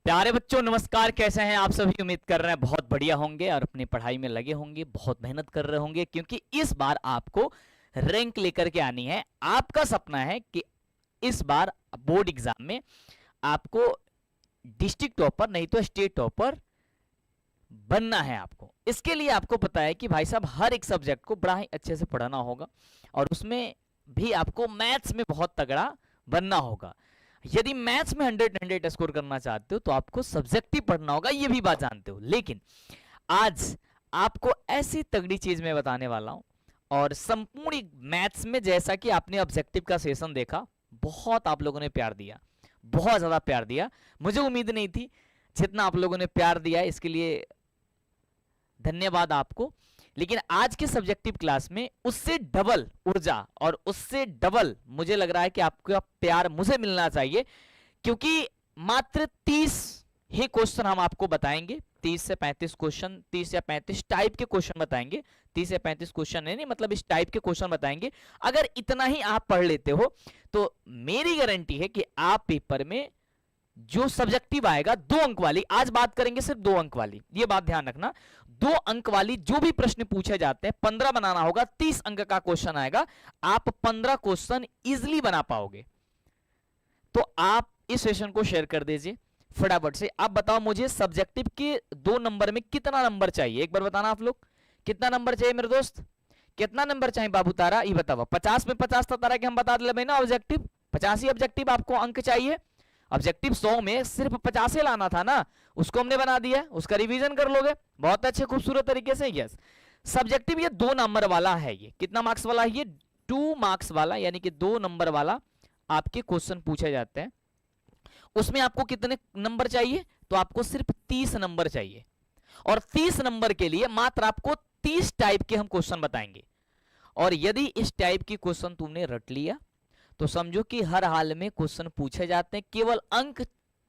प्यारे बच्चों नमस्कार, कैसे हैं आप सभी। उम्मीद कर रहे हैं बहुत बढ़िया होंगे और अपनी पढ़ाई में लगे होंगे, बहुत मेहनत कर रहे होंगे, क्योंकि इस बार आपको रैंक लेकर के आनी है। आपका सपना है कि इस बार बोर्ड एग्जाम में आपको डिस्ट्रिक्ट टॉपर नहीं तो स्टेट टॉपर बनना है। आपको इसके लिए आपको पता है कि भाई साहब हर एक सब्जेक्ट को बड़ा ही अच्छे से पढ़ाना होगा और उसमें भी आपको मैथ्स में बहुत तगड़ा बनना होगा। यदि मैथ्स में 100 स्कोर करना चाहते हो तो आपको सब्जेक्टिव पढ़ना होगा, ये भी बात जानते हो। लेकिन आज आपको ऐसी तगड़ी चीज मैं बताने वाला हूं और संपूर्ण मैथ्स में, जैसा कि आपने ऑब्जेक्टिव का सेशन देखा, बहुत आप लोगों ने प्यार दिया, बहुत ज्यादा प्यार दिया। मुझे उम्मीद नहीं थी जितना आप लोगों ने प्यार दिया, इसके लिए धन्यवाद आपको। लेकिन आज के सब्जेक्टिव क्लास में उससे डबल ऊर्जा और उससे डबल मुझे लग रहा है कि आपका प्यार मुझे मिलना चाहिए, क्योंकि मात्र 30 ही क्वेश्चन हम आपको बताएंगे। 30 से 35 क्वेश्चन, 30 या 35 टाइप के क्वेश्चन बताएंगे। 30 या 35 क्वेश्चन नहीं, मतलब इस टाइप के क्वेश्चन बताएंगे। अगर इतना ही आप पढ़ लेते हो तो मेरी गारंटी है कि आप पेपर में जो सब्जेक्टिव आएगा 2 अंक वाली, आज बात करेंगे सिर्फ 2 अंक वाली, ये बात ध्यान रखना, 2 अंक वाली जो भी प्रश्न पूछे जाते हैं 15 बनाना होगा। 30 अंक का क्वेश्चन आएगा, आप 15 क्वेश्चन इजीली बना पाओगे। तो आप इस सेशन को शेयर कर दीजिए फटाफट से। आप बताओ मुझे सब्जेक्टिव के 2 नंबर में कितना नंबर चाहिए, एक बार बताना आप लोग। कितना नंबर चाहिए मेरे दोस्त, कितना नंबर चाहिए बाबू तारा, ये बताओ। 50 में 50 था तारा कि हम बता दे ना ऑब्जेक्टिव, 50 ही ऑब्जेक्टिव आपको अंक चाहिए। ऑब्जेक्टिव 100 में सिर्फ 50 ही लाना था ना, उसको हमने बना दिया, उसका रिवीजन कर लोगे बहुत अच्छे खूबसूरत तरीके से। यस, सब्जेक्टिव ये 2 नंबर वाला है। ये कितना मार्क्स वाला है, ये 2 मार्क्स वाला, यानी कि 2 नंबर वाला आपके क्वेश्चन पूछे जाते हैं। उसमें आपको कितने नंबर चाहिए, तो आपको सिर्फ 30 नंबर चाहिए। और 30 नंबर के लिए मात्र आपको 30 टाइप के हम क्वेश्चन बताएंगे। और यदि इस टाइप की क्वेश्चन तुमने रट लिया तो समझो कि हर हाल में क्वेश्चन पूछे जाते हैं, केवल अंक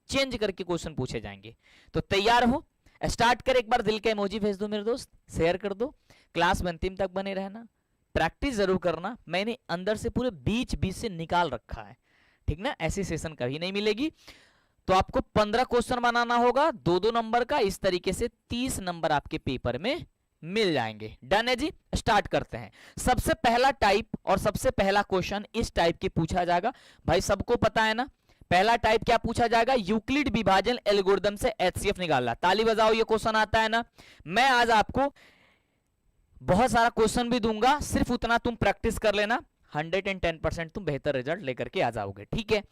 चेंज करके क्वेश्चन पूछे जाएंगे। तो तैयार हो, स्टार्ट कर। एक बार दिल का इमोजी भेज दो मेरे दोस्त, शेयर कर दो। क्लास में अंतिम तक बने रहना, प्रैक्टिस जरूर करना। मैंने अंदर से पूरे बीच बीच से निकाल रखा है, ठीक ना, ऐसी सेशन कभी नहीं मिलेगी। तो आपको 15 क्वेश्चन बनाना होगा, 2-2 नंबर का। इस तरीके से 30 नंबर आपके पेपर में मिल जाएंगे। डन है जी, स्टार्ट करते हैं। सबसे पहला टाइप और सबसे पहला क्वेश्चन इस टाइप के पूछा जाएगा। भाई सबको पता है ना, पहला टाइप क्या पूछा जाएगा, यूक्लिड विभाजन एल्गोरिथम से एचसीएफ निकालना। ताली बजाओ, ये क्वेश्चन आता है ना। मैं आज आपको बहुत सारा क्वेश्चन भी दूंगा, सिर्फ उतना तुम प्रैक्टिस कर लेना, 110% तुम बेहतर रिजल्ट लेकर के आ जाओगे, ठीक है।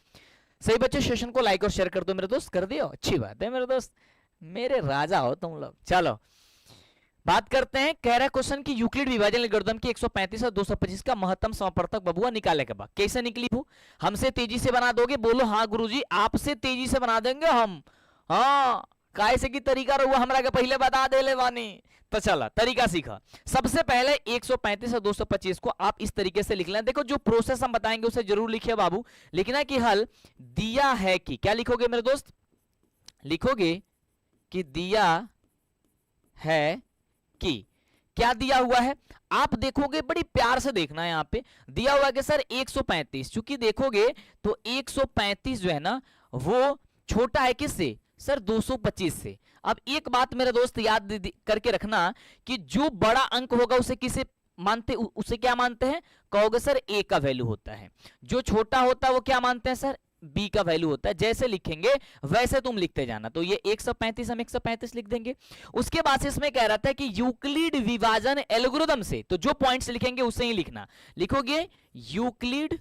सही बच्चे, सेशन को लाइक और शेयर कर दो मेरे दोस्त, कर दियो, अच्छी बात है मेरे दोस्त, मेरे राजा हो तुम लोग। चलो बात करते हैं। कह रहा है क्वेश्चन की यूक्लिड विभाजन एल्गोरिथम की 135 और 225 का महत्तम समापवर्तक बबुआ निकाले के बाद कैसे निकली वो। हमसे तेजी से बना दोगे, बोलो हाँ गुरुजी, आपसे तेजी से बना देंगे हम। हाँ, कैसे की तरीका रहुआ हमरा के पहले बता दे ले वानी। तो चला तरीका सीखा। सबसे पहले 135 और 225 को आप इस तरीके से लिख लें। देखो जो प्रोसेस हम बताएंगे उसे जरूर लिखिए बाबू। लिखना कि हल दिया है कि, क्या लिखोगे मेरे दोस्त, लिखोगे कि दिया है कि, क्या दिया हुआ है आप देखोगे, बड़ी प्यार से देखना है। यहां पे दिया हुआ है कि सर 135, चूंकि देखोगे तो 135 जो है ना वो छोटा है किससे, सर 225 से। अब एक बात मेरे दोस्त याद करके रखना कि जो बड़ा अंक होगा उसे किसे मानते, उसे क्या मानते हैं, कहोगे सर ए का वैल्यू होता है। जो छोटा होता है वो क्या मानते हैं सर, बी का वैल्यू होता है। जैसे लिखेंगे वैसे तुम लिखते जाना। तो ये 135 हम 135 लिख देंगे। उसके बाद इसमें कह रहा था कि यूक्लिड विभाजन एल्गोरिथम से, तो जो पॉइंट्स लिखेंगे उसे ही लिखना। लिखोगे यूक्लिड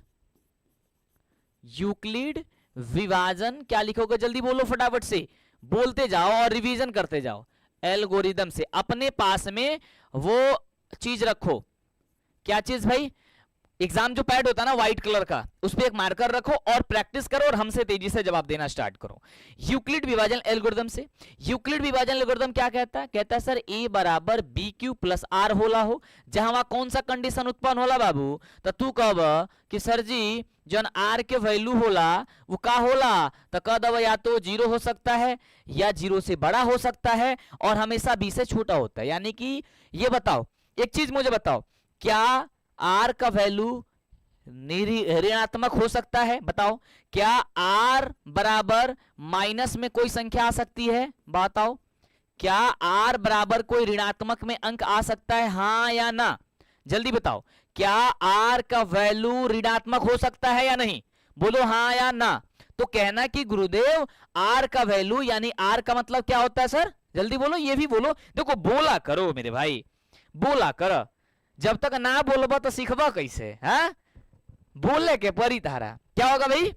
विभाजन, क्या लिखोगे जल्दी बोलो फटाफट से, बोलते जाओ और रिवीजन करते जाओ। एल्गोरिथम से अपने पास में वो चीज रखो, क्या चीज भाई, एग्जाम जो पैड होता है ना व्हाइट कलर का, उस पर एक मार्कर रखो और प्रैक्टिस करो और हमसे तेजी से जवाब देना स्टार्ट करो। यूक्लिड विभाजन एल्गोरिथम से, यूक्लिड विभाजन एल्गोरिथम क्या कहता है, कहता है सर a बराबर बी क्यू प्लस आर होला हो। जहां वहां कौन सा कंडीशन उत्पन्न होला बाबू, तो तू कब कि सर जी जन आर के वैल्यू होला वो का होला, तो कह दब या तो 0 हो सकता है या 0 से बड़ा हो सकता है और हमेशा b से छोटा होता है। यानी कि ये बताओ, एक चीज मुझे बताओ, क्या आर का वैल्यू ऋणात्मक हो सकता है? बताओ, क्या r बराबर माइनस में कोई संख्या आ सकती है? बताओ, क्या r बराबर कोई ऋणात्मक में अंक आ सकता है, हाँ या ना? जल्दी बताओ, क्या r का वैल्यू ऋणात्मक हो सकता है या नहीं? बोलो हाँ या ना। तो कहना कि गुरुदेव r का वैल्यू यानी r का मतलब क्या होता है सर? जल्दी बोलो, ये भी बोलो। देखो बोला करो मेरे भाई, बोला कर, जब तक ना बोलबा तो सीखबा कैसे? हाँ, बोलने के परी तारा क्या होगा भाई?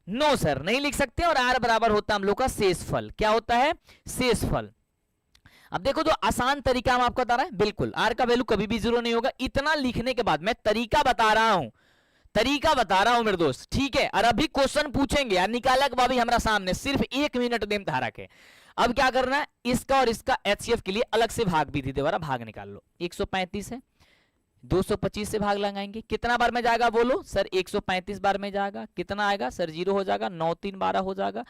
नो सर, नहीं लिख सकते। और r बराबर होता है हम लोग का शेषफल। क्या होता है? शेषफल। अब देखो, जो आसान तरीका हम आपको बता रहे हैं, बिल्कुल r का वैल्यू कभी भी 0 नहीं होगा। इतना लिखने के बाद मैं तरीका बता रहा हूं, तरीका बता रहा हूं मेरे दोस्त, ठीक है? और अभी क्वेश्चन पूछेंगे यार, निकाला के बाबी हमारा सामने, सिर्फ 1 मिनट देम धारा के। अब क्या करना है, इसका और इसका HCF के लिए अलग से भाग विधि द्वारा भाग निकाल लो। 135 है, 225 से भाग लगाएंगे, कितना बार में जाएगा बोलो सर? 135 बार में जाएगा। कितना आएगा सर? 0 हो जाएगा, 9 3 12 हो जाएगा,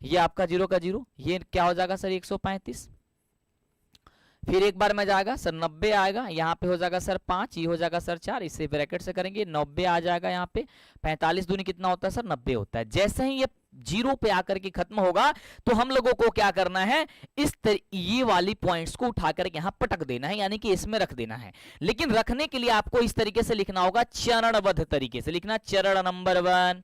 ये आपका 0 का 0, ये क्या हो जाएगा सर? 135। फिर एक बार में जाएगा सर 90 आएगा, यहाँ पे हो जाएगा सर 5, ये हो जाएगा सर 4, इसे ब्रैकेट से करेंगे 90 आ जाएगा यहाँ पे। 45 दूनी कितना होता है सर? 90 होता है। जैसे ही ये 0 पे आकर के खत्म होगा तो हम लोगों को क्या करना है, ये वाली पॉइंट्स को उठाकर यहाँ पटक देना है, यानी कि इसमें रख देना है। लेकिन रखने के लिए आपको इस तरीके से लिखना होगा, चरणबद्ध तरीके से लिखना। चरण नंबर 1,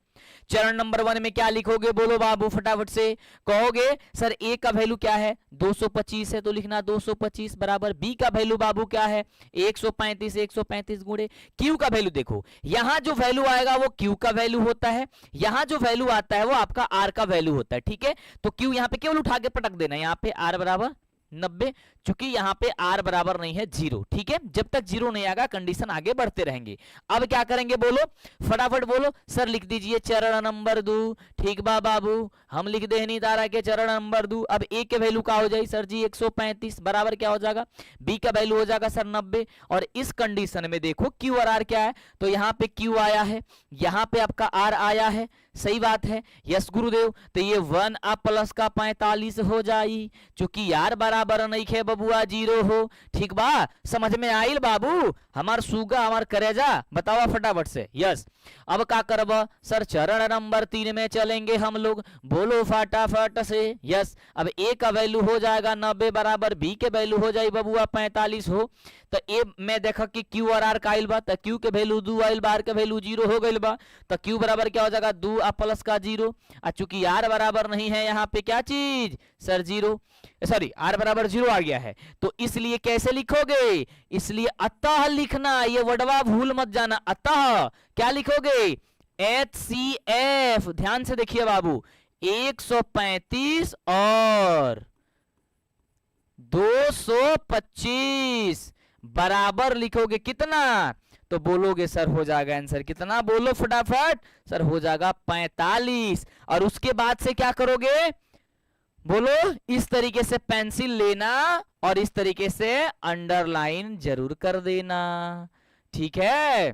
चरण नंबर 1 में क्या लिखोगे बोलो बाबू फटाफट से? कहोगे सर a का वैल्यू क्या है? 225 है, तो लिखना 225 बराबर b का वैल्यू बाबू क्या है? 135। 135 गुणे q का वैल्यू, देखो यहां जो वैल्यू आएगा वो q का वैल्यू होता है, यहां जो वैल्यू आता है वो आपका r का वैल्यू होता है, ठीक है? तो q यहां पे केवल उठा के पटक देना, यहां पे r बराबर 90, चूंकि यहां पे r बराबर नहीं है 0, ठीक है? जब तक 0 नहीं आएगा कंडीशन आगे बढ़ते रहेंगे। अब क्या करेंगे बोलो, फटाफट बोलो सर। लिख दीजिए चरण नंबर 2, ठीक बा बाबू, हम लिख दे नहीं तारा के चरण नंबर 2। अब a के वैल्यू का हो जाए सर जी 135 बराबर क्या हो जाएगा? b का वैल्यू हो जाएगा सर 90। और इस कंडीशन में देखो q और r क्या है, तो यहाँ पे q आया है, यहाँ पे आपका r आया है, सही बात है? यस गुरुदेव। तो ये 1 अब प्लस का 45 हो जाई, चूंकि यार बराबर नहीं खे बबुआ 0 हो, ठीक बा? समझ में आइल बाबू? हमार सुगा हमार करेजा, बताओ फटाफट से। यस, अब क्या करब सर? चरण नंबर 3 में चलेंगे हम लोग, बोलो फटाफट से। यस, अब a का वैल्यू हो जाएगा 90 बराबर b के वैल्यू हो जाए बबुआ 45 हो। तो a में देखा कि q और r का आइल बा, तो q के वैल्यू 2 आइल बा, r के वैल्यू 0 हो गइल बा, तो q बराबर क्या हो जाएगा? 2 प्लस का 0। चूंकि r बराबर नहीं है यहाँ पे क्या चीज सर? 0, सॉरी r बराबर 0 आ गया है, तो इसलिए कैसे लिखोगे? इसलिए अतः लिखना, ये वर्डवा भूल मत जाना। अतः क्या लिखोगे? HCF, ध्यान से देखिए बाबू, 135 और 225 बराबर लिखोगे कितना? तो बोलोगे सर हो जाएगा आंसर कितना? बोलो फटाफट सर, हो जाएगा 45। और उसके बाद से क्या करोगे बोलो? इस तरीके से पेंसिल लेना और इस तरीके से अंडरलाइन जरूर कर देना, ठीक है?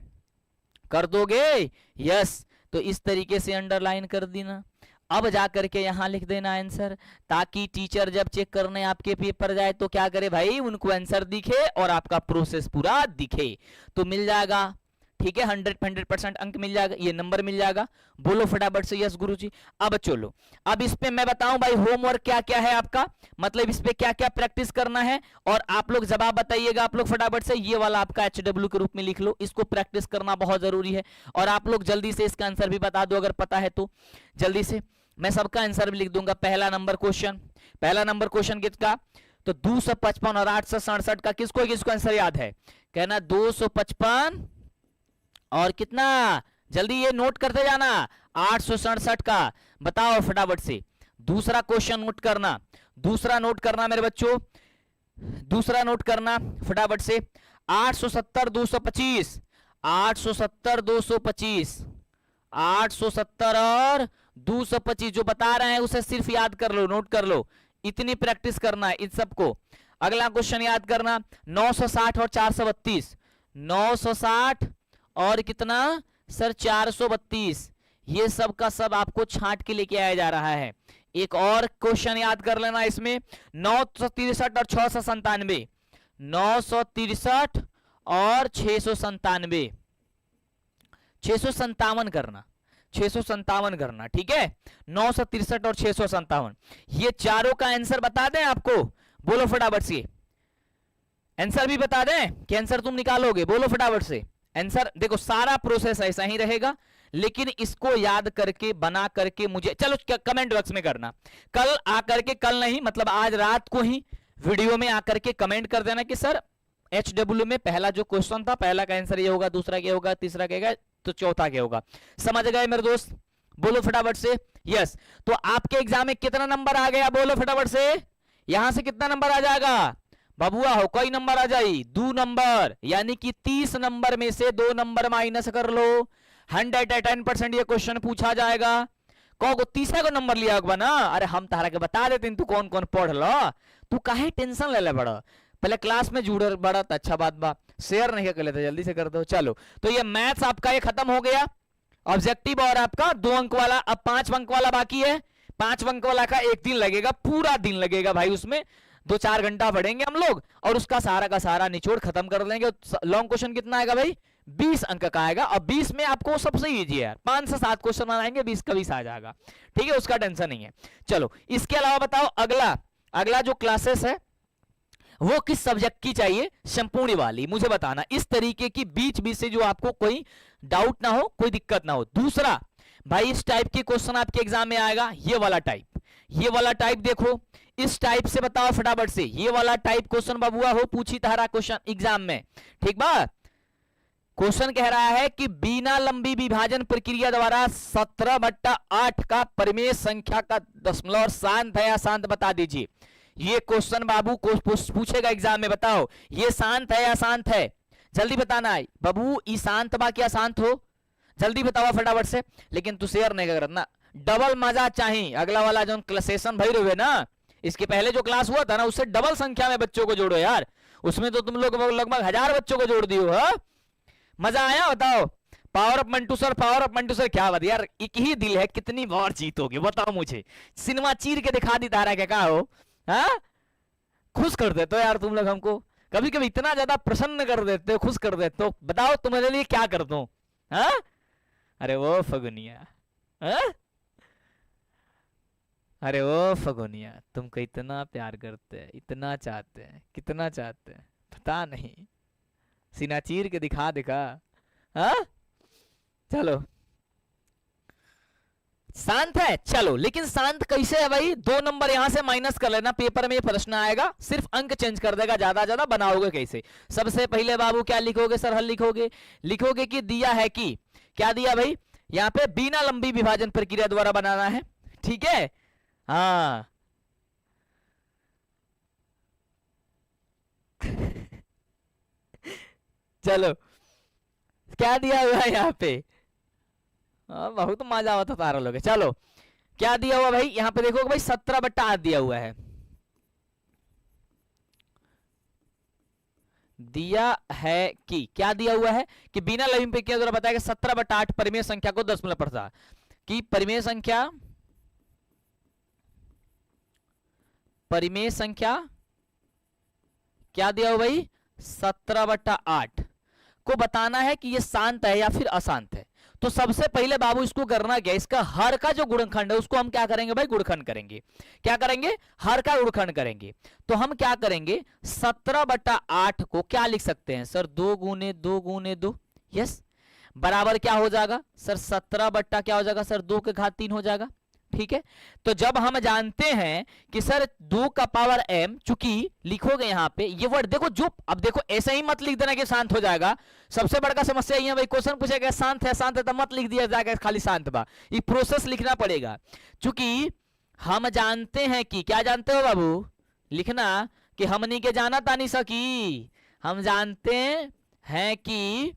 कर दोगे? यस, तो इस तरीके से अंडरलाइन कर देना। अब जाकर के यहां लिख देना आंसर, ताकि टीचर जब चेक करने आपके पेपर जाए तो क्या करे भाई? उनको आंसर दिखे और आपका प्रोसेस पूरा दिखे, तो मिल जाएगा, ठीक है? 100% अंक मिल जाएगा, ये नंबर मिल जाएगा। बोलो फटाफट से यस गुरुजी। अब चलो, अब इस पे मैं बताऊं भाई होमवर्क क्या क्या है आपका, मतलब इस पे क्या क्या प्रैक्टिस करना है, और आप लोग जवाब बताइएगा आप लोग फटाफट से। ये वाला आपका HW के रूप में लिख लो, इसको प्रैक्टिस करना बहुत जरूरी है। और आप लोग जल्दी से इसका आंसर भी बता दो अगर पता है तो, जल्दी से। मैं सबका आंसर भी लिख दूंगा। पहला नंबर क्वेश्चन, पहला नंबर क्वेश्चन किसका? तो 255 और 867 का किसको किसको आंसर याद है? कहना 255 और कितना? जल्दी ये नोट करते जाना, 867 का। बताओ फटाफट से। दूसरा क्वेश्चन नोट करना, दूसरा नोट करना मेरे बच्चों, दूसरा नोट करना फटाफट से। 870 225, 870 225, 870 और 225 जो बता रहे हैं उसे सिर्फ याद कर लो, नोट कर लो, इतनी प्रैक्टिस करना है इन सबको। अगला क्वेश्चन याद करना 960 और 432, 960 और कितना सर? 432। ये सब का सब आपको छांट के लेके आया जा रहा है। एक और क्वेश्चन याद कर लेना इसमें, 963 और 697, 963 और 697, 657 करना, 657 करना, ठीक है। 963 और 657, ये चारों का आंसर बता दें आपको, बोलो फटाफट से। आंसर भी बता दें कि आंसर तुम निकालोगे, बोलो फटाफट से आंसर। देखो सारा प्रोसेस ऐसा ही रहेगा, लेकिन इसको याद करके बना करके मुझे चलो कमेंट बॉक्स में करना। कल आकर के, कल नहीं मतलब आज रात को ही वीडियो में आकर के कमेंट कर देना कि सर HW में पहला जो क्वेश्चन था, पहला का आंसर ये होगा, दूसरा क्या होगा, तीसरा क्या होगा, तो चौथा क्या होगा। समझ गए मेरे दोस्त, बोलो फटाफट से यस। तो आपके एग्जाम में कितना नंबर आ गया, बोलो फटाफट से। यहां से कितना नंबर आ जाएगा बबुआ, हो कोई नंबर आ जाई 2 नंबर, यानी कि 30 नंबर में से 2 नंबर माइनस कर लो। 110% ये क्वेश्चन पूछा जाएगा। को 30 को नंबर लिया होगा ना, अरे हम तारा के बता देते तू कौन कौन पढ़ लो, तू काहे टेंशन ले ले बड़ा, पहले क्लास में जुड़ बड़ा तो अच्छा बात बा, शेयर नहीं कर लेते जल्दी से कर दो। चलो तो ये मैथ्स आपका ये खत्म हो गया, ऑब्जेक्टिव और आपका 2 अंक वाला, अब 5 अंक वाला बाकी है। 5 अंक वाला का 1 दिन लगेगा, पूरा दिन लगेगा भाई, उसमें 2-4 घंटा पढ़ेंगे हम लोग और उसका सारा का सारा निचोड़ खत्म कर लेंगे। लॉन्ग क्वेश्चन कितना आएगा भाई, 20 अंक का आएगा, और 20 में आपको सबसे इजी है, 5 से 7 क्वेश्चन बनाएंगे, 20 का 20 आ जाएगा, ठीक है, उसका टेंशन नहीं है। चलो इसके अलावा बताओ अगला जो क्लासेस है वो किस सब्जेक्ट की चाहिए, संपूर्ण वाली, मुझे बताना। इस तरीके की बीच बीच से जो आपको कोई डाउट ना हो, कोई दिक्कत ना हो। दूसरा भाई इस टाइप के क्वेश्चन आपके एग्जाम में आएगा, ये वाला टाइप देखो, इस टाइप से बताओ फटाफट से, ये वाला टाइप क्वेश्चन बबुआ हो पूछी तारा क्वेश्चन एग्जाम में, ठीक बा। क्वेश्चन कह रहा है कि बिना लंबी विभाजन प्रक्रिया द्वारा 17/8 का परिमेय संख्या का दशमलव शांत है या शांत बता दीजिए। ये क्वेश्चन बाबू को पूछेगा एग्जाम में, बताओ ये शांत है या शांत है, जल्दी बताना है बाबू, ई शांत बा क्या शांत हो, जल्दी बताओ फटाफट से। लेकिन तू शेयर नहीं करना, डबल मजा चाहिए। अगला वाला जो सेशन भाई रहे ना, इसके पहले जो क्लास हुआ था ना, उससे डबल संख्या में बच्चों को जोड़ो यार, उसमें तो तुम लोग लगभग 1000 बच्चों को जोड़ दियो। हाँ मजा आया, बताओ। Power of Mantu sir, power of Mantu sir, क्या बात यार, एक ही दिल है, कितनी बार जीतोगे बताओ मुझे, सिनेमा चीर के दिखा दी तारा क्या हो। हाँ खुश कर देते हो यार तुम लोग हमको, कभी कभी इतना ज्यादा प्रसन्न कर देते हो, खुश कर देते हो, बताओ तुम्हारे लिए क्या कर दूं। हाँ अरे वो फगुनिया, हाँ? अरे वो फगुनिया तुमको इतना प्यार करते हैं, इतना चाहते हैं, कितना चाहते हैं पता नहीं, सीना चीर के दिखा। हाँ चलो शांत है, चलो लेकिन शांत कैसे है भाई, 2 नंबर यहां से माइनस कर लेना, पेपर में ये प्रश्न आएगा, सिर्फ अंक चेंज कर देगा, ज्यादा बनाओगे कैसे। सबसे पहले बाबू क्या लिखोगे सर, हल लिखोगे कि दिया है कि, क्या दिया भाई, यहाँ पे बिना लंबी विभाजन प्रक्रिया द्वारा बनाना है, ठीक है। हाँ चलो क्या दिया हुआ है यहाँ पे, बहुत मजा आता तारा लोग। चलो क्या दिया हुआ भाई, यहाँ पे देखो भाई 17/8 दिया हुआ है, दिया है कि, क्या दिया हुआ है कि बिना लंबी प्रक्रिया द्वारा बताया 17/8 परिमेय संख्या को दशमलव प्रसार की, परिमेय संख्या क्या दिया हुआ भाई, 17/8 को बताना है कि ये शांत है या फिर अशांत है। तो सबसे पहले बाबू इसको करना क्या, इसका हर का जो गुणनखंड है उसको हम क्या करेंगे भाई, गुणनखंड करेंगे। क्या करेंगे, हर का गुणनखंड करेंगे। तो हम क्या करेंगे, 17/8 को क्या लिख सकते हैं सर, 2 गुने 2 गुने 2, यस, बराबर क्या हो जाएगा सर, 17 क्या हो जाएगा सर, 2 के घात 3 हो जाएगा, ठीक है। तो जब हम जानते हैं कि सर 2 का पावर m, चूंकि लिखोगे यहां पे ये वर्ड देखो, जो अब देखो ऐसे ही मत लिख देना कि शांत हो जाएगा, सबसे बड़का समस्या ये है भाई, क्वेश्चन पूछेगा शांत है तो मत लिख दिया जाएगा खाली शांत बा, ये प्रोसेस लिखना पड़ेगा। चूंकि हम जानते हैं कि, क्या जानते हो बाबू, लिखना कि हमनी के जाना तानी सकी, हम जानते हैं कि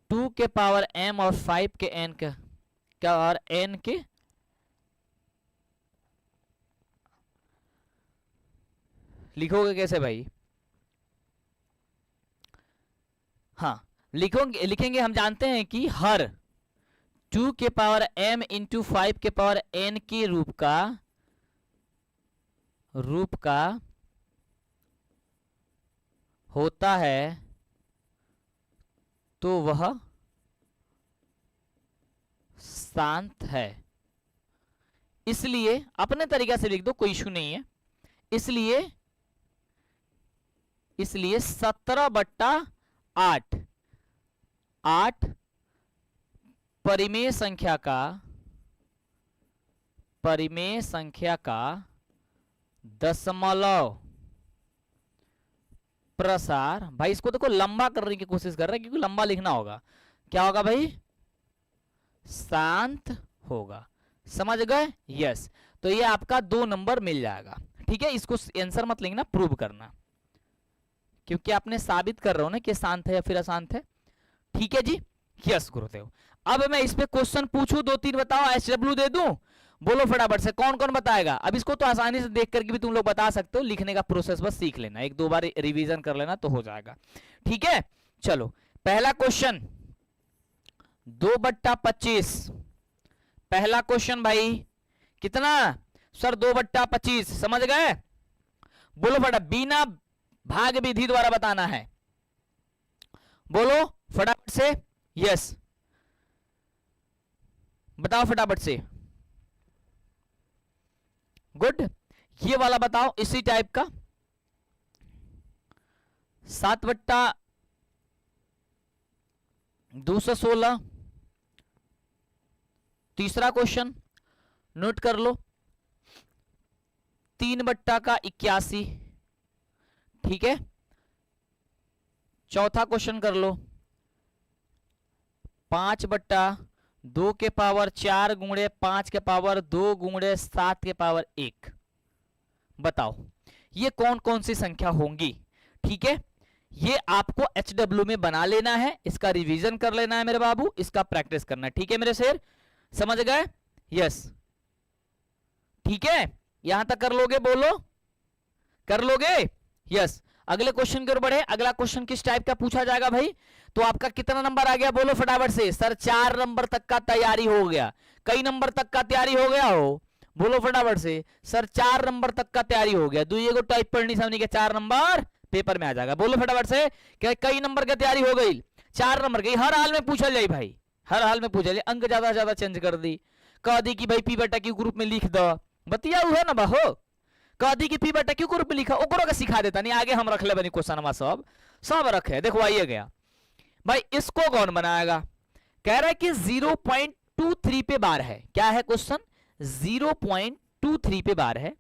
2 के पावर m और 5 के n के क्या और n के लिखोगे कैसे भाई, हाँ लिखेंगे, हम जानते हैं कि हर 2 के पावर m इंटू 5 के पावर n के रूप का होता है तो वह शांत है। इसलिए अपने तरीके से लिख दो, कोई इशू नहीं है। इसलिए 17/8 8 परिमेय संख्या का दशमलव प्रसार। भाई इसको देखो लंबा करने की कोशिश कर रहे हैं, क्योंकि लंबा लिखना होगा। क्या होगा भाई? शांत होगा। समझ गए? यस। तो ये आपका 2 नंबर मिल जाएगा। ठीक है, इसको आंसर मत लिखना, प्रूव करना, क्योंकि आपने साबित कर रहे हो ना कि शांत है या फिर अशांत है। ठीक है जी, यस गुरुदेव। अब मैं इस पे क्वेश्चन पूछूं, 2-3 बताओ, SW दे दूं? बोलो फटाफट से, कौन कौन बताएगा? अब इसको तो आसानी से देख करके भी तुम लोग बता सकते हो, लिखने का प्रोसेस बस सीख लेना, 1-2 बार रिवीजन कर लेना तो हो जाएगा। ठीक है, चलो पहला क्वेश्चन 2/25। पहला क्वेश्चन भाई कितना सर? 2/25। समझ गए? बोलो फटाफट, बिना भाग विधि द्वारा बताना है। बोलो फटाफट से। यस, बताओ फटाफट से। गुड। ये वाला बताओ इसी टाइप का 7/216। तीसरा क्वेश्चन नोट कर लो 3/81। ठीक है, चौथा क्वेश्चन कर लो 5/2 के पावर 4 गुणे 5 के पावर 2 गुणे 7 के पावर 1। बताओ ये कौन कौन सी संख्या होंगी? ठीक है, ये आपको HW में बना लेना है, इसका रिवीजन कर लेना है मेरे बाबू, इसका प्रैक्टिस करना है। ठीक है मेरे शेर, समझ गए? यस, ठीक है, यहां तक कर लोगे? बोलो कर लोगे? यस। अगले क्वेश्चन की ओर बढ़े। अगला क्वेश्चन किस टाइप का पूछा जाएगा भाई? तो आपका कितना नंबर आ गया? बोलो फटाफट से। सर 4 नंबर तक का तैयारी हो गया। कई नंबर तक का तैयारी हो गया हो? बोलो फटाफट से। सर 4 नंबर तक का तैयारी हो गया। दुइये को टाइप पढ़नी समझनी के 4 नंबर पेपर में आ जाएगा। बोलो फटाफट से कि कई नंबर की तैयारी हो गई? 4 नंबर की। हर हाल में पूछा जाए भाई, हर हाल में पूछा जाए। अंक ज्यादा ज्यादा चेंज कर दी, कह दी कि भाई पी बेटा क्यू ग्रुप में लिख दो। बतिया है ना बाहो, कह दी कि पी बेटा क्यू ग्रुप में लिखा, ओकरो का सिखा देता नहीं। आगे हम रख ले बनी क्वेश्चन सब रखे। देखो आइए गया भाई, इसको कौन बनाएगा? कह रहा है कि 0.23 पे बार है। क्या है क्वेश्चन? 0.23 पे बार है।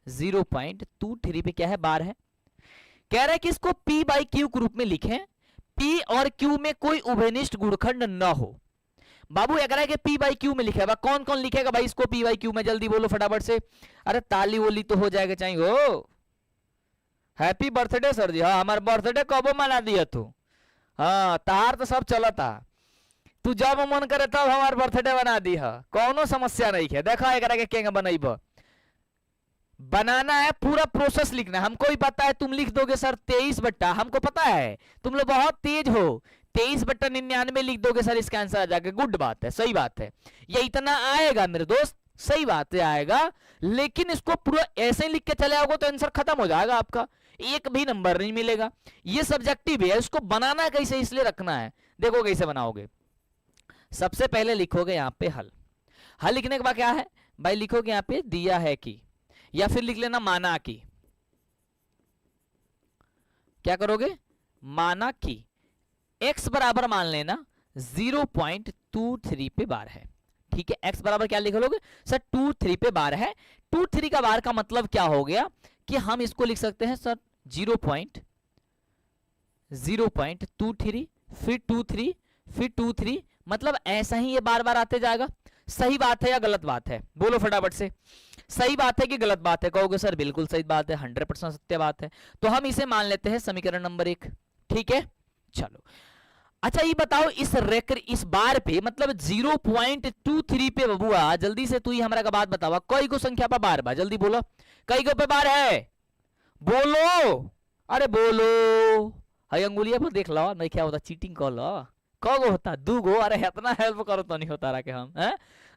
0.23 पे क्या है? बार है। कह रहा है कि इसको P/Q के रूप में लिखें, P और Q में कोई उभयनिष्ठ गुणखंड न हो। बाबू ये कह रहा है कि P/Q में लिखेगा। कौन कौन लिखेगा भाई इसको P/Q में? जल्दी बोलो फटाफट से। अरे ताली वोली तो हो जाएगा चाहिए हो। हैप्पी बर्थडे सर जी। हाँ, हमारा बर्थडे कब मना दिया तू? हाँ, तार तो सब चला था, तू जब मन करे तब हमार बर्थडे बना दी है, कौनो समस्या नहीं है। देखा एक के बनाइब, बनाना है, पूरा प्रोसेस लिखना है। हमको भी पता है तुम लिख दोगे सर 23/, हमको पता है तुम लोग बहुत तेज हो। 23/99 लिख दोगे सर, इसका आंसर आ जाएगा। गुड बात है, सही बात है, ये इतना आएगा मेरे दोस्त, सही बात है आएगा। लेकिन इसको पूरा ऐसे ही लिख के चले आओगे तो आंसर खत्म हो जाएगा आपका, एक भी नंबर नहीं मिलेगा। ये सब्जेक्टिव है, इसको बनाना कैसे इसलिए रखना है। देखो कैसे बनाओगे। सबसे पहले लिखोगे यहाँ पे हल। हल लिखने के बाद क्या है भाई? लिखोगे यहाँ पे दिया है कि, या फिर लिख लेना माना कि। क्या करोगे? माना कि x बराबर मान लेना 0.23 पे बार है। ठीक है, x बराबर क्या लिख लोगे सर? 23 पे बार है। 23 का बार का मतलब क्या हो गया कि हम इसको लिख सकते हैं सर 0.23 फिर 23 फिर 23, मतलब ऐसा ही ये बार बार आते जाएगा। सही बात है या गलत बात है? बोलो फटाफट से, सही बात है कि गलत बात है? कहोगे सर बिल्कुल सही बात है, 100% सत्य बात है। तो हम इसे मान लेते हैं समीकरण नंबर 1। ठीक है, चलो अच्छा ये बताओ इस बार पे मतलब 0.23 पे बबुआ, जल्दी से तू ही हमारा का बात बतावा, कई को संख्या पर बार बा? जल्दी बोलो, कई को पे बार है? बोलो, अरे बोलो। हाई अंगुलिया पर देख लो, नहीं क्या होता, चीटिंग कर लो। कगो होता? 2 गो। अरे इतना हेल्प करो तो नहीं होता रहा कि हम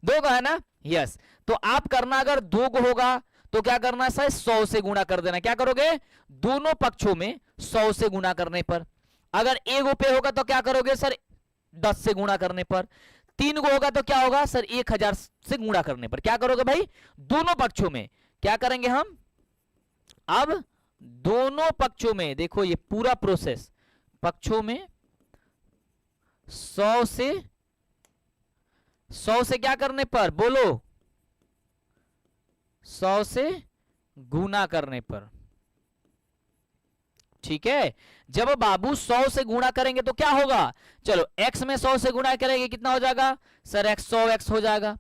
2 गो है ना? यस। तो आप करना, अगर 2 गो होगा तो क्या करना है सर? 100 से गुणा कर देना। क्या करोगे? दोनों पक्षों में 100 से गुणा करने पर। अगर 1 गो पे होगा तो क्या करोगे सर? 10 से गुणा करने पर। 3 को होगा तो क्या होगा सर 1000 से गुणा करने पर। क्या करोगे भाई दोनों पक्षों में क्या करेंगे हम, अब दोनों पक्षों में देखो ये पूरा प्रोसेस, पक्षों में 100 से क्या करने पर बोलो, 100 से गुणा करने पर। ठीक है, जब बाबू 100 से गुणा करेंगे तो क्या होगा, चलो x में 100 से गुणा करेंगे कितना हो जाएगा सर x 100x हो जाएगा,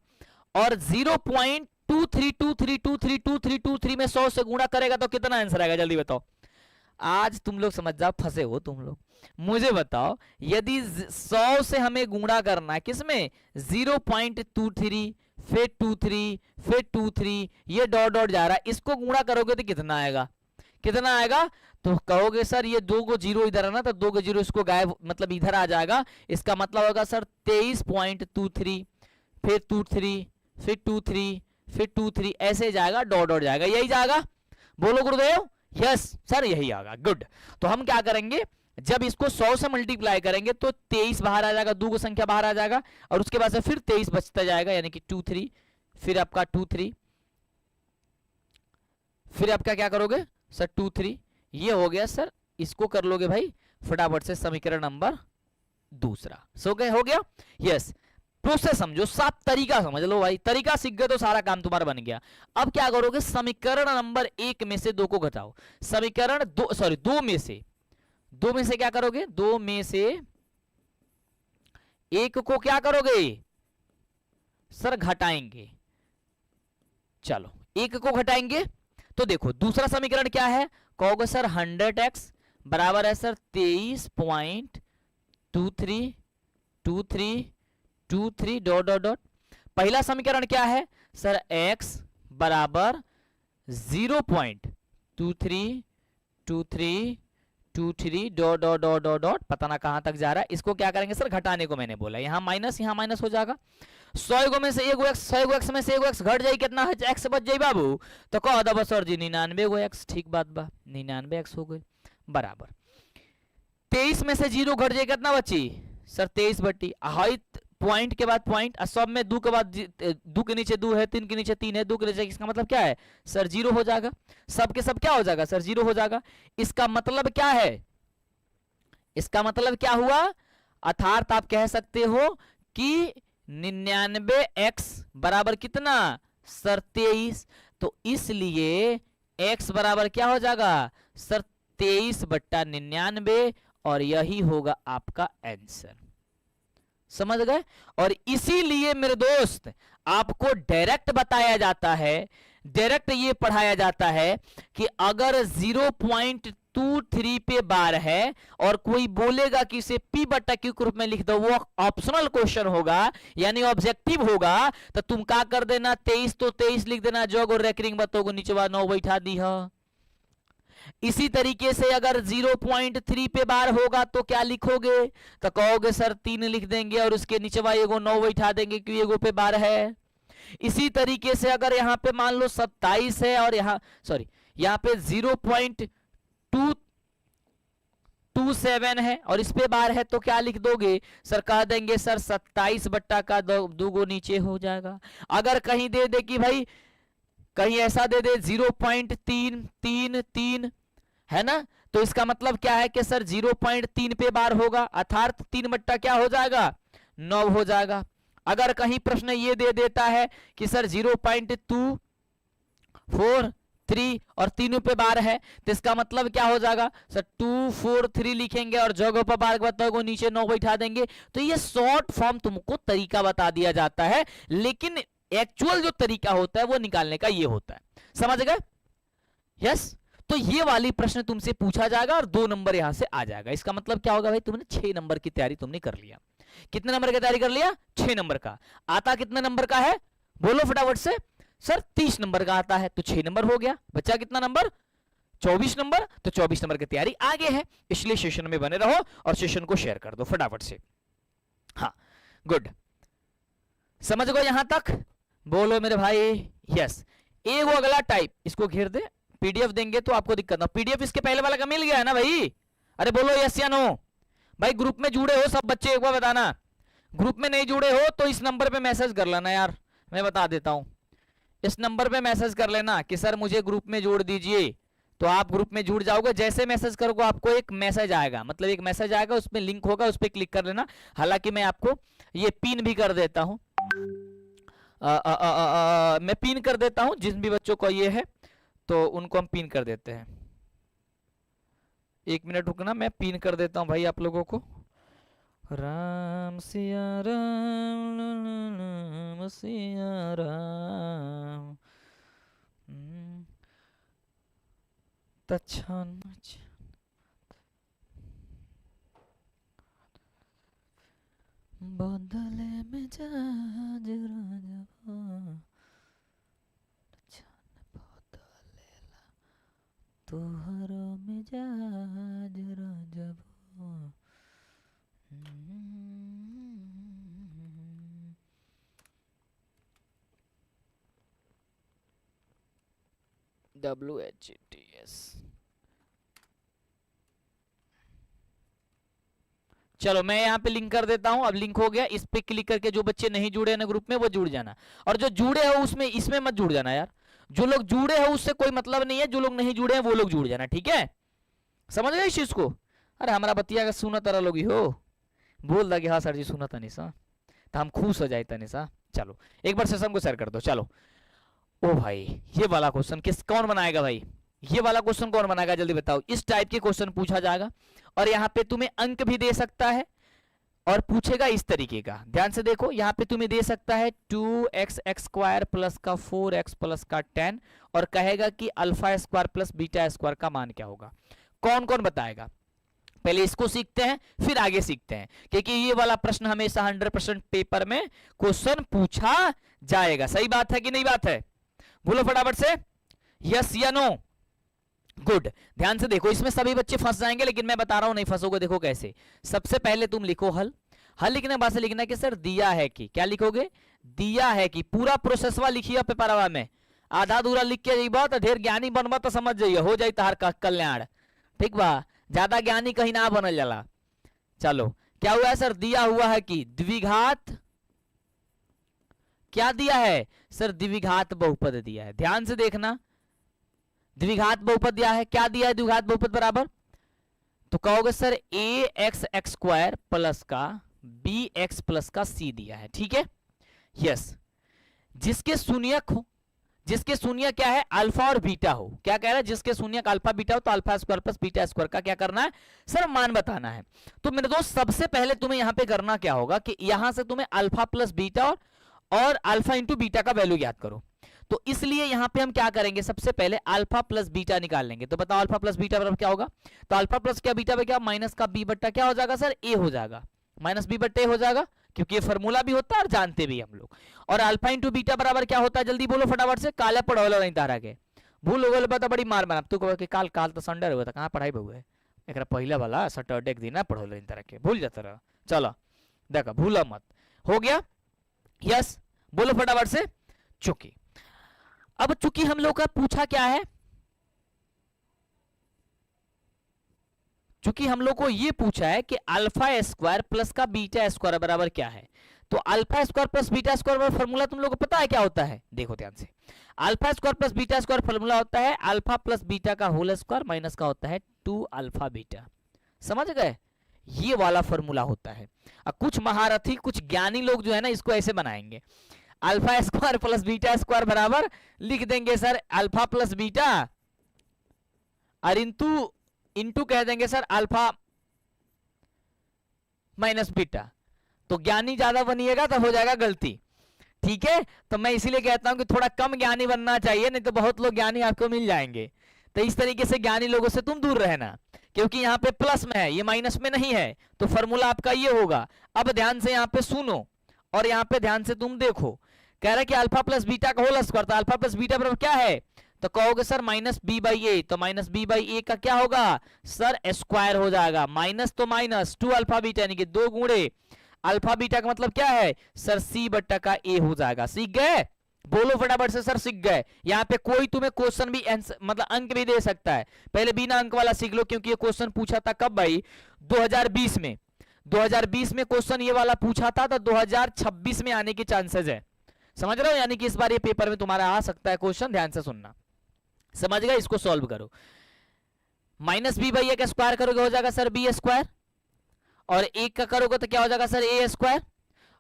और 0.23232323 में 100 से गुणा करेगा तो कितना आंसर आएगा जल्दी बताओ। आज तुम लोग समझ जाओ, फंसे हो तुम लोग। मुझे बताओ यदि 100 से हमें गुणा करना है किसमें 0.23 फिर 23 फिर 23 ये डॉट डॉट जा रहा है, इसको गुणा करोगे तो कितना आएगा, कितना आएगा, तो कहोगे सर ये 2 को 0 इधर है ना, तो 2 को 0 इसको गायब मतलब इधर आ जाएगा, इसका मतलब होगा सर 23.23 फिर 23 फिर 23 फिर 23 ऐसे जाएगा, डॉट डॉट जाएगा, यही जाएगा, बोलो गुरुदेव यस सर यही आएगा। गुड, तो हम क्या करेंगे जब इसको 100 से मल्टीप्लाई करेंगे तो 23 बाहर आ जाएगा, 2 को संख्या बाहर आ जाएगा, और उसके बाद से फिर 23 बचता जाएगा, यानी कि 23 फिर आपका 23 फिर आपका क्या करोगे सर 23, ये हो गया सर, इसको कर लोगे भाई फटाफट से समीकरण नंबर दूसरा। सो गए, हो गया यस। प्रोसेस समझो, साफ तरीका समझ लो भाई, तरीका सीख गए तो सारा काम तुम्हारा बन गया। अब क्या करोगे समीकरण नंबर 1 में से 2 को घटाओ, समीकरण 2 में से क्या करोगे, 2 में से 1 को क्या करोगे सर घटाएंगे, चलो 1 को घटाएंगे तो देखो दूसरा समीकरण क्या है, कहोगे सर 100x बराबर है सर 23.2323 डॉट डॉट डॉट। पहला समीकरण क्या है सर x बराबर 0.232323 dot dot dot dot dot, पता ना कहां तक जा रहा है, इसको क्या करेंगे सर घटाने को मैंने बोला, यहां माइनस हो जाएगा, 100 में से 1 x में से 1 x घट जाए कितना x बच जाए बाबू, तो कह दो सर जी 99 x, ठीक बात बा 99 x हो गए, बराबर 23 में से 0 घट जाए कितना बची सर 23 बटी, पॉइंट के बाद पॉइंट, सब में 2 के बाद 2 के नीचे 2 है, 3 के नीचे 3 है, 2 के नीचे, इसका मतलब क्या है सर 0 हो जाएगा, सब के सब क्या हो जाएगा सर 0 हो जाएगा। इसका मतलब क्या है, इसका मतलब क्या हुआ, अर्थात आप कह सकते हो कि 99x बराबर कितना सर 23, तो इसलिए x बराबर क्या हो जाएगा सर 23/99, और यही होगा आपका आंसर, समझ गए। और इसीलिए मेरे दोस्त आपको डायरेक्ट बताया जाता है, डायरेक्ट ये पढ़ाया जाता है कि अगर 0.23 पे बार है और कोई बोलेगा कि इसे p/q के रूप में लिख दो, वो ऑप्शनल क्वेश्चन होगा यानी ऑब्जेक्टिव होगा, तो तुम क्या कर देना 23 तो 23 लिख देना, जॉग और रैकरिंग बतोगो नीचे 9 बैठा दी है। इसी तरीके से अगर 0.3 पे बार होगा तो क्या लिखोगे, तो कहोगे सर 3 लिख देंगे और उसके नीचे एगो 9 बैठा देंगे क्योंकि एगो पे बार है। इसी तरीके से अगर यहाँ पे मान लो 27 है और यहाँ यहाँ पे 0.227 है और इस पे बार है, तो क्या लिख दोगे सर, कह देंगे सर 27/2 नीचे हो जाएगा। अगर कहीं दे दे कि भाई कहीं ऐसा दे दे 0.333 है ना, तो इसका मतलब क्या है कि सर 0.3 पे बार होगा, अर्थात 3 क्या हो जाएगा 9 हो जाएगा। अगर कहीं प्रश्न ये दे देता है कि सर 0.243 और 3 पे बार है, तो इसका मतलब क्या हो जाएगा सर 243 लिखेंगे और जगह पर बार बताओगे नीचे 9 बैठा देंगे। तो ये शॉर्ट फॉर्म तुमको तरीका बता दिया जाता है, लेकिन एक्चुअल जो तरीका होता है वो निकालने का ये होता है, समझ गए यस। तो ये वाली प्रश्न तुमसे पूछा जाएगा और 2 नंबर यहां से आ जाएगा। इसका मतलब क्या होगा भाई, तुमने 6 नंबर की तैयारी तुमने कर लिया। कितने नंबर की तैयारी कर लिया 6 नंबर का। आता कितने नंबर का है बोलो फटाफट से, सर 30 नंबर का आता है, तो 6 नंबर हो गया, बच्चा कितना नंबर 24 नंबर, तो 24 नंबर की तैयारी आगे है। इसलिए सेशन में बने रहो और सेशन को शेयर कर दो फटाफट से। हाँ गुड, समझ गए यहां तक, बोलो मेरे भाई यस। एक वो अगला टाइप, इसको घेर दे, पीडीएफ देंगे तो आपको दिक्कत ना, पीडीएफ इसके पहले वाला का मिल गया है ना भाई, अरे बोलो यस या नो भाई, ग्रुप में जुड़े हो सब बच्चे एक बार बताना। ग्रुप में नहीं जुड़े हो तो इस नंबर पे मैसेज कर लेना यार, मैं बता देता हूं। इस नंबर पे मैसेज कर लेना कि सर मुझे ग्रुप में जोड़ दीजिए, तो आप ग्रुप में जुड़ जाओगे। जैसे मैसेज करोगे आपको एक मैसेज आएगा, मतलब एक मैसेज आएगा, उसमें लिंक होगा, उस पर क्लिक कर लेना। हालांकि मैं आपको ये पिन भी कर देता हूं, मैं पिन कर देता हूं, जिन भी बच्चों को ये है तो उनको हम पिन कर देते हैं। 1 मिनट रुकना, मैं पिन कर देता हूं भाई आप लोगों को। राम सिया राम सिया राम तछन बदले में जाज बदलेला तोहरो में जाज राजबो। WHETS। चलो मैं यहाँ पे लिंक कर देता हूं, अब लिंक हो गया। इस पे क्लिक करके जो बच्चे नहीं जुड़े ना ग्रुप में वो जुड़ जाना, और जो जुड़े हो उसमें इसमें मत जुड़ जाना यार। जो लोग जुड़े हो उससे कोई मतलब नहीं है, जो लोग नहीं जुड़े हैं वो लोग जुड़ जाना, ठीक है? समझ गए इस चीज को? अरे हमारा बतिया का सुना तरह लोग ही हो, बोल दा कि हाँ सर जी सुना तनी सा, तो हम खुश हो जाए तनी सा। चलो एक बार सेशन को शेयर कर दो। चलो ओ भाई ये वाला क्वेश्चन कौन बनाएगा भाई? ये वाला क्वेश्चन कौन बनाएगा जल्दी बताओ। इस टाइप के क्वेश्चन पूछा जाएगा और यहाँ पे तुम्हें अंक भी दे सकता है और पूछेगा इस तरीके का। ध्यान से देखो, यहाँ पे तुम्हें दे सकता है 2x² प्लस का 4x प्लस का 10 और कहेगा कि alpha square plus beta square का मान क्या होगा। कौन कौन बताएगा? पहले इसको सीखते हैं फिर आगे सीखते हैं, क्योंकि ये वाला प्रश्न हमेशा 100% पेपर में क्वेश्चन पूछा जाएगा। सही बात है कि नहीं बात है? बोलो फटाफट से यस या नो। गुड। ध्यान से देखो, इसमें सभी बच्चे फंस जाएंगे लेकिन मैं बता रहा हूं नहीं फंसोगे। देखो कैसे, सबसे पहले तुम लिखो हल। हल लिखने के बाद से लिखना कि सर दिया है कि, क्या लिखोगे? दिया है कि। पूरा प्रोसेसवा लिखिए पेपरवा में, आधा अधूरा लिख के जाइबा तो ढेर ज्ञानी बनबा तो समझ जाइए हो जाई तहार कल्याण, ठीक बा? ज्यादा ज्ञानी कहीं ना बनल जाला। चलो क्या हुआ है सर? दिया हुआ है कि द्विघात, क्या दिया है सर? द्विघात बहुपद दिया है। ध्यान से देखना, द्विघात बहुपद दिया है। क्या दिया है द्विघात बहुपद बराबर? तो कहोगे सर ax² प्लस का bx प्लस का c दिया है, ठीक है? यस। जिसके शून्यक हो, जिसके शून्य क्या है? अल्फा और बीटा हो। क्या कह रहा है? जिसके शून्यक अल्फा बीटा हो तो alpha square plus beta square का क्या करना है सर? मान बताना है। तो मेरे दोस्त सबसे पहले तुम्हें यहां पे करना क्या होगा कि यहां से तुम्हें अल्फा प्लस बीटा और अल्फा इंटू बीटा का वैल्यू याद करो। तो इसलिए यहां पे हम क्या करेंगे, सबसे पहले अल्फा प्लस बीटा निकाल लेंगे। तो बताओ अल्फा प्लस बीटा बराबर क्या होगा? तो अल्फा प्लस क्या बीटा पे क्या? माइनस का बी बट्टा क्या हो जाएगा सर? ए हो जाएगा। माइनस बी बट्टा ए हो जाएगा, क्योंकि ये फॉर्मूला भी होता है और जानते भी हम लोग। और अल्फा इंटू बीटा बराबर क्या होता है? जल्दी बोलो फटाफट से, काला पढ़ोला नहीं तारा के भूल हो गए बता बड़ी मार मार। तू कहो कि काल काल तो संडे हुआ था, कहां पढ़ाई बहु है? एक पहला वाला सैटरडे के दिन पढ़ोला नहीं तारा के, भूल जाता रहा। चलो देखा, भूला मत। हो गया? यस बोलो फटाफट से। चुकी। अब चूंकि हम लोग का पूछा क्या है, चूंकि हम लोग को ये पूछा है कि अल्फा स्क्वायर प्लस का बीटा स्क्वायर बराबर क्या है, तो alpha square plus beta square formula तुम लोग को पता है क्या होता है? देखो ध्यान से, alpha square plus beta square formula होता है अल्फा प्लस बीटा का होल स्क्वायर माइनस का होता है 2 अल्फा बीटा। समझ गए? ये वाला फॉर्मूला होता है। अब कुछ महारथी, कुछ ज्ञानी लोग जो है ना इसको ऐसे बनाएंगे, alpha square plus beta square बराबर लिख देंगे सर अल्फा प्लस बीटा और इंटू कह देंगे सर अल्फा माइनस बीटा। तो ज्ञानी ज्यादा बनिएगा तो हो जाएगा गलती, ठीक है? तो मैं इसीलिए कहता हूं कि थोड़ा कम ज्ञानी बनना चाहिए, नहीं तो बहुत लोग ज्ञानी आपको मिल जाएंगे। तो इस तरीके से ज्ञानी लोगों से तुम दूर रहना, क्योंकि यहाँ पे प्लस में है, ये माइनस में नहीं है, तो फॉर्मूला आपका ये होगा। अब ध्यान से यहाँ पे सुनो और यहाँ पे ध्यान से तुम देखो, कह रहा है कि अल्फा प्लस बीटा का होल स्क्वायर, तो अल्फा प्लस बीटा बराबर क्या है? तो कहोगे सर माइनस बी बाई ए, तो माइनस बी बाई ए का क्या होगा सर? स्क्वायर हो जाएगा। माइनस तो माइनस 2 अल्फा बीटा यानी कि 2 गुणे अल्फा बीटा का मतलब क्या है सर? सी बट्टा का ए हो जाएगा। सीख गए? बोलो फटाफट से सर सीख गए। यहाँ पे कोई तुम्हें क्वेश्चन भी मतलब अंक भी दे सकता है, पहले बिना अंक वाला सीख लो, क्योंकि ये क्वेश्चन पूछा था कब भाई? 2020 में। 2020 में क्वेश्चन ये वाला पूछा था तो 2026 में आने की चांसेस है, समझ रहे हो? यानी कि इस बार ये पेपर में तुम्हारा आ सकता है क्वेश्चन, ध्यान से सुनना, समझ गए? इसको सॉल्व करो। माइनस बी बाई ए का स्क्वायर करोगे हो जाएगा सर बी स्क्वायर, और एक का करोगे तो क्या हो जाएगा सर ए स्क्वायर,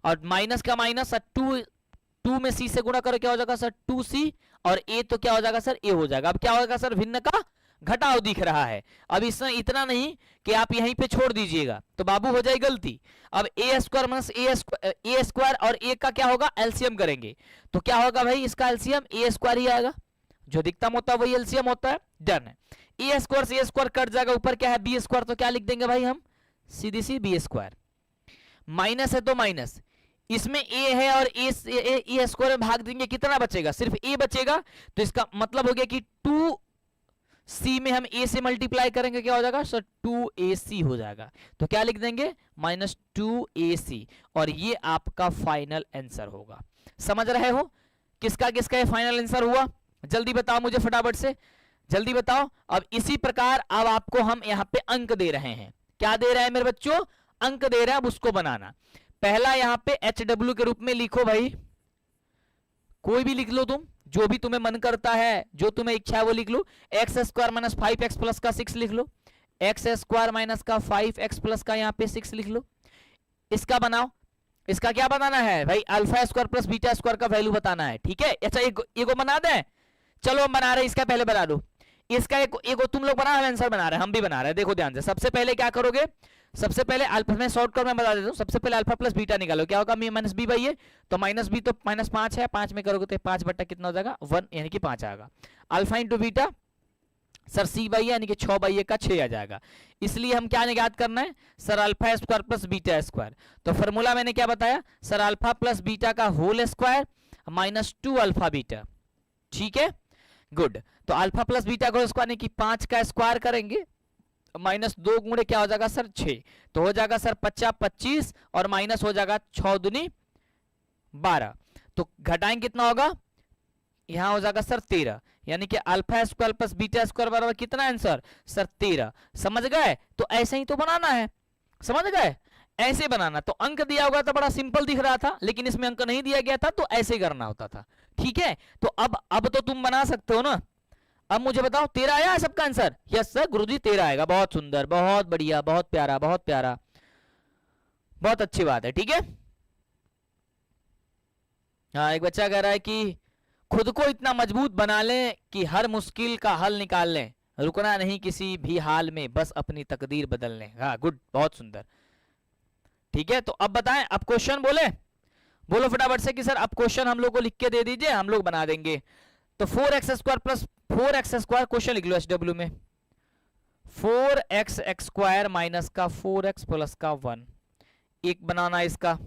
और माइनस का माइनस सर टू में सी से गुणा करो क्या हो जाएगा सर 2c, और ए तो क्या हो जाएगा सर ए हो जाएगा। अब क्या होगा सर भिन्न का घटाव दिख रहा है। अब इसमें इतना नहीं कि आप यहीं पे छोड़ दीजिएगा तो बाबू हो जाए गलती। अब ए स्क्वायर माइनस ए स्क्वायर और ए का क्या होगा एलसीएम करेंगे तो क्या होगा भाई इसका एलसीएम ए स्क्वायर ही आएगा, जो अधिकतम होता है वही एलसीएम होता है। डन है। ए स्क्वायर से ए स्क्वायर कट जाएगा, ऊपर क्या है बी स्क्वायर, तो क्या लिख देंगे भाई हम सीधी सी बी स्क्वायर। माइनस है तो माइनस, इसमें ए है और ए स्क्वायर में भाग देंगे कितना बचेगा, सिर्फ ए बचेगा, तो इसका मतलब हो गया कि 2c में हम a से मल्टीप्लाई करेंगे क्या हो जाएगा सर 2ac हो जाएगा, तो क्या लिख देंगे माइनस 2ac, और ये आपका फाइनल आंसर होगा। समझ रहे हो किसका किसका ये फाइनल आंसर हुआ? जल्दी बताओ मुझे फटाफट से, जल्दी बताओ। अब इसी प्रकार अब आपको हम यहाँ पे अंक दे रहे हैं, क्या दे रहे हैं मेरे बच्चों, अंक दे रहे हैं, अब उसको बनाना। पहला यहाँ पे HW के रूप में लिखो भाई, कोई भी लिख लो तुम, जो भी तुम्हें मन करता है, जो तुम्हें इच्छा है वो लिख लो। X square minus 5x plus का 6 लिख लो, एक्स स्क्वायर माइनस का 5x प्लस का यहाँ पे 6 लिख लो। इसका बनाओ, इसका क्या बनाना है भाई alpha square plus beta square का वैल्यू बताना है, ठीक है। अच्छा एगो बना दें, चलो हम बना रहे हैं, इसका पहले बना दो। इसका एगो तुम लोग बना रहे आंसर बना रहे हैं, हम भी बना रहे हैं, देखो ध्यान से। सबसे पहले क्या करोगे, सबसे पहले अल्फा में शॉर्टकट में बता देता हूं, सबसे पहले अल्फा प्लस बीटा निकालो, क्या होगा माइनस बी बाई ए, तो माइनस बी तो माइनस 5 है, 5 में करोगे तो 5 बट्टा कितना हो जाएगा 1, यानी कि 5 आएगा। Alpha into beta sir C by A यानी कि 6 बाई ए का 6 आ जाएगा। इसलिए हम क्या याद करना है sir alpha square plus beta square, तो फॉर्मूला मैंने क्या बताया सर अल्फा प्लस बीटा का whole square minus 2 alpha beta, ठीक है गुड। तो अल्फा प्लस बीटा को स्क्वायर यानी कि 5 का स्क्वायर करेंगे, माइनस 2 गुणे क्या हो जाएगा सर 6, तो हो जाएगा सर 50 25 और माइनस हो जाएगा 6 दूनी 12, तो घटाएं कितना होगा यहां हो जाएगा सर 13, यानी कि alpha square plus beta square बराबर कितना आंसर सर 13। समझ गए? तो ऐसे ही तो बनाना है, समझ गए? ऐसे बनाना। तो अंक दिया होगा तो बड़ा सिंपल दिख रहा था, लेकिन इसमें अंक नहीं दिया गया था तो ऐसे करना होता था, ठीक है। तो अब तो तुम बना सकते हो ना। अब मुझे बताओ 13 आया है सबका आंसर? यस सर गुरुजी 13 आएगा, बहुत सुंदर, बहुत बढ़िया, बहुत प्यारा, बहुत प्यारा, बहुत अच्छी बात है, ठीक है। हाँ एक बच्चा कह रहा है कि खुद को इतना मजबूत बना लें कि हर मुश्किल का हल निकाल लें, रुकना नहीं किसी भी हाल में, बस अपनी तकदीर बदल लें। हाँ गुड, बहुत सुंदर, ठीक है। तो अब बताएं, अब क्वेश्चन बोलो फटाफट से कि सर अब क्वेश्चन हम लोग को लिख के दे दीजिए, हम लोग बना देंगे। तो 4x square plus 4x square question लिख लो HW में, 4x स्क्वायर माइनस का 4x प्लस का 1, एक बनाना इसका,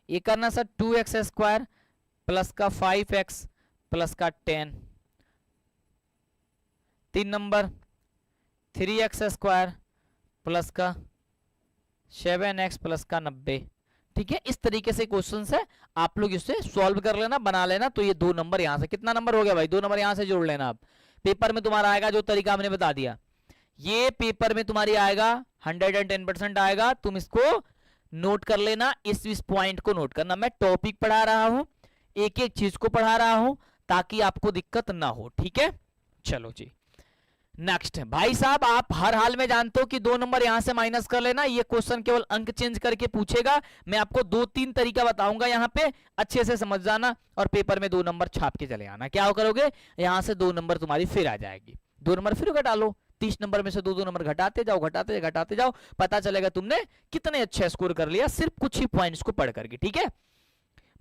एक करना सर 2x स्क्वायर प्लस का 5x प्लस का 10, 3 नंबर 3x स्क्वायर प्लस का 7x प्लस का 90, ठीक है। इस तरीके से क्वेश्चन है, आप लोग इसे सॉल्व कर लेना, बना लेना। तो ये 2 नंबर यहां से, कितना नंबर हो गया भाई 2 नंबर यहां से जोड़ लेना। आप पेपर में तुम्हारा आएगा जो तरीका हमने बता दिया, ये पेपर में तुम्हारी आएगा 110% आएगा, तुम इसको नोट कर लेना। इस पॉइंट को नोट करना, मैं टॉपिक पढ़ा रहा हूं, एक एक चीज को पढ़ा रहा हूं ताकि आपको दिक्कत ना हो, ठीक है। चलो जी नेक्स्ट भाई साहब, आप हर हाल में जानते हो कि 2 नंबर यहां से माइनस कर लेना। ये क्वेश्चन केवल अंक चेंज करके पूछेगा, मैं आपको 2-3 तरीका बताऊंगा यहाँ पे, अच्छे से समझ जाना और पेपर में 2 नंबर छाप के चले आना। क्या करोगे यहां से 2 नंबर तुम्हारी फिर आ जाएगी, 2 नंबर फिर घटा लो, 30 नंबर में से 2 नंबर घटाते जाओ, पता चलेगा तुमने कितने अच्छा स्कोर कर लिया सिर्फ कुछ ही पॉइंट्स को पढ़ करके, ठीक है।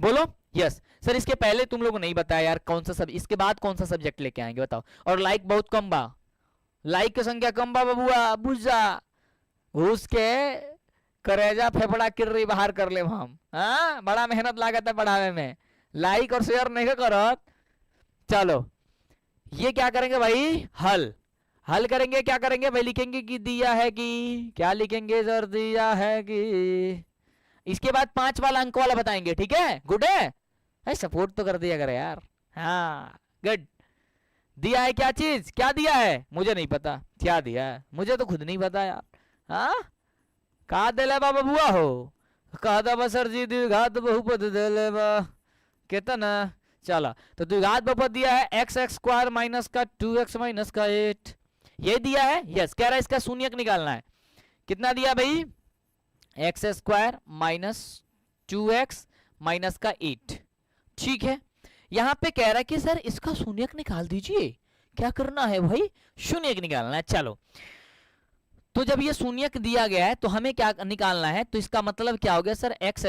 बोलो यस सर। इसके पहले तुम लोग नहीं बताया यार कौन सा सब, इसके बाद कौन सा सब्जेक्ट लेके आएंगे बताओ। और लाइक बहुत कम बा, लाइक की संख्या कम बा बबुआ, बुझा उसके करेजा फेफड़ा किर्री बाहर कर ले हम। हाँ बड़ा मेहनत लागत है पढ़ावे में, लाइक और शेयर नहीं करत। चलो ये क्या करेंगे भाई, हल करेंगे। क्या करेंगे भाई, लिखेंगे कि दिया है कि, क्या लिखेंगे सर दिया है कि, इसके बाद 5 वाला अंक वाला बताएंगे, ठीक है। गुड है, सपोर्ट तो कर दिया करे यार। हाँ गुड, दिया है क्या चीज, क्या दिया है मुझे नहीं पता, क्या दिया है मुझे तो खुद नहीं पता यार। हाँ का देले बा बबुआ हो, कहा था सर जी द्विघात बहुपद देले बा कितना। चला तो द्विघात बहुपद दिया है एक्स एक्स स्क्वायर माइनस का 2x माइनस का 8, ये दिया है। यस, कह रहा है इसका शून्यक निकालना है। कितना दिया भाई, x square minus 2x minus का 8। ठीक है, यहां पे कह रहा है कि सर इसका शून्यक निकाल दीजिए। क्या करना है भाई, शून्यक निकालना है। चलो तो जब ये शून्यक दिया गया है तो हमें क्या निकालना है, तो इसका मतलब क्या हो गया सर, एक्स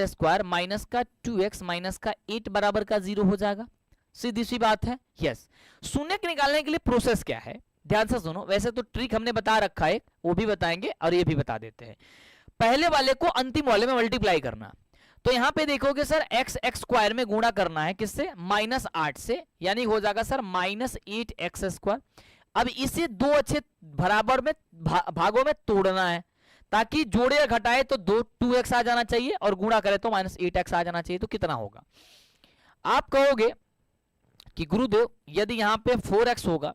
स्क्वायर माइनस का 2x माइनस का 8 बराबर का 0 हो जाएगा। सीधी सी बात है। यस, शून्यक निकालने के लिए प्रोसेस क्या है, ध्यान से सुनो। वैसे तो ट्रिक हमने बता रखा है, वो भी बताएंगे और ये भी बता देते हैं। पहले वाले को अंतिम वाले में मल्टीप्लाई करना। तो यहां पे देखोगे सर एक्स स्क्वायर में गुणा करना है किससे, -8 से, यानी हो जाएगा सर -8x स्क्वायर। अब इसे दो अच्छे बराबर में भागों में तोड़ना है, ताकि जोड़े या घटाए तो 2x आ जाना चाहिए और गुणा करे तो -8x आ जाना चाहिए। तो कितना होगा, आप कहोगे कि गुरुदेव यदि यहां पे 4x होगा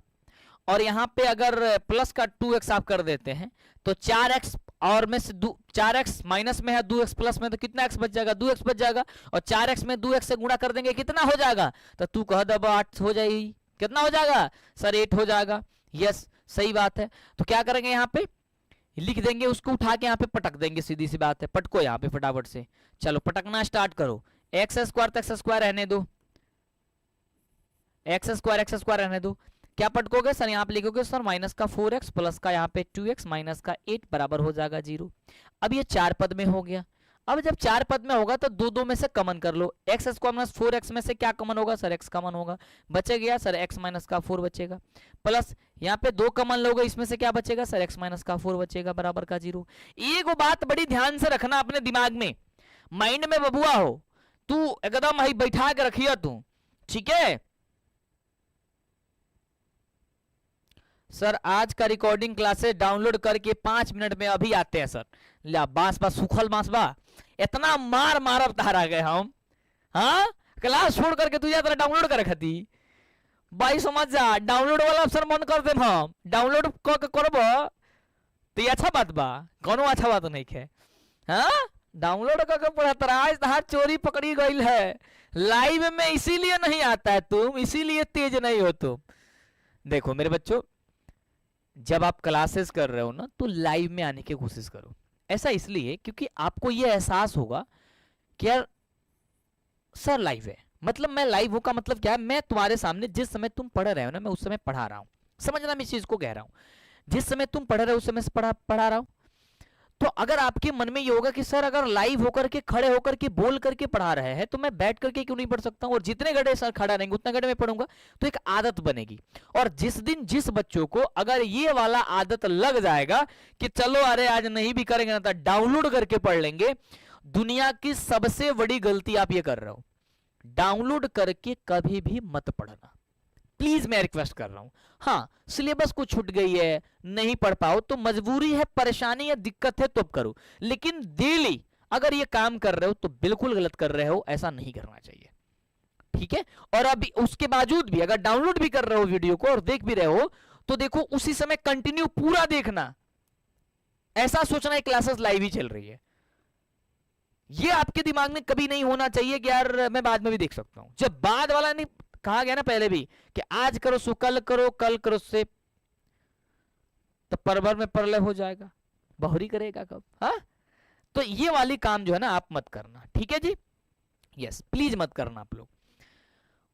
और यहां पे अगर प्लस का 2x आप कर देते हैं तो 4x और में से 4x माइनस में है 2x प्लस में, तो कितना x बच जाएगा, 2x बच जाएगा। और 4x में 2x से गुणा कर देंगे कितना हो जाएगा, तो तू कह दब 8 हो जाएगी। कितना हो जाएगा सर, 8 हो जाएगा। यस, सही बात है। तो क्या करेंगे, यहाँ पे लिख देंगे, उसको उठा के यहाँ पे पटक देंगे। सीधी सी बात है, पटको यहाँ पे फटाफट से। चलो पटकना स्टार्ट करो। एक्स स्क्वायर रहने दो, एक्स स्क्वायर रहने दो। क्या पटकोगे सर, यहाँ पे लिखोगे सर माइनस का 4x प्लस का यहाँ पे 2x माइनस का 8 बराबर हो जाएगा 0। अब ये 4 पद में हो गया। अब जब 4 पद में होगा तो दो में से कॉमन कर लो। एक्स स्क्वायर माइनस 4x में से क्या कॉमन होगा सर, x कॉमन होगा, बचेगा सर x माइनस का 4 बचेगा। प्लस यहाँ पे 2 कॉमन लोगे, इसमें से क्या बचेगा सर, x माइनस का 4 बचेगा बराबर का 0। एक बात बड़ी ध्यान से रखना अपने दिमाग में, माइंड में बबुआ हो, तू एकदम ही बैठा के रखिए तू, ठीक है। सर आज का रिकॉर्डिंग क्लासेस डाउनलोड करके 5 मिनट में अभी आते हैं सर। ला बांस बा सुखल बांस बा, इतना मार मारब तारा गए हम। हाँ, क्लास छोड़ करके तू जाता डाउनलोड कर खती भाई, समझ जा। डाउनलोड वाला अफसर मन कर दे, हम डाउनलोड करब तो ये अच्छा बात बा, कोनो अच्छा बात नहीं है। हाँ, डाउनलोड करके पढ़ता रहा। आज तहार चोरी पकड़ी गई है लाइव में, इसीलिए नहीं आता है तुम, इसीलिए तेज नहीं हो तुम। देखो मेरे बच्चों, जब आप क्लासेस कर रहे हो ना तो लाइव में आने की कोशिश करो। ऐसा इसलिए क्योंकि आपको यह एहसास होगा कि यार सर लाइव है, मतलब मैं लाइव हूं का मतलब क्या है, मैं तुम्हारे सामने जिस समय तुम पढ़ रहे हो ना, मैं उस समय पढ़ा रहा हूं। समझना, मैं इस चीज को कह रहा हूं, जिस समय तुम पढ़ रहे हो उस समय पढ़ा रहा हूं। तो अगर आपके मन में ये होगा कि सर अगर लाइव होकर के खड़े होकर के बोल करके पढ़ा रहे हैं तो मैं बैठ करके क्यों नहीं पढ़ सकता हूं, और जितने घंटे सर खड़ा रहेंगे उतने घंटे में पढ़ूंगा, तो एक आदत बनेगी। और जिस दिन जिस बच्चों को अगर ये वाला आदत लग जाएगा कि चलो अरे आज नहीं भी करेंगे ना तो डाउनलोड करके पढ़ लेंगे, दुनिया की सबसे बड़ी गलती आप ये कर रहे हो, डाउनलोड करके कभी भी मत पढ़ना, प्लीज मैं रिक्वेस्ट कर रहा हूं। हाँ, सिलेबस को छूट गई है, नहीं पढ़ पाओ तो मजबूरी है, परेशानी या दिक्कत है तो करो, लेकिन डेली अगर ये काम कर रहे हो तो बिल्कुल गलत कर रहे हो, ऐसा नहीं करना चाहिए, ठीक है। और अभी उसके बावजूद भी अगर डाउनलोड भी कर रहे हो वीडियो को और देख भी रहे हो तो देखो उसी समय कंटिन्यू पूरा देखना, ऐसा सोचना है क्लासेस लाइव ही चल रही है। ये आपके दिमाग में कभी नहीं होना चाहिए कि यार मैं बाद में भी देख सकता हूं। जब बाद वाला नहीं कहा गया ना पहले भी कि आज करो सो कल करो, कल करो से तो परवर में प्रलय हो जाएगा, बहुरी करेगा कब। हाँ, तो ये वाली काम जो है ना आप मत करना, ठीक है जी। यस, प्लीज मत करना आप लोग।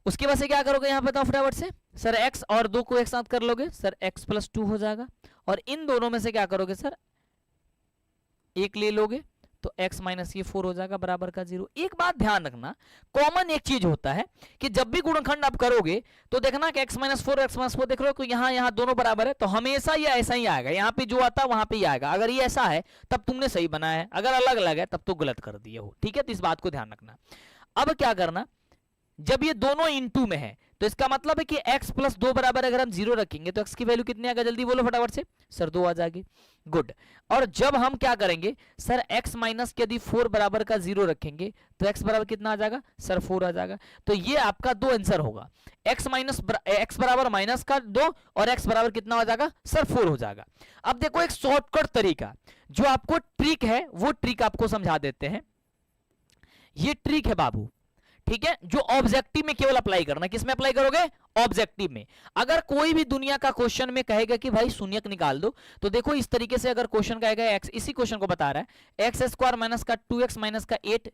उसके बाद से क्या करोगे यहाँ बताओ फटाफट से, सर x और 2 को एक साथ कर लोगे सर, x + 2 हो जाएगा। और इन दोनों में से क्या करोगे सर, 1 ले लोगे तो x माइनस ये 4 हो जाएगा बराबर का 0। एक बात ध्यान रखना, कॉमन एक चीज होता है कि जब भी गुणनखंड आप करोगे तो देखना कि x माइनस 4 देख लो, यहाँ दोनों बराबर है तो हमेशा ये ऐसा ही आएगा, यहाँ पे जो आता है वहां पे ही आएगा। अगर ये ऐसा है तब तुमने सही बनाया है, अगर अलग अलग है तब तो गलत कर दिए हो, ठीक है। तो इस बात को ध्यान रखना। अब क्या करना, जब ये दोनों इनटू में है तो इसका मतलब है कि x प्लस 2 बराबर अगर हम 0 रखेंगे तो x की वैल्यू कितनी आएगा, जल्दी बोलो फटाफट से सर 2 आ जाएगी। गुड। और जब हम क्या करेंगे सर x माइनस के यदि 4 बराबर का 0 रखेंगे तो x बराबर कितना आ जाएगा सर 4 आ जाएगा। तो ये आपका दो आंसर होगा, x बराबर माइनस का 2 और x बराबर कितना हो जाएगा सर 4 हो जाएगा। अब देखो एक शॉर्टकट तरीका जो आपको ट्रिक है वो ट्रिक आपको समझा देते हैं। ये ट्रिक है बाबू, ठीक है, जो ऑब्जेक्टिव में केवल अप्लाई करना। किसमें अप्लाई करोगे, ऑब्जेक्टिव में। अगर कोई भी दुनिया का क्वेश्चन में कहेगा कि भाई शून्यक निकाल दो तो देखो इस तरीके से अगर क्वेश्चन कहेगा x, इसी क्वेश्चन को बता रहा है एक्स स्क्वायर माइनस का 2x माइनस का 8,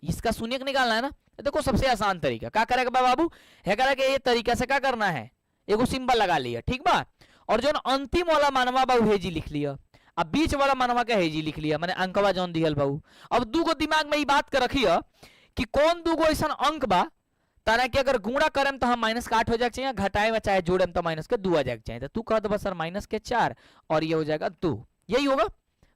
इसका शून्यक निकालना है ना। देखो सबसे आसान तरीका क्या करेगा बाबू है, करेगा ये तरीका से क्या करना है, एगो सिंबल लगा लिया, ठीक बा। और जो अंतिम वाला मानवा बाबू हेजी लिख लिया, अब बीच वाला मानवा का हेजी लिख लिया, मैंने अंकवा जौन दिहल बाबू। अब दूगो दिमाग में ये बात कर रखिए कि कौन दूगो ऐसा अंक बा तारा कि अगर गुणा करें तो हम माइनस का 8 हो जाएगा चाहिए, घटाए में चाहे जोड़े तो माइनस के 2 आ जाएगा चाहिए। तो तू कह दो सर माइनस के 4 और ये हो जाएगा 2, यही होगा।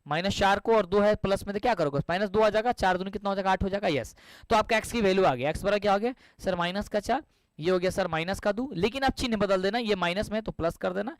-4 को और 2 है प्लस में तो क्या करोगे -2 आ जाएगा, 4 दूनी कितना हो जाएगा 8 हो जाएगा। यस, तो आपका x की वैल्यू आ गया, x बराबर क्या हो गया सर माइनस का 4, ये हो गया सर माइनस का 2, लेकिन आप चिन्ह बदल देना, ये माइनस में है तो प्लस कर देना,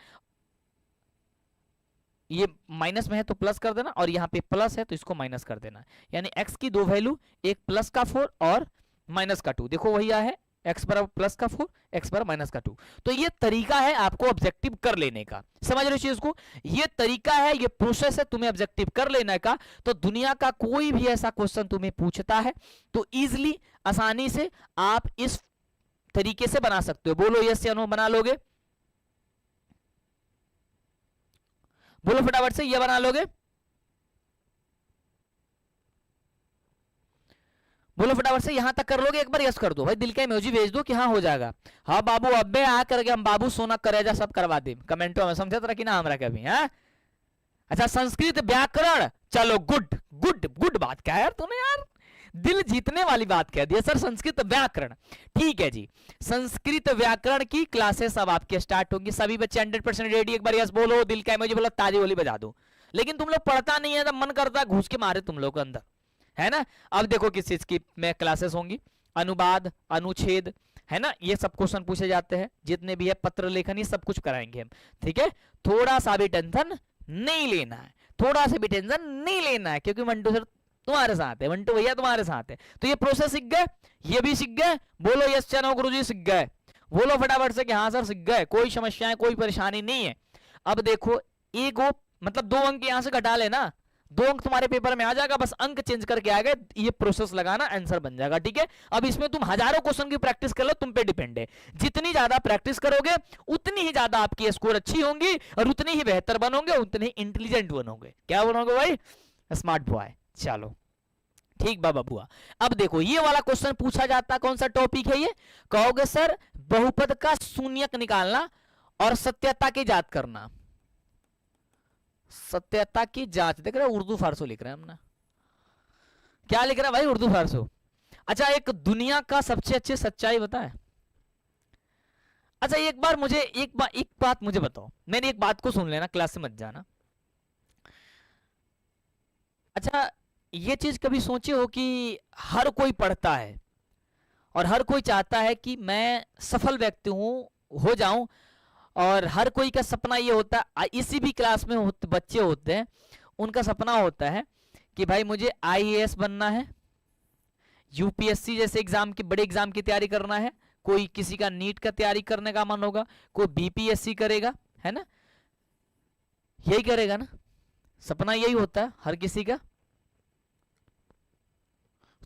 ये माइनस में है तो प्लस कर देना, और यहाँ पे प्लस है तो इसको माइनस कर देना। यानी x की दो वैल्यू, एक प्लस का 4 और माइनस का 2, देखो वही है x बराबर प्लस का 4 x बराबर माइनस का 2। तो ये तरीका है आपको ऑब्जेक्टिव कर लेने का, समझ रहे हो चीज को, ये तरीका है, ये प्रोसेस है तुम्हें ऑब्जेक्टिव कर लेने का। तो दुनिया का कोई भी ऐसा क्वेश्चन तुम्हें पूछता है तो इजिली आसानी से आप इस तरीके से बना सकते हो। बोलो यस या नो, बना लोगे, बोलो फटाफट से, ये बना लोगे, बोलो फटाफट से, यहां तक कर लोगे, एक बार यस कर दो भाई, दिल का इमोजी भेज दो कि हाँ हो जाएगा। हाँ बाबू अबे आ करके हम बाबू सोना करेजा सब करवा दे कमेंटों में, समझे तो रखी ना हमरा कभी। हाँ अच्छा, संस्कृत व्याकरण, चलो गुड गुड गुड बात क्या है यार तूने, यार दिल जीतने वाली बात कह दी सर, संस्कृत व्याकरण। ठीक है जी, संस्कृत व्याकरण की क्लासेस अब आपके स्टार्ट होंगी। सभी बच्चे 100% रेडी, एक बार यस बोलो, दिल का इमोजी बोलो, ताली वाली बजा दो। लेकिन तुम लोग पढ़ता नहीं है तो मन करता है घुस के मारे तुम लोग के अंदर, है ना। अब देखो किस चीज की में क्लासेस होंगी, अनुवाद, अनुच्छेद, है ना, ये सब क्वेश्चन पूछे जाते हैं, जितने भी है पत्र लेखन, ये सब कुछ कराएंगे हम, ठीक है। थोड़ा सा भी टेंशन नहीं लेना है, थोड़ा सा भी टेंशन नहीं लेना है, क्योंकि मंटू सर तुम्हारे साथ है, मंटू भैया तुम्हारे साथ है। तो ये प्रोसेस सीख गए, ये भी सीख गए, बोलो यस चनो गुरुजी सीख गए, बोलो फटाफट से कि हाँ सर सीख गए, कोई समस्या है कोई परेशानी नहीं है। अब देखो एक मतलब 2 अंक यहां से घटा लेना, 2 अंक तुम्हारे पेपर में आ जाएगा, बस अंक चेंज करके आ गए, ये प्रोसेस लगाना आंसर बन जाएगा, ठीक है। अब इसमें तुम हजारों क्वेश्चन की प्रैक्टिस कर लो, तुम पे डिपेंड है, जितनी ज्यादा प्रैक्टिस करोगे उतनी ही ज्यादा आपकी स्कोर अच्छी होंगी और उतनी ही बेहतर बनोगे, उतने ही इंटेलिजेंट बनोगे। क्या बनोगे भाई, स्मार्ट बॉय। चलो ठीक बाबा बुआ। अब देखो ये वाला क्वेश्चन पूछा जाता, कौन सा टॉपिक है ये, कहोगे सर बहुपद का शून्यक निकालना और सत्यता की जांच करना। सत्यता की जांच, देख रहे उर्दू फारसो लिख रहे हैं हमने, क्या लिख रहा है भाई उर्दू फारसो। अच्छा एक दुनिया का सबसे अच्छी सच्चाई बताए। अच्छा एक बार मुझे एक बात मुझे बताओ, मेरी एक बात को सुन लेना, क्लास से मत जाना। अच्छा ये चीज कभी सोचे हो कि हर कोई पढ़ता है और हर कोई चाहता है कि मैं सफल व्यक्ति हो जाऊं, और हर कोई का सपना ये होता है, इसी भी क्लास में बच्चे होते हैं, उनका सपना होता है कि भाई मुझे आईएएस बनना है, यूपीएससी जैसे एग्जाम की बड़े एग्जाम की तैयारी करना है, कोई किसी का नीट का तैयारी करने का मन होगा, कोई बीपीएससी करेगा, है ना, यही करेगा ना, सपना यही होता है हर किसी का।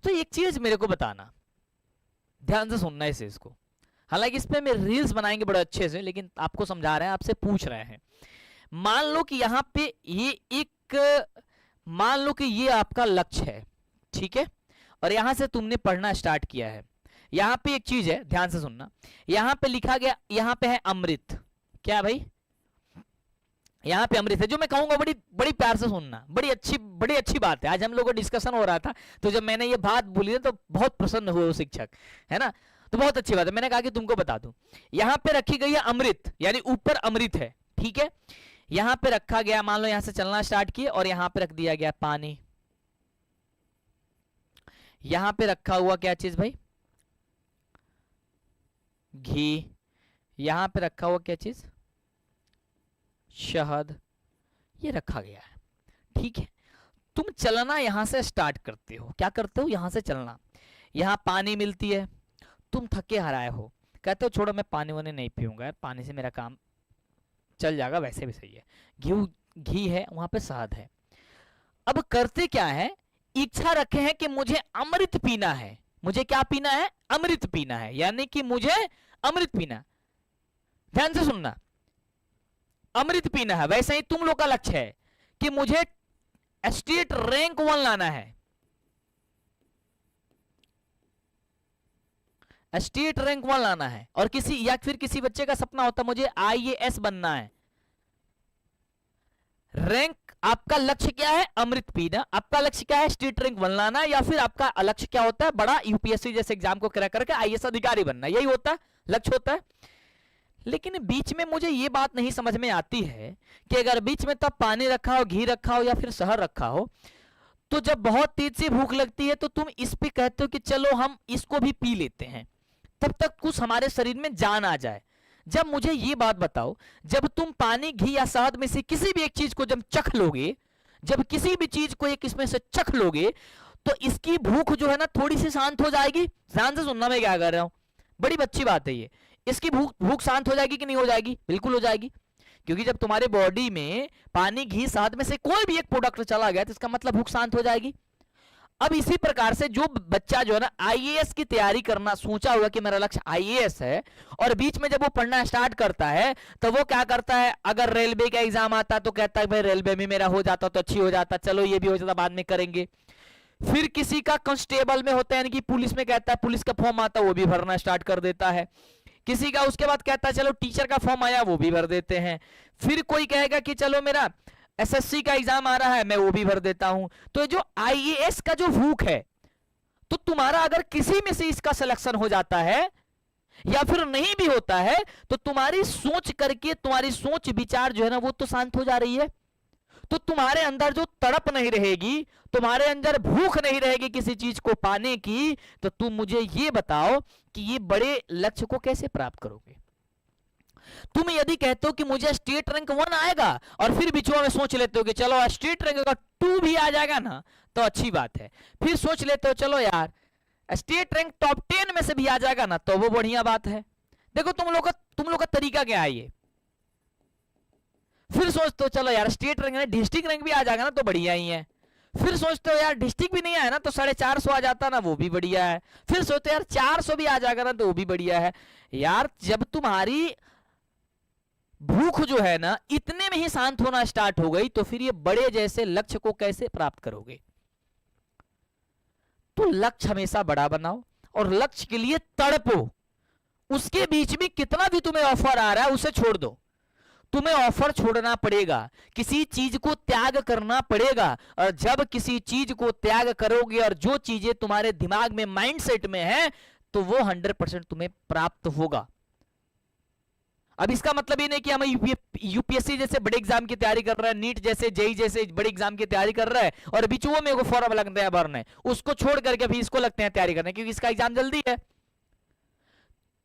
तो एक चीज मेरे को बताना, ध्यान से सुनना इस चीज को, हालांकि इस पे मैं रील्स बनाएंगे बड़े अच्छे से, लेकिन आपको समझा रहे हैं, आपसे पूछ रहे हैं। मान लो कि यहाँ पे मान लो कि ये आपका लक्ष्य है, ठीक है, और यहां से तुमने पढ़ना स्टार्ट किया है। यहाँ पे एक चीज है, ध्यान से सुनना, यहाँ पे लिखा गया, यहाँ पे है अमृत, क्या भाई, यहाँ पे अमृत है, जो मैं कहूंगा बड़ी बड़ी प्यार से सुनना, बड़ी अच्छी बात है। आज हम लोगों का डिस्कशन हो रहा था, तो जब मैंने ये बात बोली तो बहुत प्रसन्न हुए वो शिक्षक, है ना, तो बहुत अच्छी बात है, मैंने कहा कि तुमको बता दूं। यहाँ पे रखी गई है अमृत, यानी ऊपर अमृत है, ठीक है, यहाँ पे रखा गया, मान लो यहाँ से चलना स्टार्ट किए और यहाँ पे रख दिया गया पानी, यहाँ पे रखा हुआ क्या चीज भाई, घी, यहां पे रखा हुआ क्या चीज, शहद, ये रखा गया है। ठीक है, तुम चलना यहां से स्टार्ट करते हो, क्या करते हो, यहां से चलना, यहां पानी मिलती है, तुम थके हाराए हो, कहते हो छोड़ो मैं पानी वानी नहीं पीऊंगा यार, पानी से मेरा काम चल जाएगा, वैसे भी सही है। घी है, वहां पे शहद है। अब करते क्या है, इच्छा रखे हैं कि मुझे अमृत पीना है, मुझे क्या पीना है, अमृत पीना है, यानी कि मुझे अमृत पीना, ध्यान से सुनना, अमृत पीना है। वैसे ही तुम लोग का लक्ष्य है कि मुझे स्टेट रैंक 1 लाना है, स्टेट रैंक 1 लाना है। और किसी या फिर किसी बच्चे का सपना होता है मुझे आईएएस बनना है। रैंक, आपका लक्ष्य क्या है, अमृत पीना, आपका लक्ष्य क्या है, स्टेट रैंक 1 लाना, या फिर आपका लक्ष्य क्या होता है, बड़ा यूपीएससी जैसे एग्जाम को क्रैक करके आईएएस अधिकारी बनना, यही होता है लक्ष्य होता है। लेकिन बीच में मुझे ये बात नहीं समझ में आती है कि अगर बीच में तब पानी रखा हो, घी रखा हो या फिर शहद रखा हो, तो जब बहुत तेज से भूख लगती है तो तुम इस पे कहते हो कि चलो हम इसको भी पी लेते हैं, तब तक कुछ हमारे शरीर में जान आ जाए। जब मुझे ये बात बताओ, जब तुम पानी, घी या शहद में से किसी भी एक चीज को जब चख लोगे, जब किसी भी चीज को एक इसमें से चख लोगे, तो इसकी भूख जो है ना थोड़ी सी शांत हो जाएगी। ध्यान से सुनना मैं क्या कर रहा हूं, बड़ी अच्छी बात है ये। इसकी भूख शांत हो जाएगी कि नहीं हो जाएगी, बिल्कुल हो जाएगी, क्योंकि जब तुम्हारे बॉडी में पानी, घी, शहद में से कोई भी एक प्रोडक्ट चला गया तो इसका मतलब भूख शांत हो जाएगी। अब इसी प्रकार से जो बच्चा जो है ना आईएएस की तैयारी करना सोचा हुआ कि मेरा लक्ष्य आईएएस है, और बीच में जब वो पढ़ना स्टार्ट करता है तो वो क्या करता है, अगर रेलवे का एग्जाम आता है तो कहता है भाई रेलवे में मेरा हो जाता तो अच्छी हो जाता, चलो ये भी हो जाता, बाद में करेंगे। फिर किसी का कांस्टेबल में होता है, यानी कि पुलिस में कहता है, पुलिस का फॉर्म आता है वो भी भरना स्टार्ट कर देता है। किसी का उसके बाद कहता है चलो टीचर का फॉर्म आया वो भी भर देते हैं। फिर कोई कहेगा कि चलो मेरा एसएससी का एग्जाम आ रहा है मैं वो भी भर देता हूं। तो जो आईएएस का जो भूख है, तो तुम्हारा अगर किसी में से इसका सिलेक्शन हो जाता है या फिर नहीं भी होता है, तो तुम्हारी सोच करके, तुम्हारी सोच विचार जो है ना वो तो शांत हो जा रही है। तो तुम्हारे अंदर जो तड़प नहीं रहेगी, तुम्हारे अंदर भूख नहीं रहेगी किसी चीज को पाने की, तो तुम मुझे ये बताओ कि ये बड़े लक्ष्य को कैसे प्राप्त करोगे। तुम यदि कहते हो कि मुझे स्टेट रैंक 1 आएगा और फिर बीचों में सोच लेते हो कि चलो स्टेट रैंक का 2 भी आ जाएगा ना तो अच्छी बात है, फिर सोच लेते हो चलो यार स्टेट रैंक टॉप 10 में से भी आ जाएगा ना तो वो बढ़िया बात है। देखो तुम लोग का तरीका क्या है ये, फिर सोचते हो चलो यार स्टेट रैंक है, डिस्ट्रिक्ट रैंक भी आ जाएगा ना तो बढ़िया ही है। फिर सोचते हो यार डिस्ट्रिक्ट भी नहीं आया ना तो 450 आ जाता ना वो भी बढ़िया है। फिर सोचते हो यार 400 भी आ जाएगा ना तो वो भी बढ़िया है। यार जब तुम्हारी भूख जो है ना इतने में ही शांत होना स्टार्ट हो गई तो फिर ये बड़े जैसे लक्ष्य को कैसे प्राप्त करोगे। तो लक्ष्य हमेशा बड़ा बनाओ और लक्ष्य के लिए तड़पो। उसके बीच में कितना भी तुम्हें ऑफर आ रहा है उसे छोड़ दो। तुम्हें ऑफर छोड़ना पड़ेगा, किसी चीज को त्याग करना पड़ेगा, और जब किसी चीज को त्याग करोगे और जो चीजें तुम्हारे दिमाग में, माइंडसेट में है, तो वो 100% तुम्हें प्राप्त होगा। अब इसका मतलब ये नहीं कि हम यूपीएससी जैसे बड़े एग्जाम की तैयारी कर रहे हैं, नीट जैसे, जेई जैसे बड़े एग्जाम की तैयारी कर रहा है और बीचों में वो फॉर्म लगता है भरने, उसको छोड़ करके भी इसको लगते हैं तैयारी करने क्योंकि इसका एग्जाम जल्दी है,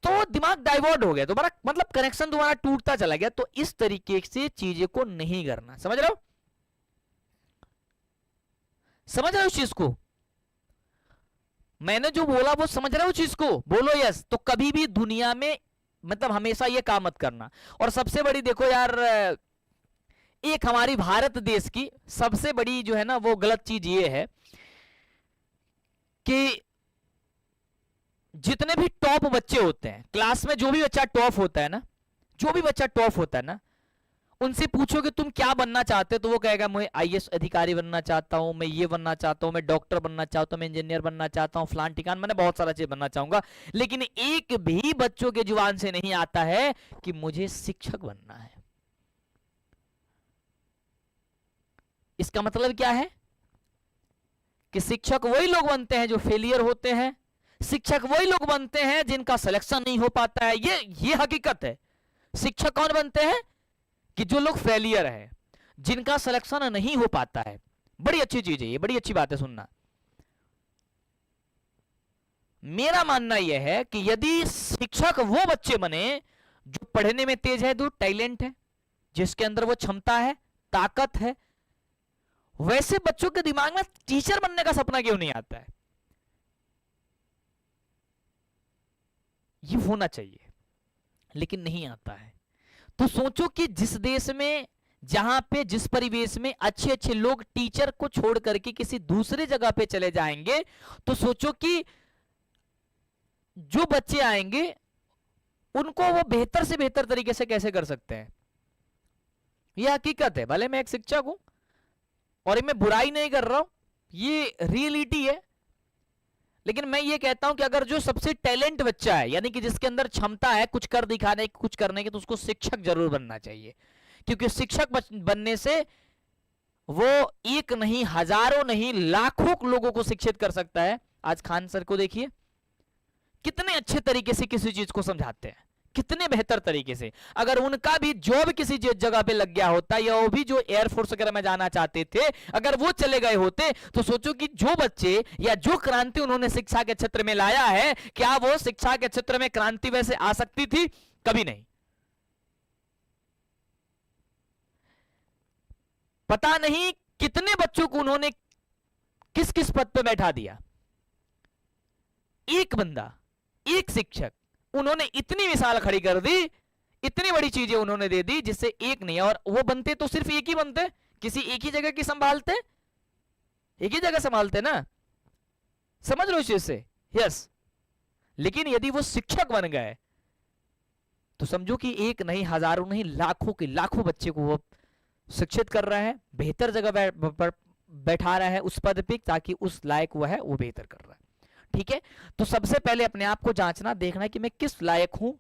तो दिमाग डाइवर्ट हो गया, तुम्हारा मतलब कनेक्शन तुम्हारा टूटता चला गया। तो इस तरीके से चीजें को नहीं करना, समझ रहे हो, समझ रहे हो उस चीज को, मैंने जो बोला वो समझ रहे हो चीज को, बोलो यस। तो कभी भी दुनिया में मतलब हमेशा ये काम मत करना। और सबसे बड़ी देखो यार, एक हमारी भारत देश की सबसे बड़ी जो है ना वो गलत चीज ये है कि जितने भी टॉप बच्चे होते हैं क्लास में, जो भी बच्चा टॉप होता है ना, जो भी बच्चा टॉप होता है ना, उनसे पूछो कि तुम क्या बनना चाहते हो तो वो कहेगा मैं आईएएस अधिकारी बनना चाहता हूं, मैं ये बनना चाहता हूं, मैं डॉक्टर बनना चाहता हूं, मैं इंजीनियर बनना चाहता हूं, फलान ठिकान, मैंने बहुत सारा चीज बनना चाहूंगा। लेकिन एक भी बच्चों के जुबान से नहीं आता है कि मुझे शिक्षक बनना है। इसका मतलब क्या है कि शिक्षक वही लोग बनते हैं जो फेलियर होते हैं, शिक्षक वही लोग बनते हैं जिनका सिलेक्शन नहीं हो पाता है। ये हकीकत है। शिक्षक कौन बनते हैं कि जो लोग फेलियर है, जिनका सिलेक्शन नहीं हो पाता है। बड़ी अच्छी चीज है ये, बड़ी अच्छी बात है सुनना। मेरा मानना यह है कि यदि शिक्षक वो बच्चे बने जो पढ़ने में तेज है, जो टैलेंट है, जिसके अंदर वो क्षमता है, ताकत है, वैसे बच्चों के दिमाग में टीचर बनने का सपना क्यों नहीं आता है? ये होना चाहिए, लेकिन नहीं आता है। तो सोचो कि जिस देश में, जहां पे, जिस परिवेश में अच्छे अच्छे लोग टीचर को छोड़ करके किसी दूसरे जगह पे चले जाएंगे, तो सोचो कि जो बच्चे आएंगे उनको वो बेहतर से बेहतर तरीके से कैसे कर सकते हैं। यह हकीकत है। भले मैं एक शिक्षक हूं और मैं बुराई नहीं कर रहा हूं, ये रियलिटी है, लेकिन मैं ये कहता हूं कि अगर जो सबसे टैलेंट बच्चा है, यानी कि जिसके अंदर क्षमता है कुछ कर दिखाने की, कुछ करने की, तो उसको शिक्षक जरूर बनना चाहिए। क्योंकि शिक्षक बनने से वो एक नहीं, हजारों नहीं, लाखों लोगों को शिक्षित कर सकता है। आज खान सर को देखिए, कितने अच्छे तरीके से किसी चीज को समझाते हैं, कितने बेहतर तरीके से। अगर उनका भी जॉब किसी जगह पे लग गया होता, या वो भी जो एयरफोर्स वगैरह में जाना चाहते थे, अगर वो चले गए होते, तो सोचो कि जो बच्चे या जो क्रांति उन्होंने शिक्षा के क्षेत्र में लाया है, क्या वो शिक्षा के क्षेत्र में क्रांति वैसे आ सकती थी? कभी नहीं। पता नहीं कितने बच्चों को उन्होंने किस किस पद पे बैठा दिया। एक बंदा, एक शिक्षक, उन्होंने इतनी मिसाल खड़ी कर दी, इतनी बड़ी चीजें उन्होंने दे दी, जिससे एक नहीं। और वो बनते तो सिर्फ एक ही बनते, किसी एक ही जगह की संभालते, एक ही जगह संभालते ना, समझ लो इस चीज से। यस, लेकिन यदि वो शिक्षक बन गए तो समझो कि एक नहीं, हजारों नहीं, लाखों के लाखों बच्चे को वो शिक्षित कर रहा है, बेहतर जगह बैठा रहा है उस पद पे, ताकि उस लायक वो है वो बेहतर कर रहा है। ठीक है, तो सबसे पहले अपने आप को जांचना, देखना कि मैं किस लायक हूं,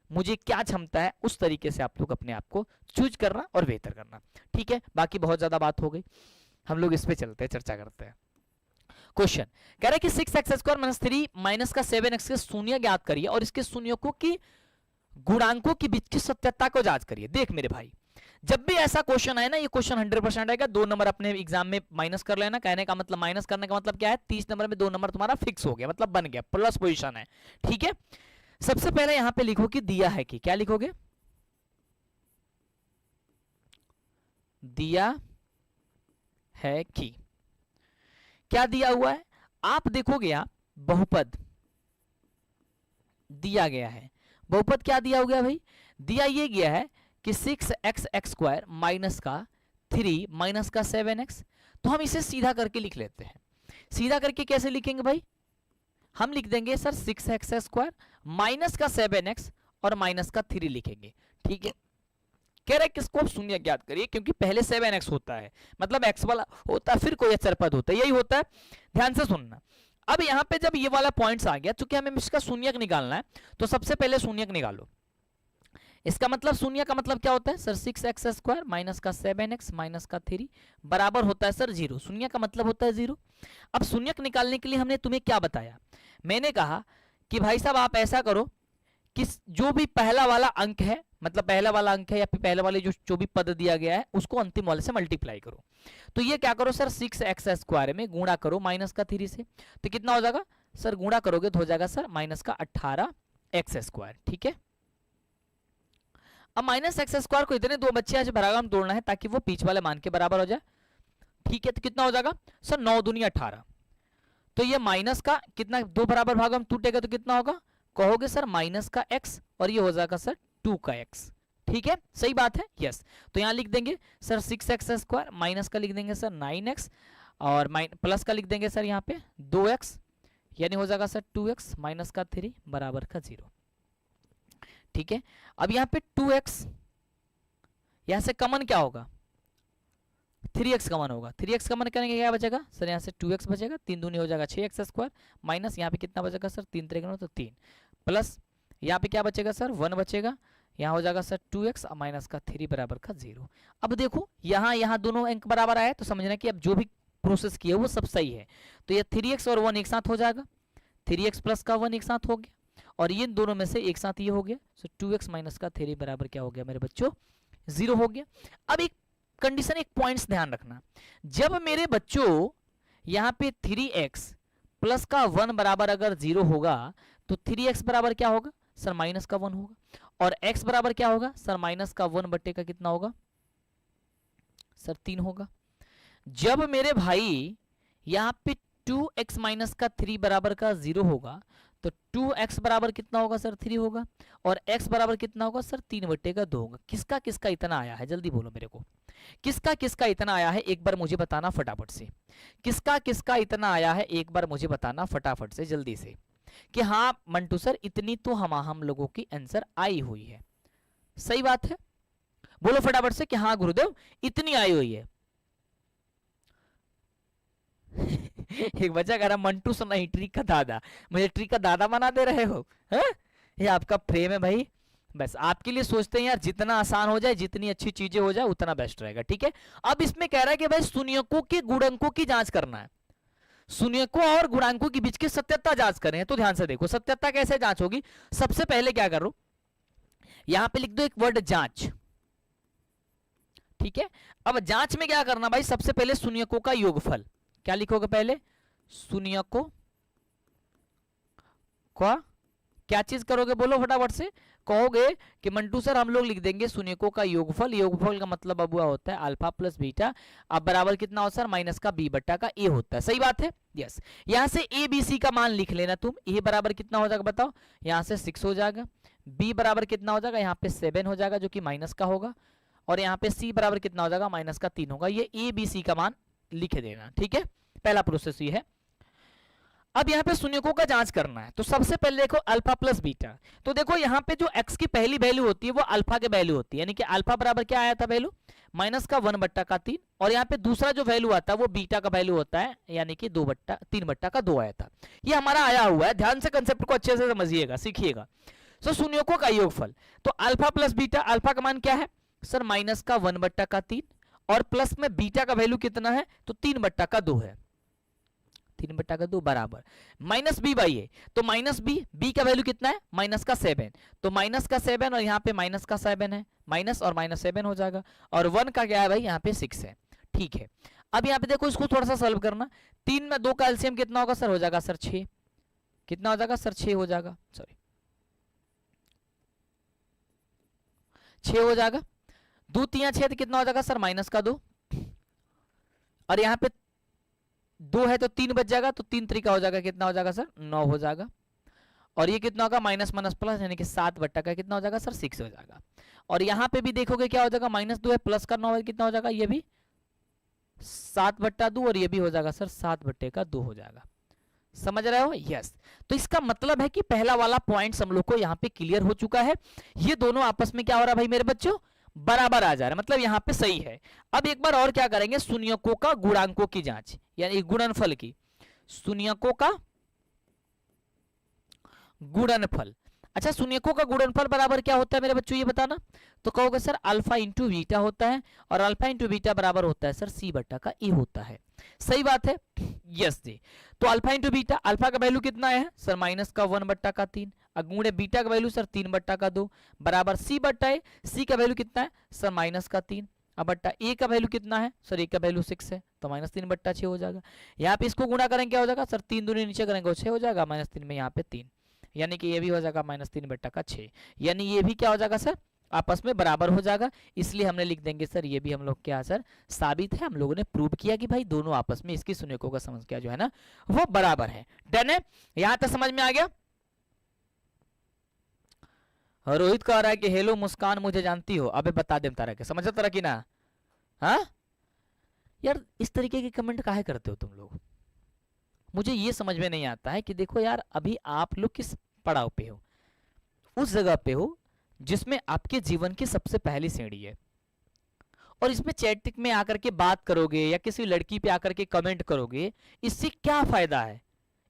मुझे क्या क्षमता है, उस तरीके से आप लोग अपने आप को चूज करना और बेहतर करना। ठीक है, बाकी बहुत ज्यादा बात हो गई, हम लोग इस पे चलते हैं, चर्चा करते हैं। क्वेश्चन कह रहा है कि 6x² - 3 माइनस का 7x के शून्य ज्ञात करिए और इसके शून्यकों की गुणांकों के बीच की सत्यता को जांच करिए। देख मेरे भाई, जब भी ऐसा क्वेश्चन आए ना, ये क्वेश्चन 100% आएगा। 2 नंबर अपने एग्जाम में माइनस कर लेना। कहने का मतलब, माइनस करने का मतलब क्या है, 30 नंबर में 2 नंबर तुम्हारा फिक्स हो गया, मतलब बन गया, प्लस पोजीशन है। ठीक है, सबसे पहले यहां पे लिखो कि दिया है कि, क्या लिखोगे, दिया है कि, क्या दिया हुआ है आप देखोगे, आप बहुपद दिया गया है। बहुपद क्या दिया हो गया भाई, दिया ये गया है कि 6x² माइनस का 3 माइनस का 7x। तो हम इसे सीधा करके लिख लेते हैं। सीधा करके कैसे लिखेंगे भाई, हम लिख देंगे सर 6x² माइनस का 7x और माइनस का 3 लिखेंगे। ठीक है, कह रहे किसको आप शून्य ज्ञात करिए, क्योंकि पहले 7x होता है, मतलब x वाला होता है, फिर कोई अचर पद होता है, यही होता है। ध्यान से सुनना। अब यहां पे जब ये वाला पॉइंट्स आ गया, चूंकि हमें इसका शून्यक निकालना है, तो सबसे पहले शून्यक निकालो। इसका मतलब, शून्य का मतलब क्या होता है सर, 6x² माइनस का 7x माइनस का 3 बराबर होता है सर 0। शून्य का मतलब होता है 0। अब शून्यक निकालने के लिए हमने तुम्हें क्या बताया, मैंने कहा कि भाई साहब आप ऐसा करो कि जो भी पहला वाला अंक है, मतलब पहला वाला अंक है या फिर पहले वाले जो भी पद दिया गया है, उसको अंतिम वाले से मल्टीप्लाई करो। तो ये क्या करो सर, 6x² में गुणा करो माइनस का 3 से, तो कितना हो जाएगा सर, गुणा करोगे तो हो जाएगा सर माइनस का 18x²। ठीक है, अब माइनस x² को इतने दो बच्चे आज भागाकार तोड़ना है ताकि वो बीच वाले मान के बराबर हो जाए। ठीक है, तो कितना हो जाएगा सर, 9 दूनी 18। तो ये माइनस का कितना, दो बराबर भाग में टूटेगा तो कितना होगा, कहोगे सर माइनस का x, और ये हो जाएगा सर 2 का x। ठीक है, सही बात है, यस। तो यहां लिख देंगे सर 6x² माइनस का लिख देंगे सर 9x, और प्लस का लिख देंगे सर यहाँ पे 2x, यानी हो जाएगा सर 2x माइनस का 3 बराबर का 0। ठीक है, अब यहाँ पे 2x, यहां से कमन क्या होगा, 3x कमन होगा। 3x कमन करेंगे क्या बचेगा सर, यहाँ से 2x बचेगा, 3 दूनी हो जाएगा 6x² माइनस यहाँ पे कितना बचेगा सर, 3 3 तो 3, प्लस यहाँ पे क्या बचेगा सर 1 बचेगा, यहाँ हो जाएगा सर 2x माइनस का 3 बराबर का 0। अब देखो यहाँ दोनों अंक बराबर आए, तो समझना कि अब जो भी प्रोसेस किया वो सब सही है। तो ये 3x और 1 एक साथ हो जाएगा, 3x प्लस का 1 एक साथ हो गया, और ये दोनों में से एक साथ ये हो गया, सो 2x माइनस का 3 बराबर क्या हो गया मेरे बच्चों, 0 हो गया। अब एक कंडीशन, एक पॉइंट्स ध्यान रखना, जब मेरे बच्चों यहाँ पे 3x प्लस का 1 बराबर अगर 0 होगा तो 3x बराबर क्या होगा सर माइनस का 1 होगा, और x बराबर क्या होगा सर माइनस का 1 बट्टे का कितना होगा सर 3 होगा। जब मेरे भाई यहाँ पे 2x माइनस का 3 बराबर का 0 होगा तो 2x बराबर कितना होगा सर 3 होगा, और x बराबर कितना होगा सर 3 बट्टे का 2 होगा। किसका किसका इतना आया है जल्दी बोलो मेरे को, किसका किसका इतना आया है एक बार मुझे बताना फटाफट से, किसका किसका इतना आया है एक बार मुझे बताना फटाफट से जल्दी से कि हाँ मंटू सर इतनी तो हम लोगों की आंसर आई हुई है। सही बात है, बोलो फटाफट से कि हाँ गुरुदेव इतनी आई हुई है। एक बच्चा कह रहा मंटू सर नहीं ट्रिक का दादा, मुझे ट्रिक का दादा बना दे रहे हो है? ये आपका प्रेम है भाई, बस आपके लिए सोचते हैं यार जितना आसान हो जाए जितनी अच्छी चीजें हो जाए उतना बेस्ट रहेगा। ठीक है, अब इसमें कह रहा है कि भाई शून्यकों के गुणकों की जांच करना है, शून्यकों और गुणांकों के बीच की सत्यता जांच करें। तो ध्यान से देखो सत्यता कैसे जांच होगी। सबसे पहले क्या करो, यहां पे लिख दो एक वर्ड जांच। ठीक है, अब जांच में क्या करना भाई, सबसे पहले शून्यकों का योगफल, क्या लिखोगे पहले शून्यकों का क्या चीज करोगे बोलो फटाफट से, कहोगे कि मंटू सर हम लोग लिख देंगे शून्यकों का योगफल, योगफल का मतलब अब हुआ होता है अल्फा प्लस बीटा, अब बराबर कितना होता है माइनस का बी बट्टा का ए होता है। सही बात है, यस। यहां से ए बी सी का मान लिख लेना तुम, ए बराबर कितना हो जाएगा बताओ, यहां से 6 हो जाएगा, बी बराबर कितना हो जाएगा यहाँ पे 7 हो जाएगा जो कि माइनस का होगा, और यहाँ पे सी बराबर कितना हो जाएगा माइनस का 3 होगा। ये ए बी सी का मान लिख देना। ठीक है, पहला प्रोसेस ये है। अब यहाँ पे शून्यकों का जांच करना है, तो सबसे पहले देखो अल्फा प्लस बीटा, तो देखो यहाँ पे जो x की पहली वैल्यू होती है वो अल्फा के वैल्यू होती है, यानी कि अल्फा बराबर क्या आया था वैल्यू माइनस का 1 बट्टा का 3, और यहाँ पे दूसरा जो वैल्यू आता है वो बीटा का वैल्यू होता है यानी कि 3 बट्टा का 2 आया था। ये हमारा आया हुआ है, ध्यान से कंसेप्ट को अच्छे से समझिएगा सीखिएगा। तो शून्यकों का योगफल, तो अल्फा प्लस बीटा, अल्फा का मान क्या है सर माइनस का 1 बट्टा का 3, और प्लस में बीटा का वैल्यू कितना है तो 3 बट्टा का 2 है, 3 बट्टा का 2 बराबर माइनस बी बाई ए, तो माइनस बी, बी का वैल्यू कितना है माइनस का 7, तो माइनस का 7 और यहाँ पे माइनस का 7 है, माइनस और माइनस 7 हो जाएगा, और 1 का क्या है भाई यहाँ पे 6 है। ठीक है, अब यहाँ पे देखो इसको थोड़ा सा सॉल्व करना, 3 में 2 का एलसीएम कितना होगा सर, हो जाएगा सर 6, कितना हो जाएगा सर 6 हो जाएगा, सॉरी 6 हो जाएगा, 2 3 6 कितना हो जाएगा सर माइनस का 2, और यहाँ पे 2 है तो 3 बच जाएगा, तो 3 3 का हो जाएगा कितना हो जाएगा सर 9 हो जाएगा, और ये कितना होगा माइनस माइनस प्लस यानी कि 7 बट्टा का कितना हो जाएगा सर 6 हो जाएगा, और यहाँ पे भी देखोगे क्या हो जाएगा माइनस 2 है प्लस का 9 है कितना हो जाएगा ये भी 7 बट्टा 2, और ये भी हो जाएगा सर 7 बट्टे का 2 हो जाएगा। समझ रहे हो, यस। तो इसका मतलब है कि पहला वाला पॉइंट हम लोग को यहाँ पे क्लियर हो चुका है, ये दोनों आपस में क्या हो रहा है भाई मेरे बच्चों बराबर आ जा रहा है, मतलब यहाँ पे सही है। अब एक बार और क्या करेंगे, शून्यकों का गुणांकों की जांच यानी गुणनफल की, शून्यकों का गुणनफल। अच्छा शून्यकों का गुणनफल बराबर क्या होता है मेरे बच्चों ये बताना, तो कहोगे सर अल्फा इंटू बीटा होता है, और अल्फा इंटू बीटा बराबर होता है सर सी बट्टा का ए होता है। सही बात है, यस जी। तो अल्फा इंटू बीटा, अल्फा का वैल्यू कितना है सर माइनस का 1 बट्टा का 3, गुणे बीटा का वैल्यू सर 3 बट्टा का 2 बराबर सी बट्टा है, सी का वैल्यू कितना है सर माइनस का 3, अब बट्टा ए का वैल्यू कितना है सर ए का वैल्यू 6 है तो माइनस 3 बट्टा 6 हो जाएगा। यहाँ पे इसको गुणा करेंगे क्या हो जाएगा सर 3 दूनी नीचे करेंगे 6 हो जाएगा, माइनस 3 में यहाँ पे 3, यानी कि ये भी हो जाएगा माइनस 3 बट्टा का 6, यानी ये भी क्या हो जाएगा सर आपस में बराबर हो जाएगा, इसलिए हमने लिख देंगे सर ये भी हम लोग क्या सर साबित है, हम लोगों ने प्रूव किया कि भाई दोनों आपस में इसकी शून्यकों का संख्या जो है ना वो बराबर है। डन है, यहां तक समझ में आ गया। रोहित कह रहा है कि हेलो मुस्कान मुझे जानती हो, अबे बता दे तारा के समझ तारा की ना, हाँ यार इस तरीके के कमेंट काहे करते हो तुम लोग, मुझे ये समझ में नहीं आता है कि देखो यार अभी आप लोग किस पड़ाव पे हो, उस जगह पे हो जिसमें आपके जीवन की सबसे पहली सीढ़ी है, और इसमें चैटिंग में आकर के बात करोगे या किसी लड़की पे आकर के कमेंट करोगे, इससे क्या फायदा है,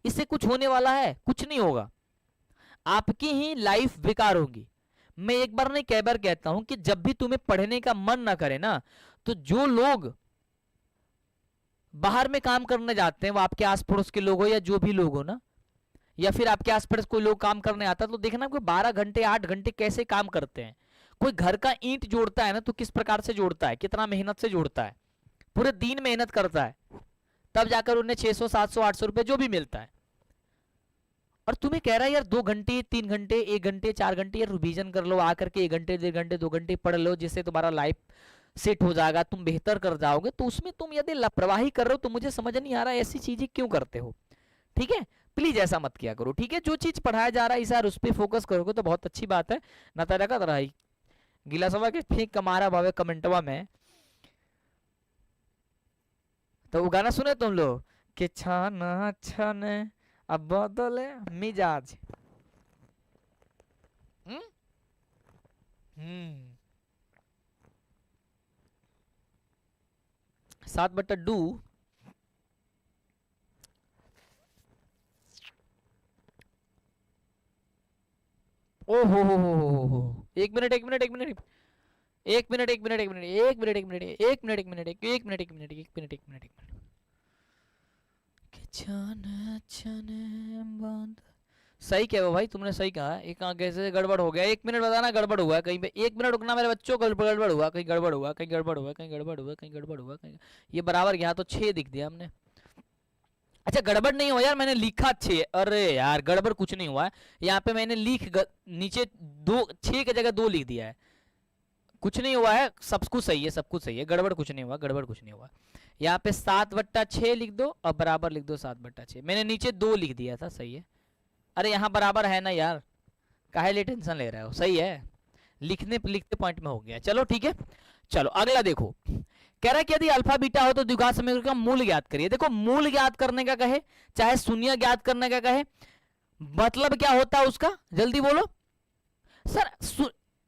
इससे कुछ होने वाला है कुछ नहीं होगा, आपकी ही लाइफ बेकार होगी। मैं एक बार नहीं कई बार कहता हूं कि जब भी तुम्हें पढ़ने का मन ना करे ना, तो जो लोग बाहर में काम करने जाते हैं वो आपके आस पड़ोस के लोग हो या जो भी लोग हो ना, या फिर आपके आस पड़ोस कोई लोग काम करने आता है तो देखना कोई 12 घंटे 8 घंटे कैसे काम करते हैं। कोई घर का ईंट जोड़ता है ना तो किस प्रकार से जोड़ता है, कितना मेहनत से जोड़ता है, पूरे दिन मेहनत करता है, तब जाकर उन्हें 600 700 800 रुपए जो भी मिलता है। और तुम्हें कह रहा है यार 2 घंटे 3 घंटे 1 घंटे 4 घंटे यार रिवीजन कर लो, आकर के 1 घंटे 1.5 घंटे 2 घंटे पढ़ लो, जिससे तुम्हारा लाइफ सेट हो जाएगा, तुम बेहतर कर जाओगे। तो उसमें तुम यदि लापरवाही कर रहे हो तो मुझे समझ नहीं आ रहा है ऐसी चीजें क्यों करते हो। ठीक है, प्लीज ऐसा मत किया करो। ठीक है, जो चीज पढ़ाया जा रहा है इस यार उस पर फोकस करोगे तो बहुत अच्छी बात है। ना तरह का तरह गिला सवा के फेंक कमारा भावे कमेंटवा में। तो वो गाना सुने तुम लोग कि छाना छने अब बदले मिजाज। हम्म 7/2। ओ हो 1 minute 1 minute 1 minute 1 minute 1 minute 1 minute 1 minute 1 minute 1 minute 1 minute 1 minute 1 minute 1 minute 1 minute 1 minute सही कह भाई, तुमने सही कहा। एक आगे से गड़बड़ हो गया। 1 मिनट बताना गड़बड़ हुआ है कहीं पे। 1 मिनट रुकना मेरे बच्चों, गड़बड़ हुआ, कहीं गड़बड़ हुआ, कहीं गड़बड़ हुआ, कहीं गड़बड़ हुआ, कहीं गड़बड़ हुआ, कहीं ये बराबर यहाँ तो 6 दिख दिया हमने। अच्छा गड़बड़ नहीं हुआ यार, मैंने लिखा 6। अरे यार गड़बड़ कुछ नहीं हुआ है, यहाँ पे मैंने नीचे 6 की जगह 2 लिख दिया है। कुछ नहीं हुआ है, सब कुछ सही है, सब कुछ सही है, गड़बड़ कुछ नहीं हुआ, गड़बड़ कुछ नहीं हुआ। यहाँ पे 7/6 लिख दो और बराबर लिख दो 7/6। मैंने नीचे 2 लिख दिया था, सही है। अरे यहाँ बराबर है ना यार, काहे लिए टेंशन ले रहे हो, सही है। लिखते पॉइंट में हो गया। चलो ठीक है, चलो अगला देखो। कह रहा है कि यदि अल्फा बीटा हो तो द्विघात समीकरण का मूल ज्ञात करिए। देखो मूल ज्ञात करने का कहे चाहे शून्य ज्ञात करने का कहे, मतलब क्या होता है उसका, जल्दी बोलो सर।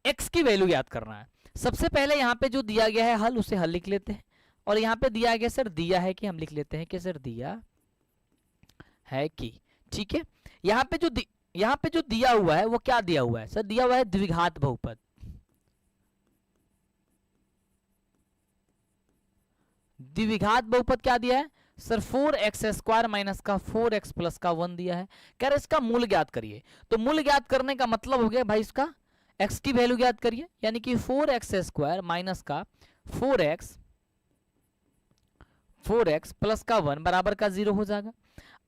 एक्स की वैल्यू ज्ञात करना है। सबसे पहले यहाँ पे जो दिया गया है हल, उसे हल लिख लेते हैं। और यहाँ पे दिया गया सर, दिया है कि हम लिख लेते हैं कि सर दिया है कि। ठीक है, यहाँ पे जो दिया हुआ है वो क्या दिया हुआ है सर, दिया हुआ है द्विघात बहुपद। द्विघात बहुपद क्या दिया है सर, 4x² माइनस का 4x प्लस का 1 दिया है। कह रहे इसका मूल ज्ञात करिए। तो मूल ज्ञात करने का मतलब हो गया भाई इसका x की वैल्यू ज्ञात करिए, यानी कि 4x² माइनस का 4x प्लस का 1 बराबर का 0 हो जाएगा।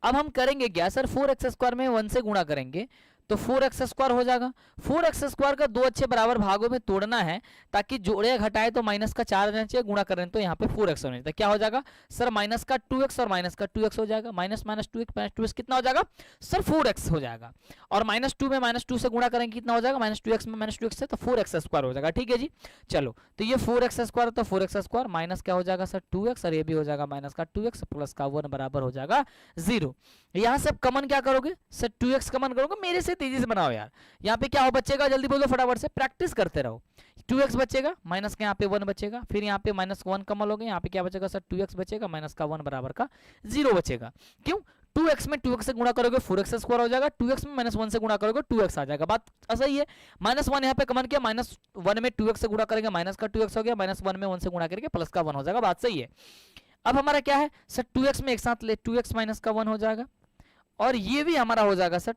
अब हम करेंगे क्या सर, 4x² में 1 से गुणा करेंगे तो 4x² हो जाएगा। 4x² का 2 अच्छे बराबर भागों में तोड़ना है ताकि जोड़े घटाए तो माइनस का 4 रहना चाहिए, गुणा करें तो यहाँ पे 4x होना चाहिए। क्या हो जाएगा सर, माइनस का 2x और माइनस का 2x हो जाएगा। माइनस 2x कितना हो जाएगा सर, 4x हो जाएगा। और -2 में -2 से गुणा करेंगे कितना हो जाएगा, -2x में -2x से तो 4x² हो जाएगा। ठीक है जी, चलो तो ये 4x² तो 4x² माइनस क्या हो जाएगा सर 2x, और ये भी हो जाएगा माइनस का 2x प्लस का 1 बराबर हो जाएगा 0। यहाँ से कमन क्या करोगे सर, 2x कमन करोगे। मेरे से तेजी से बनाओ यार। यहाँ पे क्या हो बचेगा, जल्दी बोलो फटाफट से, प्रैक्टिस करते रहो। 2x बचेगा, माइनस का यहाँ पे 1 बचेगा, फिर यहाँ पे -1 कमन हो गया, यहाँ पे क्या बचेगा सर 2x बचेगा, माइनस का 1 बराबर का 0 बचेगा। क्यों, 2x में 2x से गुणा करोगे 4x² हो जाएगा, 2x में -1 से गुणा करोगे 2x आ जाएगा। बात सही है। -1 यहाँ पे कमन किया, -1 में 2x से गुणा करेंगे माइनस का 2x हो गया, -1 में 1 से गुणा करके प्लस का 1 हो जाएगा। बात सही है। अब हमारा क्या है सर, 2x में एक साथ ले 2x माइनस का 1 हो जाएगा, और ये भी हमारा हो जाएगा सर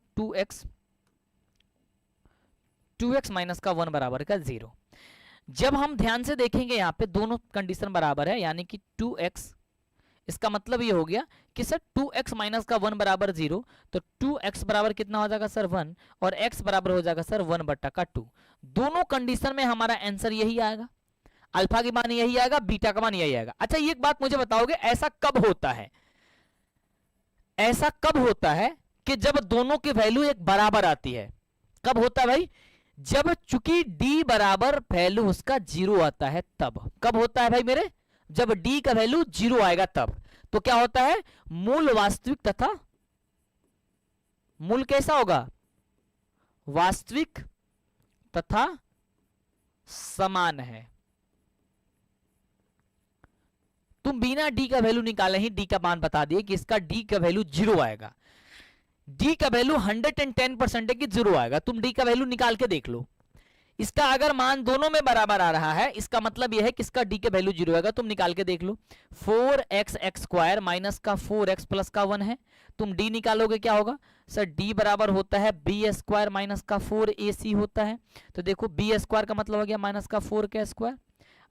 2x माइनस का 1 बराबर का 0। जब हम ध्यान से देखेंगे यहाँ पे दोनों कंडीशन बराबर है, यानी कि 2x, इसका मतलब ये हो गया कि सर 2x माइनस का 1 बराबर 0, तो 2x बराबर कितना हो जाएगा सर 1, और x बराबर हो जाएगा सर 1/2। दोनों कंडीशन में हमारा आंसर यही आएगा, अल्फा की मान यही आएगा, बीटा का मान यही आएगा। अच्छा एक बात मुझे बताओगे, ऐसा कब होता है, ऐसा कब होता है कि जब दोनों की वैल्यू एक बराबर आती है। कब होता है भाई, जब चूंकि d बराबर वैल्यू उसका 0 आता है तब। कब होता है भाई मेरे, जब d का वैल्यू 0 आएगा तब। तो क्या होता है, मूल वास्तविक तथा मूल कैसा होगा, वास्तविक तथा समान है। तुम बिना d का वैल्यू निकाले ही d का मान बता दिए कि इसका d का वैल्यू 0 आएगा। d का वैल्यू 110% है कि 0 आएगा। तुम d का वैल्यू निकाल के देख लो, इसका अगर मान दोनों में बराबर आ रहा है, इसका मतलब यह है कि इसका d का वैल्यू 0 आएगा। तुम निकाल के देख लो, 4x² माइनस का 4x प्लस का 1 है, तुम d निकालोगे क्या होगा सर, d बराबर होता है b² माइनस का 4ac होता है। तो देखो b² का मतलब हो गया माइनस का 4 का स्क्वायर,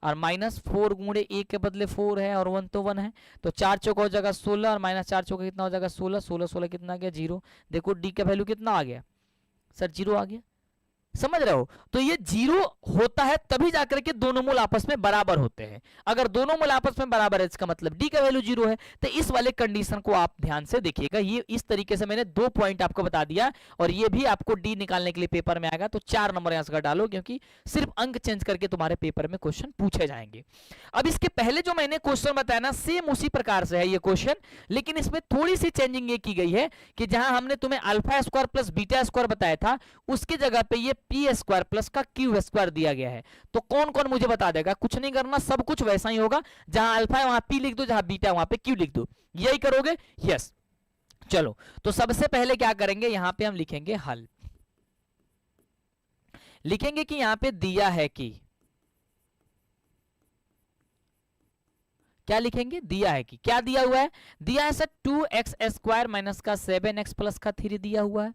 और -4 गुणे ए के बदले 4 है और 1 तो 1 है, तो 4 चौका हो जाएगा 16 और -4 चौका कितना हो जाएगा 16, 16 16 कितना आ गया 0। देखो डी का वैल्यू कितना आ गया सर 0 आ गया, समझ रहे हो। तो ये 0 होता है तभी जाकर के दोनों मूल आपस में बराबर होते हैं। अगर दोनों मूल आपस में बराबर है इसका मतलब डी का वैल्यू 0 है। तो इस वाले कंडीशन को आप ध्यान से देखिएगा। ये इस तरीके से मैंने 2 पॉइंट आपको बता दिया और ये भी आपको डी निकालने के लिए पेपर में आएगा, तो 4 नंबर यहां से डालो क्योंकि सिर्फ अंक चेंज करके तुम्हारे पेपर में क्वेश्चन पूछे जाएंगे। अब इसके पहले जो मैंने क्वेश्चन बताया ना सेम उसी प्रकार से है ये क्वेश्चन, लेकिन इसमें थोड़ी सी चेंजिंग ये की गई है कि जहां हमने तुम्हें alpha square plus beta square बताया था उसकी जगह पे ये पी स्क्वायर प्लस का क्यू स्क्वायर दिया गया है। तो कौन कौन मुझे बता देगा, कुछ नहीं करना, सब कुछ वैसा ही होगा, जहां अल्फा है वहां पी लिख दो, जहां बीटा है वहां पे क्यू लिख दो, यही करोगे। यस चलो, तो सबसे पहले क्या करेंगे, यहां पे हम लिखेंगे हल, लिखेंगे कि यहां पे दिया है कि, क्या लिखेंगे, दिया है कि, क्या दिया हुआ है, दिया है सर 2x स्क्वायर माइनस का 7x प्लस का 3 दिया हुआ है।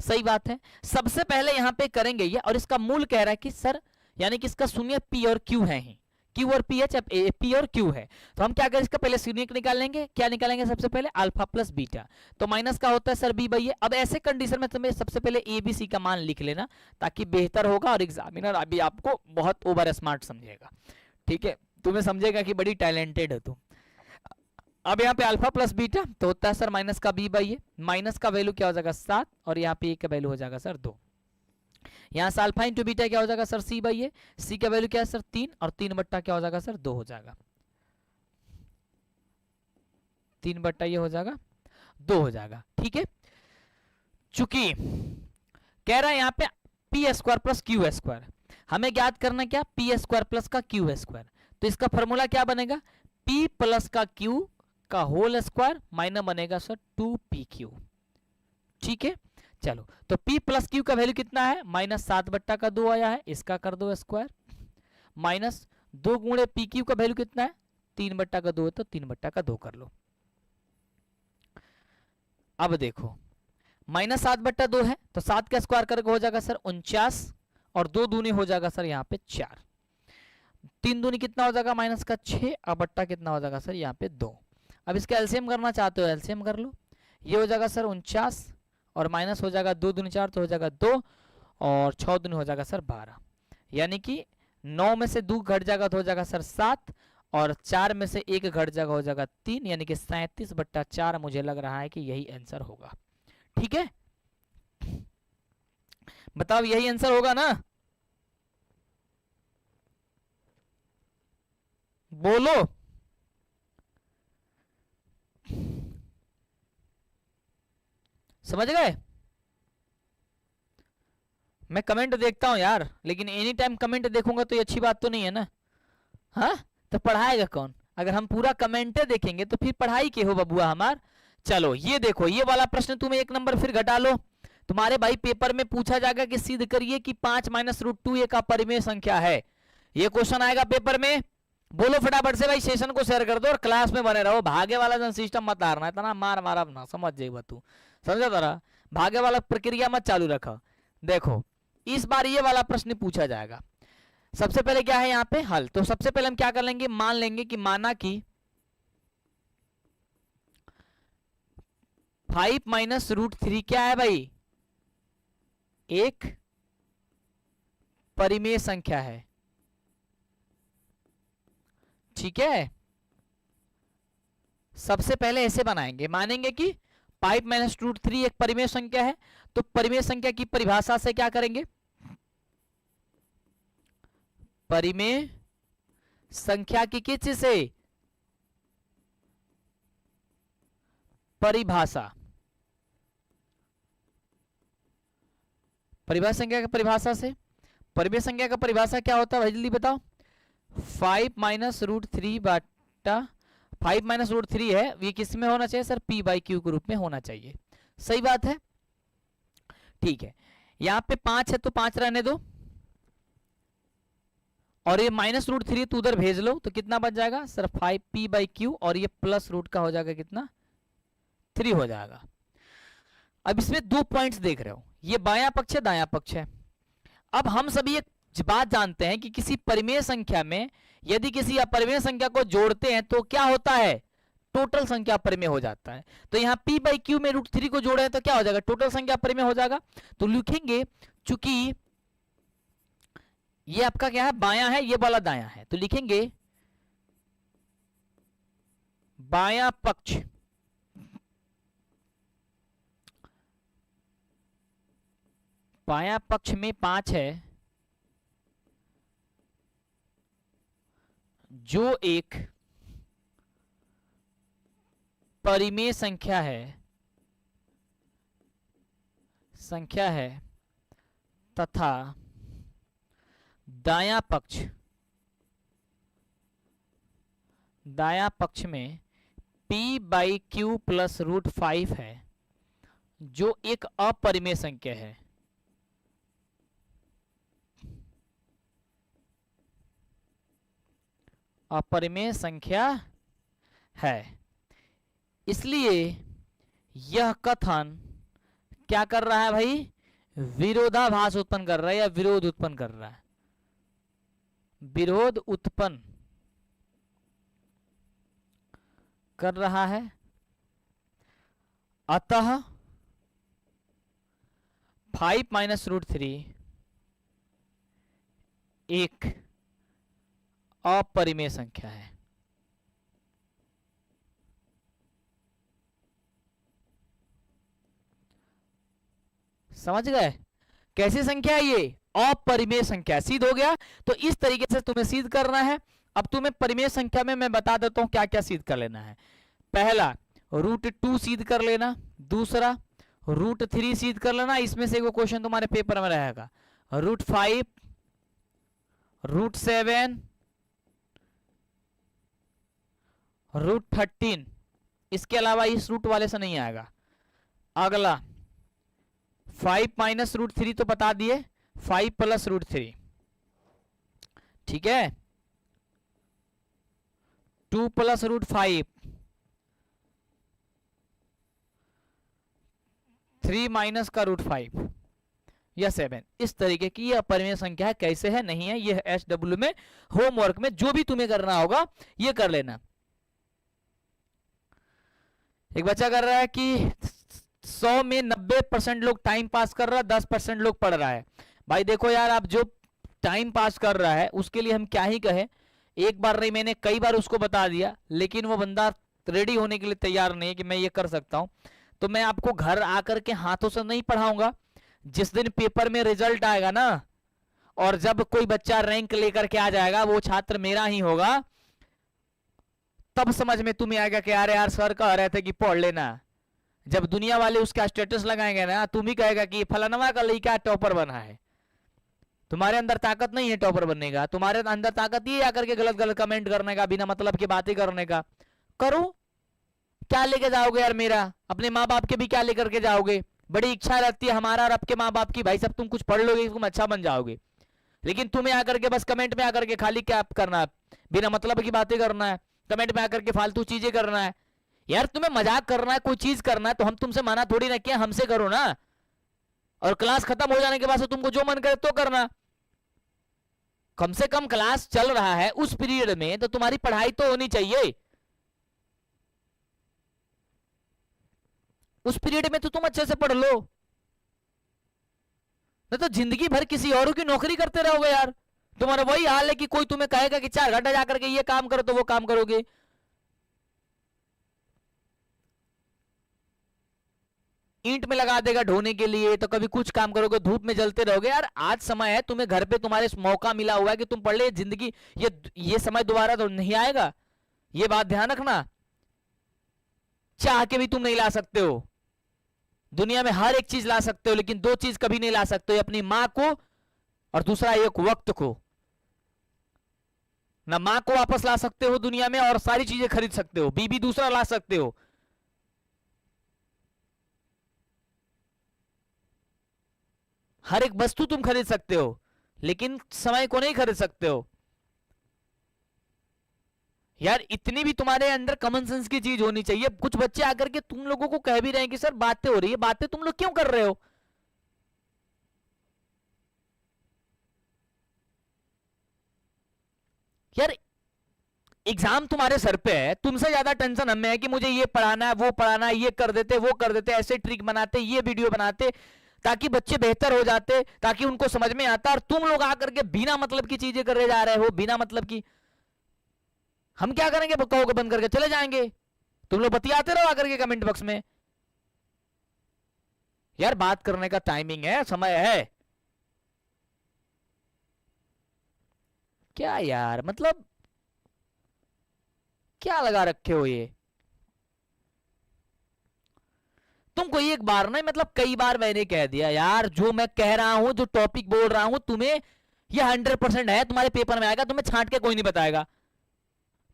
सही बात है, सबसे पहले यहां पे करेंगे ये, और इसका मूल कह रहा है कि सर यानी कि इसका शून्य p और q है ही, q और p है, p और q है, तो हम क्या करें इसका पहले शून्य निकाल लेंगे। क्या निकालेंगे सबसे पहले, अल्फा प्लस बीटा, तो माइनस का होता है सर b बाई ए। अब ऐसे कंडीशन में तुम्हें सबसे पहले a b c का मान लिख लेना ताकि बेहतर होगा और एग्जामिनर अभी आपको बहुत ओवर स्मार्ट समझेगा, ठीक है, तुम्हें समझेगा कि बड़ी टैलेंटेड है तुम। अब यहाँ पे अल्फा प्लस बीटा तो होता है सर माइनस का b बाई ए, माइनस का वैल्यू क्या हो जाएगा 7 और यहाँ पे a का वैल्यू हो जाएगा सर 2। यहाँ से अल्फा इंटू बीटा क्या हो जाएगा sir c by A, c का वैल्यू क्या है सर 3 और 3 बट्टा क्या हो जाएगा सर 2 हो जाएगा, 3 बट्टा ये हो जाएगा 2 हो जाएगा, ठीक है। चूंकि कह रहा है यहाँ पे P square plus Q square, हमें ज्ञात करना क्या, पी स्क्वायर प्लस का क्यू स्क्वायर, तो इसका फॉर्मूला क्या बनेगा, p प्लस का q का होल स्क्वायर माइनस बनेगा सर 2pq, ठीक है। चलो तो p प्लस क्यू का वैल्यू कितना है, -7 बट्टा का 2 आया है, इसका कर दो स्क्वायर, माइनस 2 गुणे पी क्यू का वैल्यू कितना है 3 बट्टा का 2 है, तो 3 बट्टा का 2 कर लो। अब देखो -7 बट्टा 2 है तो 7 का स्क्वायर करके हो जाएगा सर 49 और 2 दूनी हो जाएगा सर यहाँ पे 4, 3 दूनी कितना हो जाएगा माइनस का 6 और बट्टा कितना हो जाएगा सर यहाँ पे 2। अब इसका एलसीएम करना चाहते हो एलसीएम कर लो, ये हो जाएगा सर 49 और माइनस हो जाएगा 2 दूनी 4 तो हो जाएगा 2 और 6 दूनी हो जाएगा सर 12, यानी कि 9 में से 2 घट जाएगा तो हो जाएगा सर 7 और 4 में से 1 घट जाएगा हो जाएगा 3, यानी कि 37 बट्टा 4 मुझे लग रहा है कि यही आंसर होगा, ठीक है। बताओ यही आंसर होगा ना, बोलो। समझ गए, मैं कमेंट देखता हूं यार, लेकिन एनी टाइम कमेंट देखूंगा तो ये अच्छी बात तो नहीं है ना, हाँ तो पढ़ाएगा कौन, अगर हम पूरा कमेंटे देखेंगे तो फिर पढ़ाई के हो बबुआ हमार। चलो ये देखो ये वाला प्रश्न तुम्हें 1 नंबर फिर घटा लो, तुम्हारे भाई पेपर में पूछा जाएगा कि सिद्ध करिए कि 5 माइनस रूट 2 एक अपरिमेय संख्या है, ये क्वेश्चन आएगा पेपर में। बोलो फटाफट से भाई, सेशन को शेयर कर दो और क्लास में बने रहो, भागे वाला जन सिस्टम मत हारना, इतना मार मारा ना समझ जाएगा तू, समझा तारा, भागे वाला प्रक्रिया मत चालू रखो। देखो इस बार ये वाला प्रश्न पूछा जाएगा, सबसे पहले क्या है यहाँ पे हल, तो सबसे पहले हम क्या कर लेंगे, मान लेंगे कि माना कि 5 माइनस रूट 3 क्या है भाई, एक परिमेय संख्या है, ठीक है। सबसे पहले ऐसे बनाएंगे, मानेंगे कि 5 माइनस रूट 3 एक परिमेय संख्या है, तो परिमेय संख्या की परिभाषा से क्या करेंगे, परिमेय संख्या की किस चीज से, परिभाषा, परिभाषा संख्या की परिभाषा से, परिमेय संख्या का परिभाषा क्या होता है भाई जल्दी बताओ, 5 माइनस रूट 3 बटा 5 माइनस रूट 3 है, ये किस में होना चाहिए सर, p बाई क्यू के रूप में होना चाहिए, सही बात है, ठीक है। यहाँ पे 5 है तो 5 रहने दो, और ये माइनस रूट 3 तो उधर भेज लो, तो कितना बच जाएगा सर 5 p बाई क्यू, और ये प्लस रूट का हो जाएगा कितना 3 हो जाएगा। अब इसमें 2 पॉइंट्स देख रहे हो, ये बायां पक्ष है दायां पक्ष है, अब हम सभी एक बात जानते हैं कि किसी परिमेय संख्या में यदि किसी अपरिमेय संख्या को जोड़ते हैं तो क्या होता है, टोटल संख्या परिमेय हो जाता है। तो यहाँ p बाई क्यू में √3 को जोड़े तो क्या हो जाएगा, टोटल संख्या परिमेय हो जाएगा। तो लिखेंगे चूंकि ये आपका क्या है, बायां है, ये वाला दायां है, तो लिखेंगे बायां पक्ष बायां पक्ष में 5 है, जो एक परिमेय संख्या है तथा दायां पक्ष में p बाई क्यू प्लस √5 है, जो एक अपरिमेय संख्या है। अपरिमेय संख्या है, इसलिए यह कथन क्या कर रहा है भाई, विरोधाभास उत्पन्न कर रहा है या विरोध उत्पन्न कर रहा है, विरोध उत्पन्न कर रहा है। अतः 5 माइनस √3 एक अपरिमेय संख्या है। समझ गए कैसी संख्या है ये, अपरिमेय संख्या। सिद्ध हो गया। तो इस तरीके से तुम्हें सिद्ध करना है। अब तुम्हें परिमेय संख्या में मैं बता देता हूं क्या क्या सिद्ध कर लेना है। पहला √2 सिद्ध कर लेना, दूसरा √3 सिद्ध कर लेना, इसमें से एक क्वेश्चन तुम्हारे पेपर में रहेगा, √5, √7, √13, इसके अलावा इस रूट वाले से नहीं आएगा। अगला 5 माइनस √3 तो बता दिए, 5 प्लस √3, ठीक है, 2 प्लस √5, 3 माइनस का √5 या 7। इस तरीके की ये अपरिमेय संख्या है। कैसे है, नहीं है, ये SW में होमवर्क में जो भी तुम्हें करना होगा ये कर लेना। एक बच्चा कर रहा है कि 100 में 90% लोग टाइम पास कर रहा है, 10% लोग पढ़ रहा है। भाई देखो यार, आप जो टाइम पास कर रहा है उसके लिए हम क्या ही कहें, एक बार नहीं मैंने कई बार उसको बता दिया, लेकिन वो बंदा रेडी होने के लिए तैयार नहीं है कि मैं ये कर सकता हूं। तो मैं आपको घर आकर के हाथों से नहीं पढ़ाऊंगा। जिस दिन पेपर में रिजल्ट आएगा ना, और जब कोई बच्चा रैंक लेकर के आ जाएगा, वो छात्र मेरा ही होगा, तब समझ में तुम्हें आएगा कि यार सर कह रहे थे कि पढ़ लेना। जब दुनिया वाले उसका स्टेटस लगाएंगे ना, तुम ही कहेगा कि फलाना का लड़का टॉपर बना है। तुम्हारे अंदर ताकत नहीं है टॉपर बनने का, तुम्हारे अंदर ताकत ये आकर के गलत गलत कमेंट करने का, बिना मतलब की बातें करने का। करो, क्या लेके जाओगे यार, मेरा अपने माँ बाप के भी क्या लेकर के जाओगे। बड़ी इच्छा रहती है हमारा और आपके माँ बाप की, भाई सब तुम कुछ पढ़ लोगे, तुम अच्छा बन जाओगे, लेकिन तुम्हें आकर के बस कमेंट में आकर के खाली क्या करना है, बिना मतलब की बातें करना है, कमेंट में आकर के फालतू चीजें करना है। यार तुम्हें मजाक करना है, कोई चीज करना है तो हम तुमसे मना थोड़ी ना किया, हमसे करो ना। और क्लास खत्म हो जाने के बाद से तुमको जो मन करे तो करना। कम से कम क्लास चल रहा है उस पीरियड में तो तुम्हारी पढ़ाई तो होनी चाहिए। उस पीरियड में तो तुम अच्छे से पढ़ लो, नहीं तो जिंदगी भर किसी और की नौकरी करते रहोगे यार। तुम्हारा वही हाल है कि कोई तुम्हें कहेगा कि 4 घंटा जाकर के ये काम करो तो वो काम करोगे। ईंट में लगा देगा ढोने के लिए, तो कभी कुछ काम करोगे, धूप में जलते रहोगे। यार आज समय है, तुम्हें घर पे तुम्हारे मौका मिला हुआ है कि तुम पढ़ ले। जिंदगी ये समय दोबारा तो नहीं आएगा, ये बात ध्यान रखना। चाह के भी तुम नहीं ला सकते हो। दुनिया में हर एक चीज ला सकते हो, लेकिन 2 चीज कभी नहीं ला सकते हो, अपनी मां को और दूसरा एक वक्त को। ना मां को वापस ला सकते हो दुनिया में, और सारी चीजें खरीद सकते हो, बीबी दूसरा ला सकते हो, हर एक वस्तु तुम खरीद सकते हो, लेकिन समय को नहीं खरीद सकते हो। यार इतनी भी तुम्हारे अंदर कॉमन सेंस की चीज होनी चाहिए। कुछ बच्चे आकर के तुम लोगों को कह भी रहे हैं कि सर बातें हो रही है, बातें तुम लोग क्यों कर रहे हो। यार एग्जाम तुम्हारे सर पे है, तुमसे ज्यादा टेंशन हमें है कि मुझे ये पढ़ाना है, वो पढ़ाना है, ये कर देते, वो कर देते, ऐसे ट्रिक बनाते, ये वीडियो बनाते ताकि बच्चे बेहतर हो जाते, ताकि उनको समझ में आता, और तुम लोग आकर के बिना मतलब की चीजें करे जा रहे हो, बिना मतलब की। हम क्या करेंगे, कहोगे बंद करके चले जाएंगे, तुम लोग बतियाते रहो आकर के कमेंट बॉक्स में। यार बात करने का टाइमिंग है, समय है क्या यार, मतलब क्या लगा रखे हो ये तुमको एक बार नहीं, मतलब कई बार मैंने कह दिया यार, जो मैं कह रहा हूं, जो टॉपिक बोल रहा हूं, तुम्हें ये 100% है, तुम्हारे पेपर में आएगा, तुम्हें छांट के कोई नहीं बताएगा।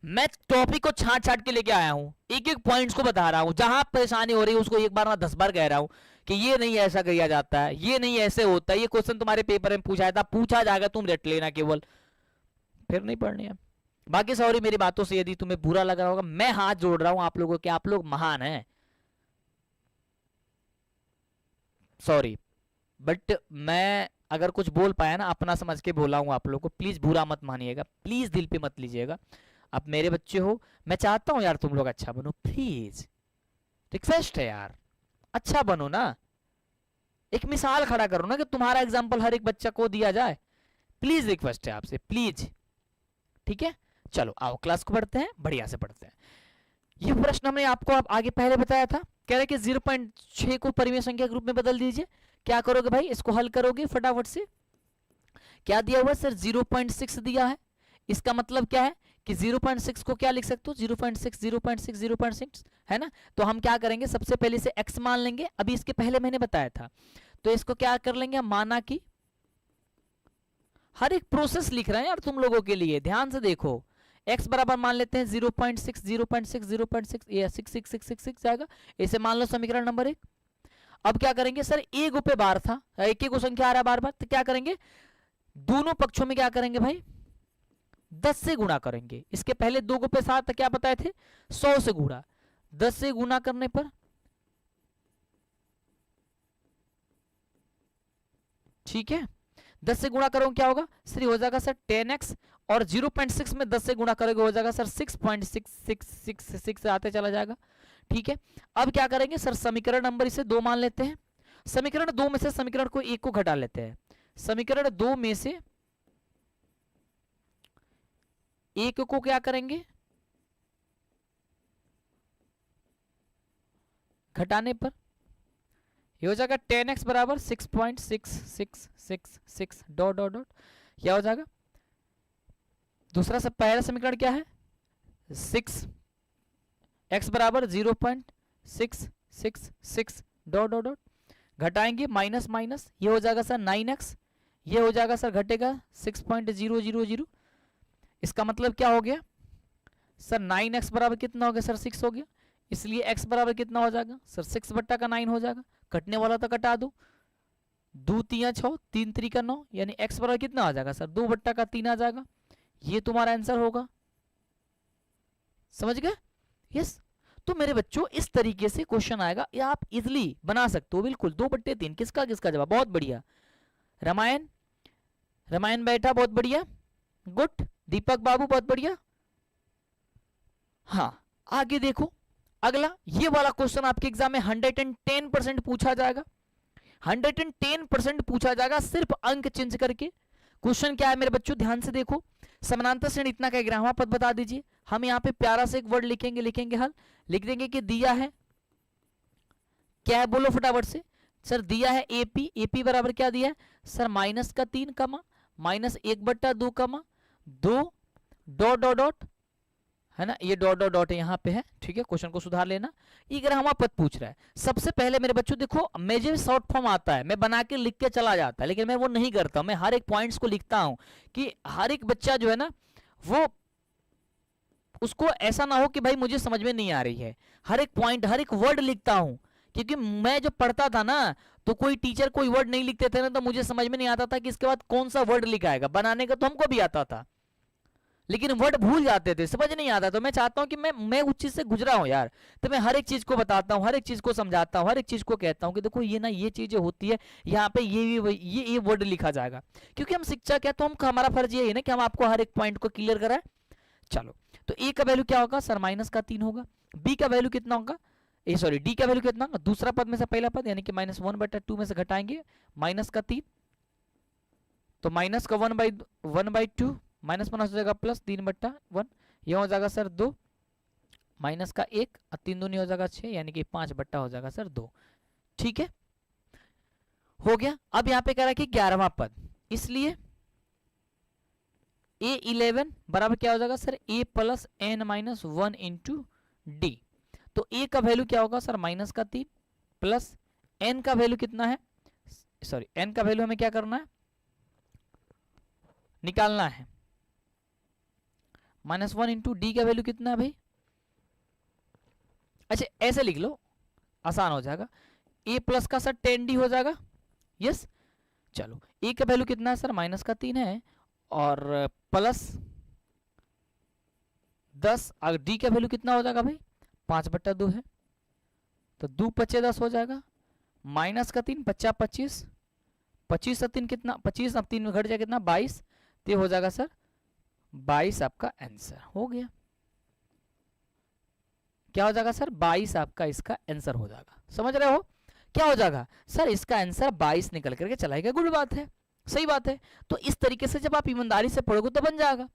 मैं टॉपिक को छांट छांट के लेके आया हूं, एक एक पॉइंट्स को बता रहा हूं, जहां परेशानी हो रही है उसको एक बार ना 10 बार कह रहा हूं कि ये नहीं ऐसा किया जाता है, ये नहीं ऐसे होता है, ये क्वेश्चन तुम्हारे पेपर में पूछा था, पूछा जाएगा, तुम रट लेना केवल, फिर नहीं पढ़नी है। बाकी सॉरी मेरी बातों से यदि तुम्हें बुरा लग रहा होगा, मैं हाथ जोड़ रहा हूं आप लोगों के, आप लोग महान हैं, सॉरी, बट मैं अगर कुछ बोल पाया ना अपना समझ के बोला हूं आप लोगों को, प्लीज बुरा मत मानिएगा, प्लीज दिल पे मत लीजिएगा, आप मेरे बच्चे हो, मैं चाहता हूं यार तुम लोग अच्छा बनो, प्लीज रिक्वेस्ट है यार, अच्छा बनो ना, एक मिसाल खड़ा करो ना कि तुम्हारा एग्जाम्पल हर एक बच्चा को दिया जाए, प्लीज रिक्वेस्ट है आपसे, प्लीज, ठीक है। चलो आओ क्लास को पढ़ते हैं, बढ़िया से पढ़ते हैं। ये प्रश्न हमने आपको आप आगे पहले बताया था, कह रहे कि 0.6 को परिमेय संख्या के रूप में बदल दीजिए। क्या करोगे भाई, इसको हल करोगे फटाफट से। क्या दिया हुआ सर, 0.6 दिया है, इसका मतलब क्या है कि 0.6 को क्या लिख सकते हो, 0.6 0.6 0.6 है ना। तो हम क्या करेंगे, सबसे पहले से x मान लेंगे, अभी इसके पहले मैंने बताया था, तो इसको क्या कर लेंगे, माना कि हर एक प्रोसेस लिख रहे हैं यार तुम लोगों के लिए, ध्यान से देखो, x बराबर मान लेते हैं 0.6 0.6 0.6, ये 66666 जाएगा, इसे मान लो समीकरण नंबर 1। अब क्या करेंगे सर, एक पे बार था, एक को संख्या आ रहा है बार बार, तो क्या करेंगे, दोनों पक्षों में क्या करेंगे भाई, 10 से गुणा करेंगे। इसके पहले 2 पे 7 क्या बताए थे, 100 से गुणा, 10 से गुणा करने पर ठीक है, 10 से गुणा करो क्या होगा सर, हो जाएगा सर 10x, और 0.6 में 10 से गुणा करोगे हो जाएगा सर 6.666 आते चला जाएगा, ठीक है। अब क्या करेंगे सर, समीकरण नंबर इसे 2 मान लेते हैं, समीकरण 2 में से समीकरण को 1 को घटा लेते हैं, समीकरण 2 में से 1 को क्या करेंगे, घटाने पर ये हो जाएगा 10x बराबर 6.6666 डॉट डॉट डॉट, क्या हो जाएगा, दूसरा सब पहला समीकरण क्या है, 6x बराबर 0.666 डॉट डॉट डॉट, घटाएंगे माइनस माइनस, ये हो जाएगा सर 9x, ये हो जाएगा सर घटेगा 6.000, इसका मतलब क्या हो गया सर, 9x बराबर कितना हो गया सर, 6 हो गया, इसलिए x बराबर कितना हो जाएगा सर, 6 बट्टा का 9 हो जाएगा, कटने वाला तो कटा दो, 2 3 6 3 3 का 9, यानी x बराबर कितना आ जाएगा सर, 2 बट्टा का 3 आ जाएगा, ये तुम्हारा आंसर होगा, समझ गए, यस। तो मेरे बच्चों इस तरीके से क्वेश्चन आएगा, या आप इजिली बना सकते हो, बिल्कुल 2/3, किसका किसका जवाब, बहुत बढ़िया, रामायण रामायण बैठा, बहुत बढ़िया, गुड, दीपक बाबू बहुत बढ़िया। हाँ आगे देखो, अगला ये वाला क्वेश्चन आपके एग्जाम में 110% पूछा जाएगा, 110% पूछा जाएगा, सिर्फ अंक चेंज करके। क्वेश्चन क्या है मेरे बच्चों, ध्यान से देखो, समानांतर श्रेणी इतना का ग्रामा पद बता दीजिए। हम यहाँ पे प्यारा से एक वर्ड लिखेंगे हल, लिख देंगे कि दिया है, क्या है बोलो फटाफट से सर, दिया है एपी, एपी बराबर क्या दिया है सर, -3 कमा -1/2 कमा 2 डॉट डॉट डॉट, है ना, ये डॉट डॉट डॉट यहाँ पे है, ठीक है, क्वेश्चन को सुधार लेना। ये ग्रामा पद पूछ रहा है, सबसे पहले मेरे बच्चों देखो, मुझे शॉर्ट फॉर्म आता है, मैं बना के लिख के चला जाता है, लेकिन मैं वो नहीं करता, मैं हर एक पॉइंट्स को लिखता हूं कि हर एक बच्चा जो है ना, वो उसको ऐसा ना हो कि भाई मुझे समझ में नहीं आ रही है, हर एक पॉइंट हर एक वर्ड लिखता हूं, क्योंकि मैं जब पढ़ता था ना, तो कोई टीचर कोई वर्ड नहीं लिखते थे ना, तो मुझे समझ में नहीं आता था कि इसके बाद कौन सा वर्ड लिखाएगा, बनाने का तो हमको भी आता था, लेकिन वर्ड भूल जाते थे, समझ नहीं आता। तो मैं चाहता हूं कि मैं उस चीज से गुजरा हूं यार, तो मैं हर एक चीज को बताता हूं, हर एक चीज को समझाता हूं, हर एक चीज को कहता हूं कि देखो ये ना ये चीजें होती है, यहाँ पे ये वर्ड लिखा जाएगा, क्योंकि हम शिक्षक है, तो हम हमारा फर्ज ये है ना कि हम आपको हर एक पॉइंट को क्लियर कराएं। चलो, तो ए का वैल्यू क्या होगा सर, -3 होगा। बी का वैल्यू कितना होगा, सॉरी डी का वैल्यू कितना होगा, दूसरा पद में से पहला पद यानी कि -1/2 में से घटाएंगे -3, तो माइनस का 1/2, -1 हो जाएगा +3/1, यह हो जाएगा सर 2, माइनस का 1 और 3 दूनी हो जाएगा 6, यानी कि 5 हो जाएगा सर 2। ठीक है, हो गया। अब यहाँ पे कह रहा है कि 11वां पद, इसलिए A11 बराबर क्या हो जाएगा sir, A + n-1 into D. तो A का वैल्यू क्या होगा सर, -3 प्लस n का वैल्यू कितना है, सॉरी n का वैल्यू हमें क्या करना है, निकालना है। -1 इंटू डी का वैल्यू कितना है भाई, अच्छा ऐसे लिख लो, आसान हो जाएगा। A प्लस का सर 10D हो जाएगा, यस। चलो, A का वैल्यू कितना है सर, -3 है, और प्लस 10, और D का वैल्यू कितना हो जाएगा भाई, 5/2 है, तो 2 × 5 = 10 हो जाएगा। -3 × 5 = 25, 25 और 3 कितना, 25 अब 3 में घट जाएगा कितना, 22, तो हो जाएगा सर 22 आपका आंसर हो गया। क्या हो जाएगा सर, 22 आपका इसका आंसर हो जाएगा। समझ रहे हो, क्या हो जाएगा सर, इसका आंसर 22 निकल करके चलाएगा। गुड बात है, सही बात है। तो इस तरीके से जब आप ईमानदारी से पढ़ोगे तो बन जाएगा।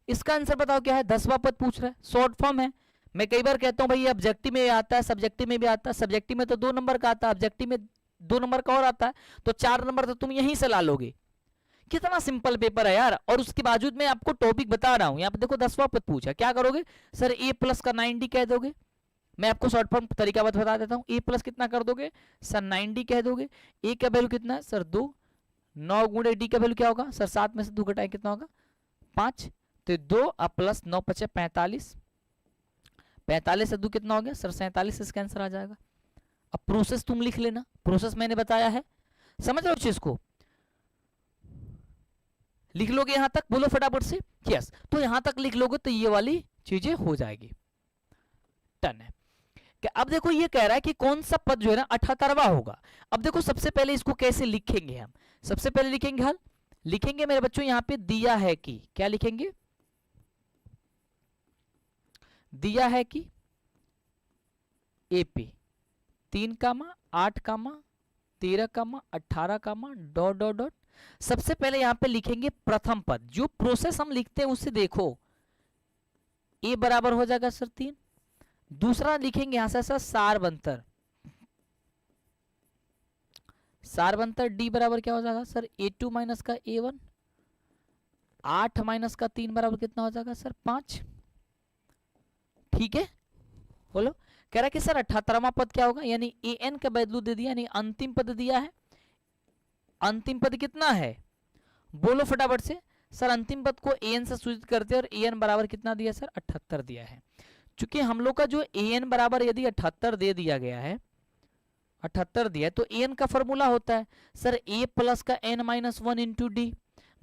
इसका आंसर बताओ क्या है, 10वां पद पूछ रहा है, शॉर्ट फॉर्म है। मैं कई बार कहता हूं भाई ऑब्जेक्टिव में आता है, सब्जेक्टिव में भी आता है। सब्जेक्टिव में तो 2 नंबर का आता है, ऑब्जेक्टिव में 2 नंबर का और आता है, तो 4 नंबर तो तुम यहीं से ला लोगे। कितना सिंपल पेपर है यार, और उसके बावजूद मैं आपको टॉपिक बता रहा हूं। यहाँ पे देखो 10वां पद पूछा, क्या करोगे सर, A प्लस का 9D कह दोगे। मैं आपको शॉर्ट फॉर्म तरीका बता देता हूँ। A प्लस कितना कर दोगे सर, 9D कह दोगे। A का वैल्यू कितना है सर 2, 9 × D का वैल्यू क्या होगा सर, 7 में से 2 घटाए कितना होगा 5, तो 2 और प्लस 9 × 5 = 45, 45 से 2 कितना हो गया सर 47, इसका आंसर आ जाएगा। अब प्रोसेस तुम लिख लेना, प्रोसेस मैंने बताया है, समझ रहे हो चीज को, लिख लोगे यहां तक, बोलो फटाफट से यस। तो यहां तक लिख लोगे तो ये वाली चीजें हो जाएगी, टन है। अब देखो ये कह रहा है कि कौन सा पद जो है ना 78वां होगा। अब देखो सबसे पहले इसको कैसे लिखेंगे हम, सबसे पहले लिखेंगे हल, लिखेंगे मेरे बच्चों यहाँ पे दिया है कि, क्या लिखेंगे, दिया है कि AP 3, 8, 13, 18, डॉट डॉट डॉट। सबसे पहले यहां पे लिखेंगे प्रथम पद, जो प्रोसेस हम लिखते हैं उससे देखो, A बराबर हो जाएगा सर 3। दूसरा लिखेंगे यहां से सर सारबंतर, सारबंतर D बराबर क्या हो जाएगा सर, A2 - का A1, 8 - का 3 बराबर कितना हो जाएगा सर 5। ठीक है, बोलो। कह रहा है कि सर 78वां पद क्या होगा, यानी AN का वैल्यू दे दिया, यानी अंतिम पद दिया है। अंतिम पद कितना है, बोलो फटाफट से सर, अंतिम पद को AN से सूचित करते हैं, और AN बराबर कितना दिया सर 78 दिया है। चूंकि हम लोग का जो AN बराबर यदि 78 दे दिया गया है, 78 दिया है, तो AN का फॉर्मूला होता है सर A प्लस का n-1 इंटू डी,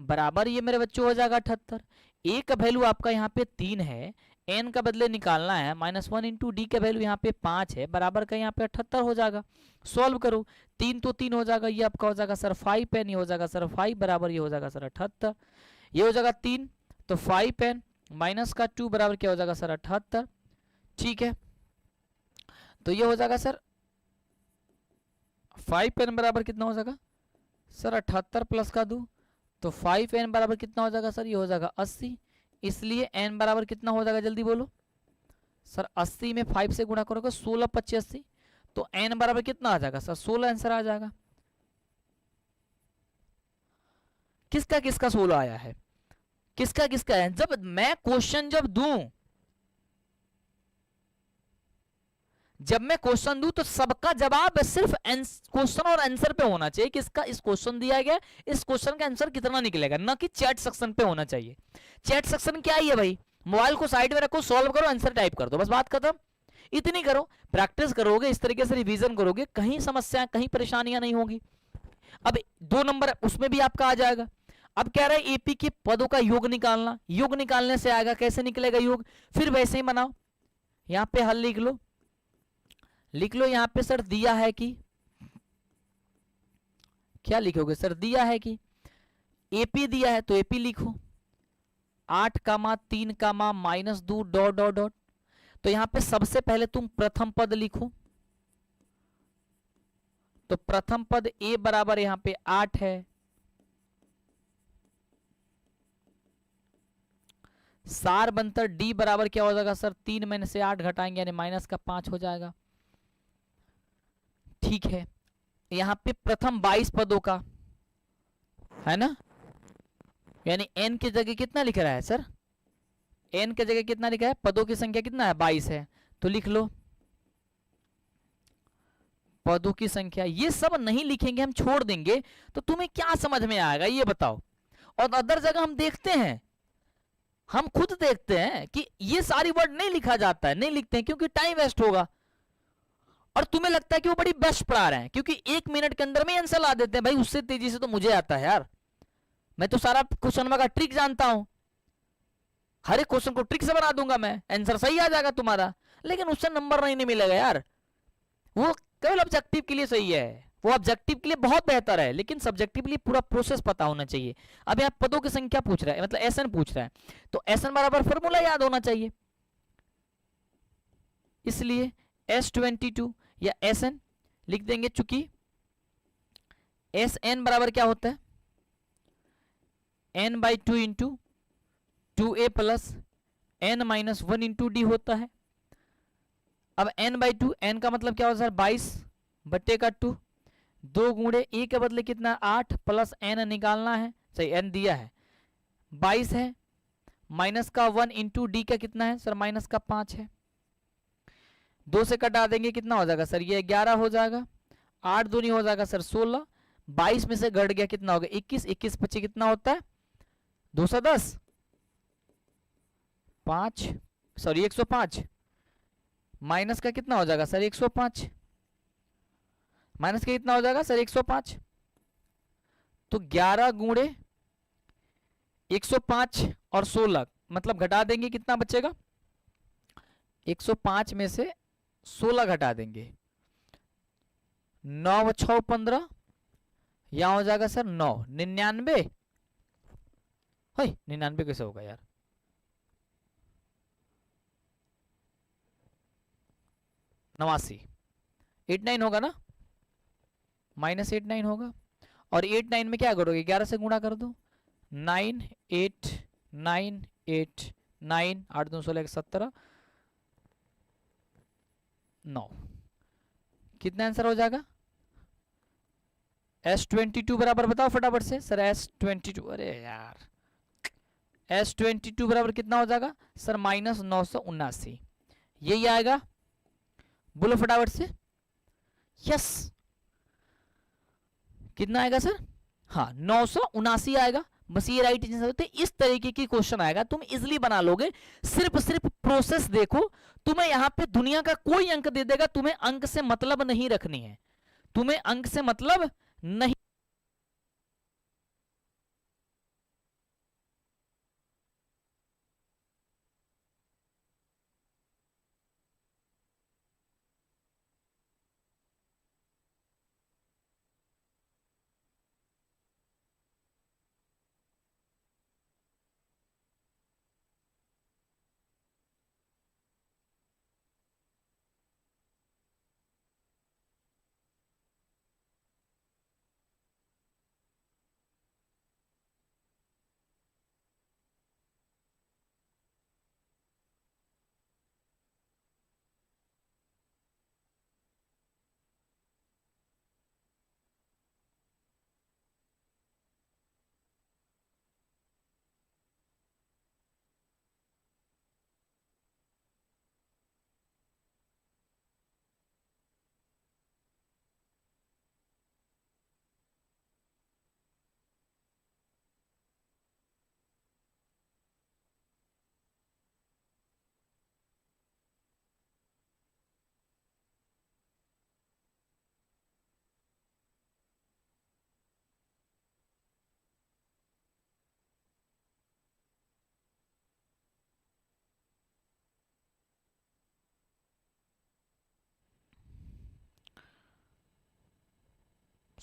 बराबर ये मेरे बच्चों हो जाएगा 78। A का वैल्यू आपका यहाँ पे 3 है, n का बदले निकालना है, -1 इंटू डी का वैल्यू यहाँ पे 5 है, बराबर का यहाँ पे 78 हो जाएगा। सॉल्व करो, 3 तो 3 हो जाएगा, ये आपका हो जाएगा सर 5n, ये हो जाएगा सर 5, बराबर ये हो जाएगा सर 78, ये हो जाएगा 3, तो 5n माइनस का 2 बराबर क्या हो जाएगा सर 78। ठीक है, तो ये हो जाएगा सर 5n बराबर कितना हो जाएगा सर 78 प्लस का 2, तो 5n बराबर कितना हो जाएगा सर, ये हो जाएगा 80। इसलिए n बराबर कितना हो जाएगा, जल्दी बोलो सर, 80 में 5 से गुणा करोगे 16, 25, 80, तो n बराबर कितना आ जाएगा सर 16 आंसर आ जाएगा। किसका किसका 16 आया है, किसका किसका है। जब मैं क्वेश्चन जब मैं क्वेश्चन दूं तो सबका जवाब सिर्फ क्वेश्चन और आंसर पे होना चाहिए, किसका, इस क्वेश्चन दिया गया, इस क्वेश्चन का आंसर कितना निकलेगा, ना कि चैट सेक्शन पे होना चाहिए। चैट सेक्शन क्या है भाई, मोबाइल को साइड में रखो, सॉल्व करो, आंसर टाइप कर दो, बस बात खत्म। इतनी करो, प्रैक्टिस करोगे, इस तरीके से रिवीजन करोगे, कहीं समस्या कहीं परेशानियां नहीं होगी। अब 2 नंबर उसमें भी आपका आ जाएगा। अब कह रहा है एपी के पदों का योग निकालना, योग निकालने से आएगा, कैसे निकलेगा योग, फिर वैसे ही बनाओ, यहां पे हल लिख लो, लिख लो यहां पे सर दिया है कि, क्या लिखोगे सर, दिया है कि एपी दिया है तो एपी लिखो, 8, 3, -2 डॉट डॉट डॉट। तो यहां पे सबसे पहले तुम प्रथम पद लिखो, तो प्रथम पद ए बराबर यहां पे 8 है, सार बनतर डी बराबर क्या हो जाएगा सर, 3 में से 8 घटाएंगे यानी -5 हो जाएगा। ठीक है, यहां पे प्रथम 22 पदों का है ना, यानी n की जगह कितना लिख रहा है सर, n की जगह कितना लिखा है, पदों की संख्या कितना है 22 है, तो लिख लो पदों की संख्या। ये सब नहीं लिखेंगे, हम छोड़ देंगे, तो तुम्हें क्या समझ में आएगा ये बताओ। और अदर जगह हम देखते हैं, हम खुद देखते हैं कि ये सारी वर्ड नहीं लिखा जाता है, नहीं लिखते हैं क्योंकि टाइम वेस्ट होगा, और तुम्हें लगता है कि वो बड़ी बेस्ट पढ़ा रहे हैं क्योंकि 1 मिनट के अंदर में आंसर ला देते हैं। भाई उससे तेजी से तो मुझे आता है यार, मैं तो सारा क्वेश्चन का ट्रिक जानता हूं, हर एक क्वेश्चन को ट्रिक से बना दूंगा मैं, आंसर सही आ जाएगा तुम्हारा, लेकिन उससे नंबर नहीं मिलेगा यार। वो केवल ऑब्जेक्टिव के लिए सही है, वो ऑब्जेक्टिव के लिए बहुत बेहतर है, लेकिन सब्जेक्टिव के लिए पूरा प्रोसेस पता होना चाहिए। अब यहाँ पदों की संख्या पूछ रहा है, मतलब एसएन पूछ रहा है, तो एसएन बराबर फॉर्मूला याद होना चाहिए, इसलिए S22 या एसएन लिख देंगे, चूंकि एस एन बराबर क्या होता है, n/2 into 2a plus n-1 into D होता है। अब n/2, n का मतलब क्या होता है, 22/2, 2 गुणे ए के बदले कितना 8 प्लस n निकालना है, सही n दिया है 22 है, माइनस का 1 इंटू डी का कितना है सर, -5 है, 2 से कटा देंगे कितना हो जाएगा सर, ये 11 हो जाएगा, 8 दूनी हो जाएगा सर 16, 22 में से घट गया कितना होगा 21, 21 25 कितना होता है 210, 5 सॉरी 105, माइनस का कितना हो जाएगा सर 105, माइनस का कितना हो जाएगा सर 105, तो 11 गुणे 105 और 16 मतलब घटा देंगे कितना बचेगा, 105 में से 16 घटा देंगे, 9 व 6 15, यहां हो जाएगा सर 9, 99, 99 कैसे होगा यार, नवासी, 89 होगा ना, -89 होगा, और 89 में क्या करोगे 11 से गुणा कर दो, 9 8 9 8 9 8 2 16 17 9, कितना आंसर हो जाएगा S22 बराबर बताओ फटाफट से सर, S22 अरे यार S22 बराबर कितना हो जाएगा सर -979, यही आएगा, बोलो फटाफट से, यस कितना आएगा सर, हाँ 979 आएगा, बस ये राइट आंसर होते। इस तरीके की क्वेश्चन आएगा, तुम इजिली बना लोगे, सिर्फ प्रोसेस देखो, तुम्हें यहाँ पे दुनिया का कोई अंक दे देगा, तुम्हें अंक से मतलब नहीं रखनी है, तुम्हें अंक से मतलब नहीं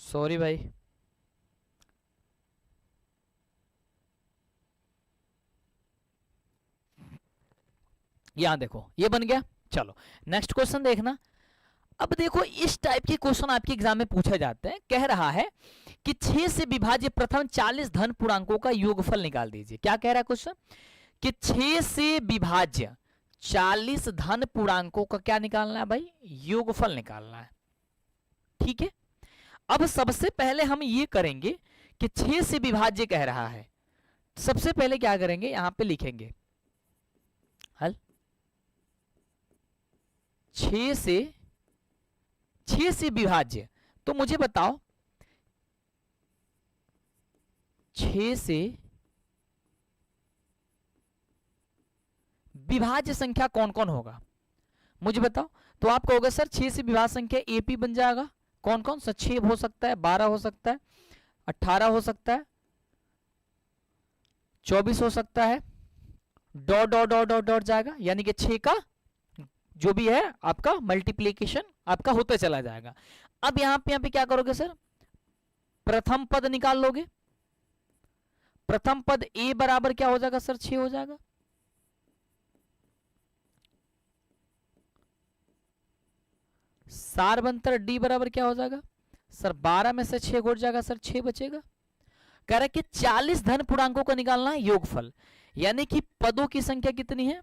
सॉरी भाई, यहां देखो ये बन गया। चलो नेक्स्ट क्वेश्चन देखना। अब देखो इस टाइप के क्वेश्चन आपके एग्जाम में पूछे जाते हैं। कह रहा है कि 6 से विभाज्य प्रथम 40 धन पूर्णांकों का योगफल निकाल दीजिए। क्या कह रहा है क्वेश्चन कि 6 से विभाज्य 40 धन पूर्णांकों का क्या निकालना है भाई, योगफल निकालना है। ठीक है, अब सबसे पहले हम ये करेंगे कि 6 से विभाज्य कह रहा है, सबसे पहले क्या करेंगे, यहां पे लिखेंगे हल 6 से विभाज्य। तो मुझे बताओ 6 से विभाज्य संख्या कौन कौन होगा, मुझे बताओ। तो आप कहोगे सर 6 से विभाज्य संख्या एपी बन जाएगा। कौन कौन सा, 6 हो सकता है, 12 हो सकता है, 18 हो सकता है, 24 हो सकता है, dot dot dot dot dot जाएगा, यानी कि 6 का जो भी है आपका मल्टीप्लीकेशन आपका होते चला जाएगा। अब यहां पे क्या करोगे सर, प्रथम पद निकाल लोगे। प्रथम पद ए बराबर क्या हो जाएगा सर, 6 हो जाएगा। सारबंतर डी बराबर क्या हो जाएगा सर, 12 में से 6 घट जाएगा सर, 6 बचेगा। कह रहा है कि 40 धन पूर्णांकों का निकालना है योगफल, यानी कि पदों की संख्या कितनी है,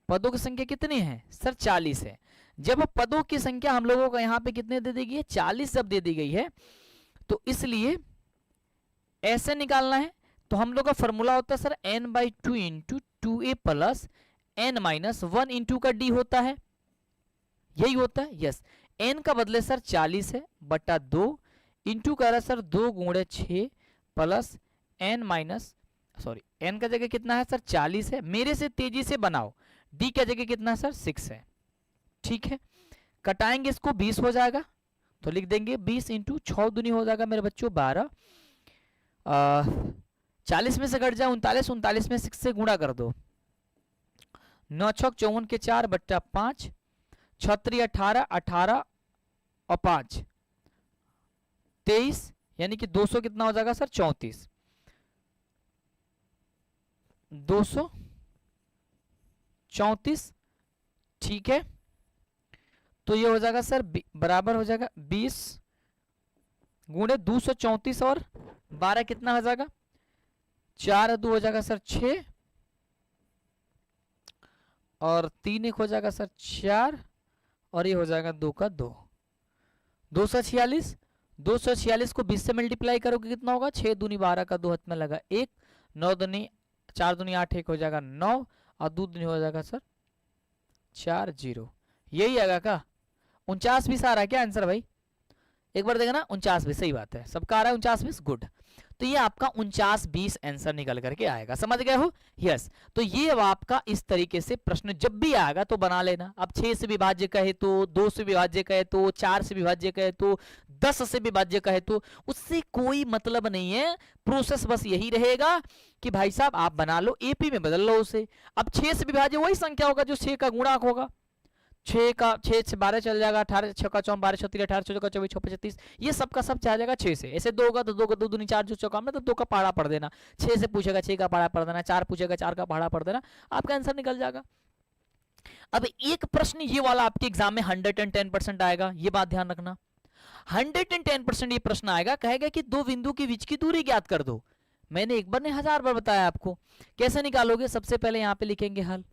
पदों की संख्या कितनी है सर, 40 है। जब पदों की संख्या हम लोगों को यहां पे कितने दे दी गई है, 40 जब दे दी गई है, तो इसलिए ऐसे निकालना है। तो हम लोग का फॉर्मूला होता है sir n/2 into 2a plus n-1 into का d होता है, यही होता है। यस, n का बदले सर 40 है बटा 2 इंटू कह रहा है सर 2 गुणे 6 प्लस n का जगह कितना है सर 40 है। मेरे से तेजी से बनाओ, d का जगह कितना है सर 6 है। ठीक है, कटाएंगे इसको 20 हो जाएगा, तो लिख देंगे 20 इंटू 6 दूनी हो जाएगा मेरे बच्चों 12, 40 में से घट जाए 39, 39 में 6 से गुणा कर दो, 9 छक 54 के 4 बट्टा 5, 36 18, 18 और 5 23, यानी कि 200 कितना हो जाएगा सर 34, 234। ठीक है, तो ये हो जाएगा सर बराबर हो जाएगा 20 गुणे 234 और 12 कितना हो जाएगा 4 2 हो जाएगा सर 6 और 3 1 हो जाएगा सर 4 और ये हो जाएगा 2 का 2, 246। 246 को 20 से मल्टीप्लाई करोगे कितना होगा, 6 दूनी 12 का 2 हाथ में लगा 1, 9 दूनी 4 दूनी 8, 1 हो जाएगा 9 और 2 दूनी हो जाएगा सर 4 0। यही आएगा का 49 20 आ रहा है क्या आंसर भाई, एक बार देखना 49 20 सही बात है, सबका आ रहा है 49 20 गुड। तो ये आपका 49 20 आंसर निकल करके आएगा, समझ गए हो। यस, तो ये अब आपका इस तरीके से प्रश्न जब भी आएगा तो बना लेना। अब 6 से विभाज्य कहे तो, 2 से विभाज्य कहे तो, 4 से विभाज्य कहे तो, 10 से विभाज्य कहे तो, उससे कोई मतलब नहीं है। प्रोसेस बस यही रहेगा कि भाई साहब आप बना लो, एपी में बदल लो उसे। अब 6 से विभाज्य वही संख्या होगा जो 6 का गुणांक होगा, 6 से 12 चल जाएगा, 18 6 का 4 12 36 18 6 का 24 6 35, ये सब का सब चला जाएगा 6 से। ऐसे 2 होगा तो 2 का 2 दूनी 4 जो चौका में, तो 2 का पहाड़ा पढ़ देना, 6 से पूछेगा 6 का पहाड़ा पढ़ देना, 4 पूछेगा 4 का पहाड़ा पढ़ देना, आपका आंसर निकल जाएगा। अब एक प्रश्न ये वाला आपके एग्जाम में 110% आएगा, ये बात ध्यान रखना। 110% ये प्रश्न आएगा, कहेगा कि दो बिंदु के बीच की दूरी ज्ञात कर दो। मैंने एक बार नहीं 1000 बार बताया आपको। कैसे निकालोगे, सबसे पहले यहां पे लिखेंगे हल,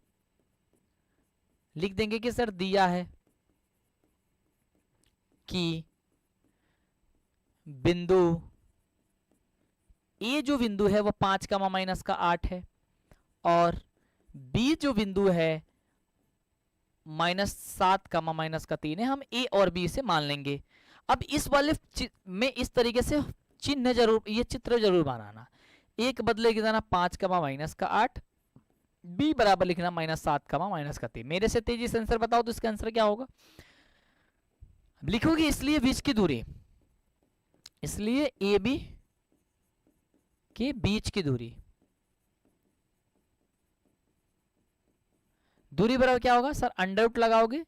लिख देंगे कि सर दिया है कि बिंदु ए जो बिंदु है वो 5 का माइनस का 8 है और बी जो बिंदु है -7 का माइनस का 3 है। हम ए और बी से मान लेंगे। अब इस वाले में इस तरीके से चिन्ह जरूर, ये चित्र जरूर बनाना। एक बदले की जाना 5 का माइनस का 8, बी बराबर लिखना -7 का माइनस का 3। मेरे से तेजी से आंसर बताओ तो इसका आंसर क्या होगा, लिखोगे इसलिए बीच की दूरी, इसलिए ए बी के बीच की दूरी, दूरी बराबर क्या होगा सर, अंडर रूट लगाओगे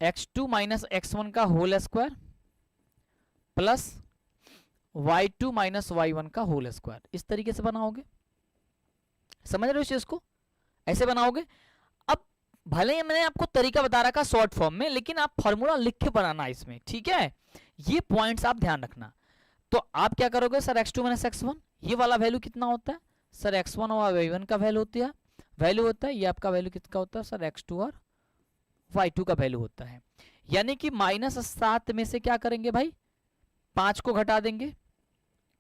x2 माइनस x1 का whole square plus y2 minus y1 का होल स्क्वायर, इस तरीके से बनाओगे। समझ रहे हो इस चीज को, ऐसे बनाओगे। अब भले ही मैंने आपको तरीका बता रखा शॉर्ट फॉर्म में, लेकिन आप फॉर्मूला लिख के बनाना इसमें, ठीक है। ये पॉइंट्स आप ध्यान रखना। तो आप क्या करोगे सर, x2 माइनस x1, ये वाला वैल्यू कितना होता है सर, x1 और y1 का वैल्यू होता है। ये आपका वैल्यू कितना होता है सर, x2 और y2 का वैल्यू होता है। यानी कि -7 में से क्या करेंगे भाई, 5 को घटा देंगे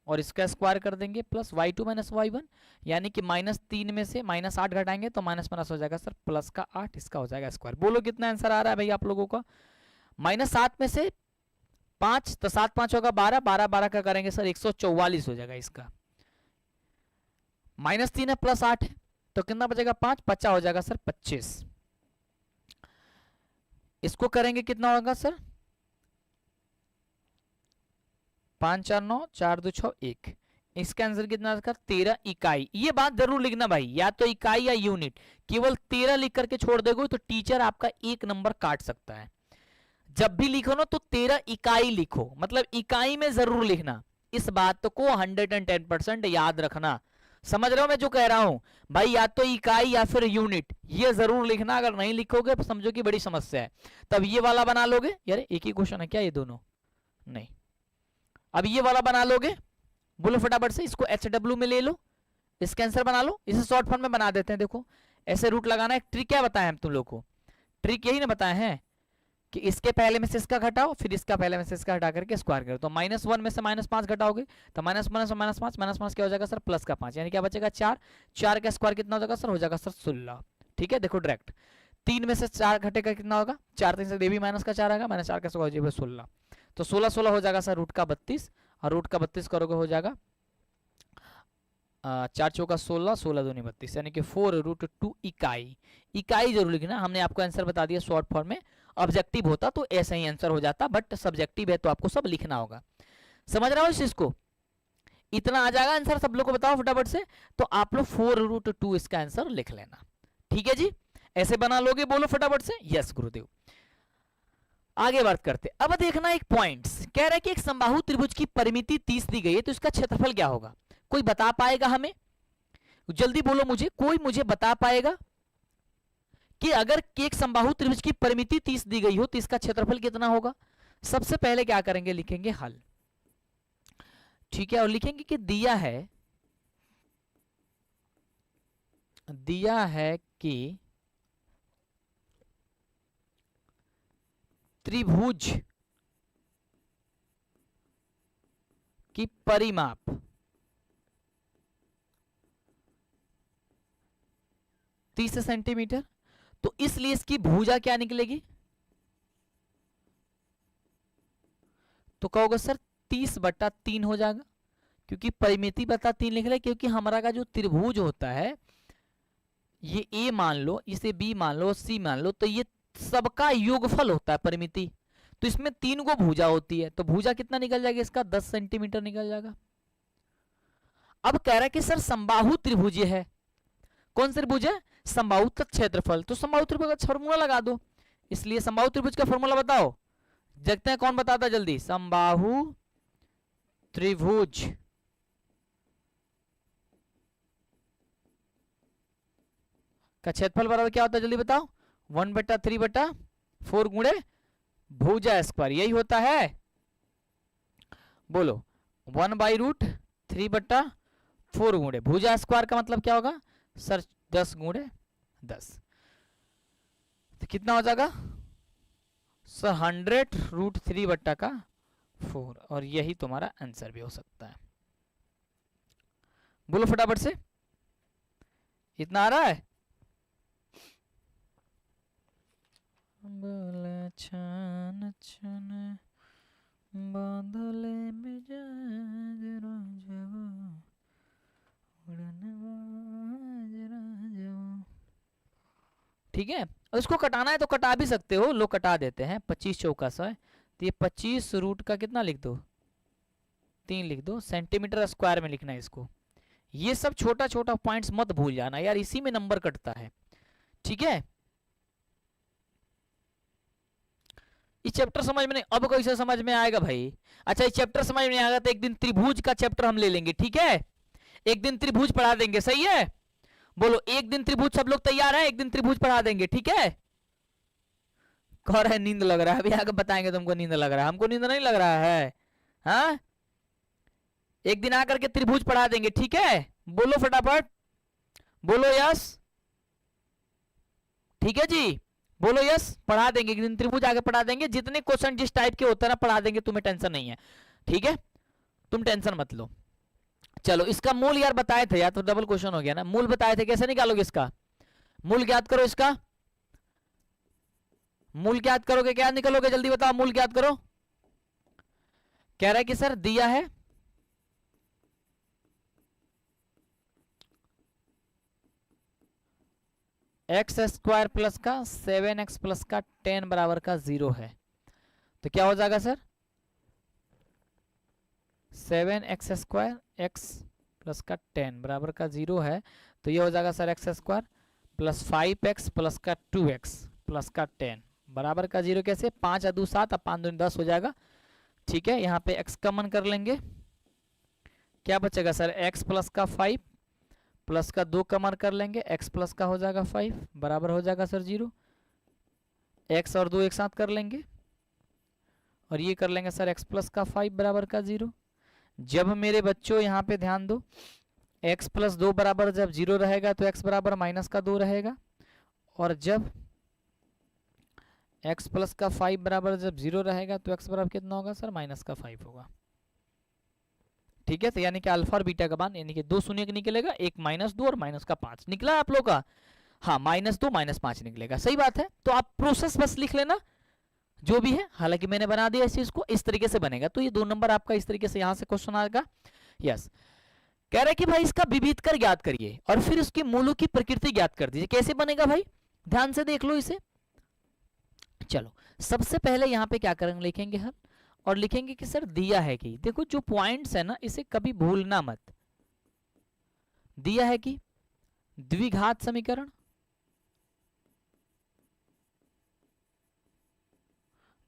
और इसका स्क्वायर कर देंगे प्लस y2 माइनस y1, यानी कि -3 में से -8 घटाएंगे तो माइनस हो जाएगा सर प्लस का 8, इसका हो जाएगा स्क्वायर। बोलो कितना आंसर आ रहा है भाई आप लोगों का। -7 में से 5 तो 7 5 होगा 12, 12 12 का करेंगे सर 144 हो जाएगा इसका। -3 है प्लस 8 है तो कितना बचेगा 5, 50 हो जाएगा सर 25। इसको करेंगे कितना होगा सर, 5 4 9 4 2 6 1, इसका आंसर कितना होगा 13 इकाई। ये बात जरूर लिखना भाई, या तो इकाई या यूनिट, केवल 13 लिख करके छोड़ देगो तो टीचर आपका 1 नंबर काट सकता है। जब भी लिखो ना तो 13 इकाई लिखो, मतलब इकाई में जरूर लिखना। इस बात को 110% याद रखना। समझ रहे हो मैं जो कह रहा हूं भाई, या तो इकाई या फिर यूनिट, ये जरूर लिखना। अगर नहीं लिखोगे तो समझो कि बड़ी समस्या है। तब ये वाला बना लोगे, यार एक ही क्वेश्चन है क्या ये दोनों, नहीं। अब ये वाला बना लोगे, बोलो फटाफट से, इसको HW में ले लो, इसका आंसर बना लो। इसे शॉर्ट फॉर्म में बना देते हैं। देखो ऐसे रूट लगाना है। ट्रिक क्या बताया हम तुम लोग को, ट्रिक यही ना बताए हैं कि इसके पहले में से इसका घटाओ, फिर इसका पहले में से इसका हटा करके स्क्वायर करो। तो -1 में से -5 घटाओगे तो -5 क्या हो जाएगा सर, प्लस का 5, यानी क्या बचेगा 4। 4 का स्क्वायर कितना हो जाएगा सर, हो जाएगा सर 16। ठीक है, देखो डायरेक्ट 3 में से 4 घटेगा कितना होगा, 4 3 से देवी माइनस का 4 आएगा, -4 का स्क्वायर हो जाएगा 16। तो 16 16 हो जाएगा सर रूट का 32, और रूट का 32 करोगे हो जाएगा 4 चौका 16, 16 दूनी 32, यानी कि 4√2 इकाई। इकाई जरूर लिखना। हमने आपको आंसर बता दिया शॉर्ट फॉर्म में। ऑब्जेक्टिव होता तो ऐसा ही आंसर हो जाता, बट सब्जेक्टिव है तो आपको सब लिखना होगा। समझ रहा हो इस चीज को, इतना आ जाएगा आंसर। सब लोग को बताओ फटाफट से। तो आप लोग 4√2 इसका आंसर लिख लेना। ठीक है जी, ऐसे बना लोगे, बोलो फटाफट से यस गुरुदेव। आगे बात करते। अब देखना एक पॉइंट्स कह रहा है कि एक समबाहु त्रिभुज की परिमिति 30 दी गई है, तो इसका क्षेत्रफल क्या होगा। कोई बता पाएगा हमें, जल्दी बोलो मुझे, कोई मुझे बता पाएगा कि अगर एक समबाहु त्रिभुज की परिमिति 30 दी गई हो तो इसका क्षेत्रफल कितना होगा। सबसे पहले क्या करेंगे, लिखेंगे हल। ठीक है, और लिखेंगे कि दिया है कि त्रिभुज की परिमाप 30 सेंटीमीटर, तो इसलिए इसकी भुजा क्या निकलेगी, तो कहोगे सर 30/3 हो जाएगा, क्योंकि परिमिति बता 3 लिख रहे, क्योंकि हमारा का जो त्रिभुज होता है, ये ए मान लो, इसे बी मान लो, सी मान लो, तो ये सबका योगफल होता है परिमिति। तो इसमें 3 को भुजा होती है, तो भुजा कितना निकल जाएगा इसका, 10 सेंटीमीटर निकल जाएगा। अब कह रहा है कि सर समबाहु त्रिभुज है, कौन सा त्रिभुज है, समबाहु तथा क्षेत्रफल। तो समबाहु त्रिभुज का फॉर्मूला लगा दो, इसलिए समबाहु त्रिभुज का फॉर्मूला बताओ, देखते हैं कौन बताता है जल्दी। समबाहु त्रिभुज का क्षेत्रफल बराबर क्या होता है, जल्दी बताओ। 1/3/4 गुणे भुजा स्क्वायर, यही होता है। बोलो 1/√3/4 गुणे भुजा स्क्वायर का मतलब क्या होगा सर, 10 गुणे 10, तो कितना हो जाएगा सर 100√3/4, और यही तुम्हारा आंसर भी हो सकता है। बोलो फटाफट से, इतना आ रहा है। बोले छन छन बादले में ठीक है, और इसको कटाना है तो कटा भी सकते हो, लोग कटा देते हैं। 25 चौका 100, तो ये 25 रूट का कितना लिख दो, 3 लिख दो। सेंटीमीटर स्क्वायर में लिखना है इसको। ये सब छोटा छोटा पॉइंट्स मत भूल जाना यार, इसी में नंबर कटता है। ठीक है, इस चैप्टर समझ में नहीं, अब कैसे समझ में आएगा भाई? अच्छा इस चैप्टर समझ में नहीं आएगा तो एक दिन त्रिभुज का चैप्टर हम ले लेंगे, ठीक है? एक दिन त्रिभुज पढ़ा देंगे, सही है? बोलो एक दिन त्रिभुज, सब लोग तैयार है? एक दिन त्रिभुज पढ़ा देंगे, ठीक है? कह रहे नींद लग रहा है, अभी आगे बताएंगे तुमको नींद लग रहा है, हमको नींद नहीं लग रहा है। हाँ एक दिन आकर के त्रिभुज पढ़ा देंगे, ठीक है? बोलो फटाफट, बोलो यस, ठीक है जी, बोलो यस। पढ़ा देंगे एक दिन त्रिभुज आगे पढ़ा देंगे, जितने क्वेश्चन जिस टाइप के होते हैं ना पढ़ा देंगे, तुम्हें टेंशन नहीं है, ठीक है? तुम टेंशन मत लो। चलो इसका मूल यार बताए थे यार, तो डबल क्वेश्चन हो गया ना। मूल बताए थे, कैसे निकालोगे इसका मूल? ज्ञात करो इसका मूल, ज्ञात करोगे क्या निकलोगे? जल्दी बताओ, मूल ज्ञात करो। कह रहा है कि सर दिया है एक्स स्क्वायर प्लस का 7x प्लस का 10 बराबर का 0 है, तो क्या हो जाएगा sir? 7x square x plus का 10 बराबर का 0 है, तो ये हो जाएगा sir x square plus 5x plus का 2x प्लस का 10 बराबर का 0। कैसे? 5 और 2 7 और 5 2 10 हो जाएगा, ठीक है? यहाँ पे x कॉमन कर लेंगे, क्या बचेगा सर? x प्लस का 5 प्लस का 2 कॉमन कर लेंगे, x प्लस का हो जाएगा 5 बराबर हो जाएगा सर 0। x और 2 एक साथ कर लेंगे और ये कर लेंगे सर x प्लस का 5 बराबर का 0। जब मेरे बच्चों यहाँ पे ध्यान दो, x प्लस 2 बराबर जब 0 रहेगा तो x बराबर माइनस का 2 रहेगा, और जब x प्लस का 5 बराबर जब 0 रहेगा तो x बराबर कितना होगा सर? माइनस का 5 होगा, ठीक है? तो यानी कि अल्फा और बीटा का मान यानी कि 2 शून्य निकलेगा, एक -2 और माइनस का 5 निकला आप लोग का। हाँ -2 -5 निकलेगा, सही बात है। तो आप प्रोसेस बस लिख लेना जो भी है, हालांकि मैंने बना दिया इस चीज को, इस तरीके से बनेगा। तो ये 2 नंबर आपका इस तरीके से यहाँ से क्वेश्चन आएगा। यस, कह रहे कि भाई इसका विविधकर ज्ञात करिए और फिर उसके मूलों की प्रकृति ज्ञात कर दीजिए। कैसे बनेगा भाई? ध्यान से देख लो इसे। चलो सबसे पहले यहाँ पे क्या करेंगे, लिखेंगे हम और लिखेंगे कि सर दिया है कि, देखो जो पॉइंट्स है ना इसे कभी भूलना मत। दिया है कि द्विघात समीकरण,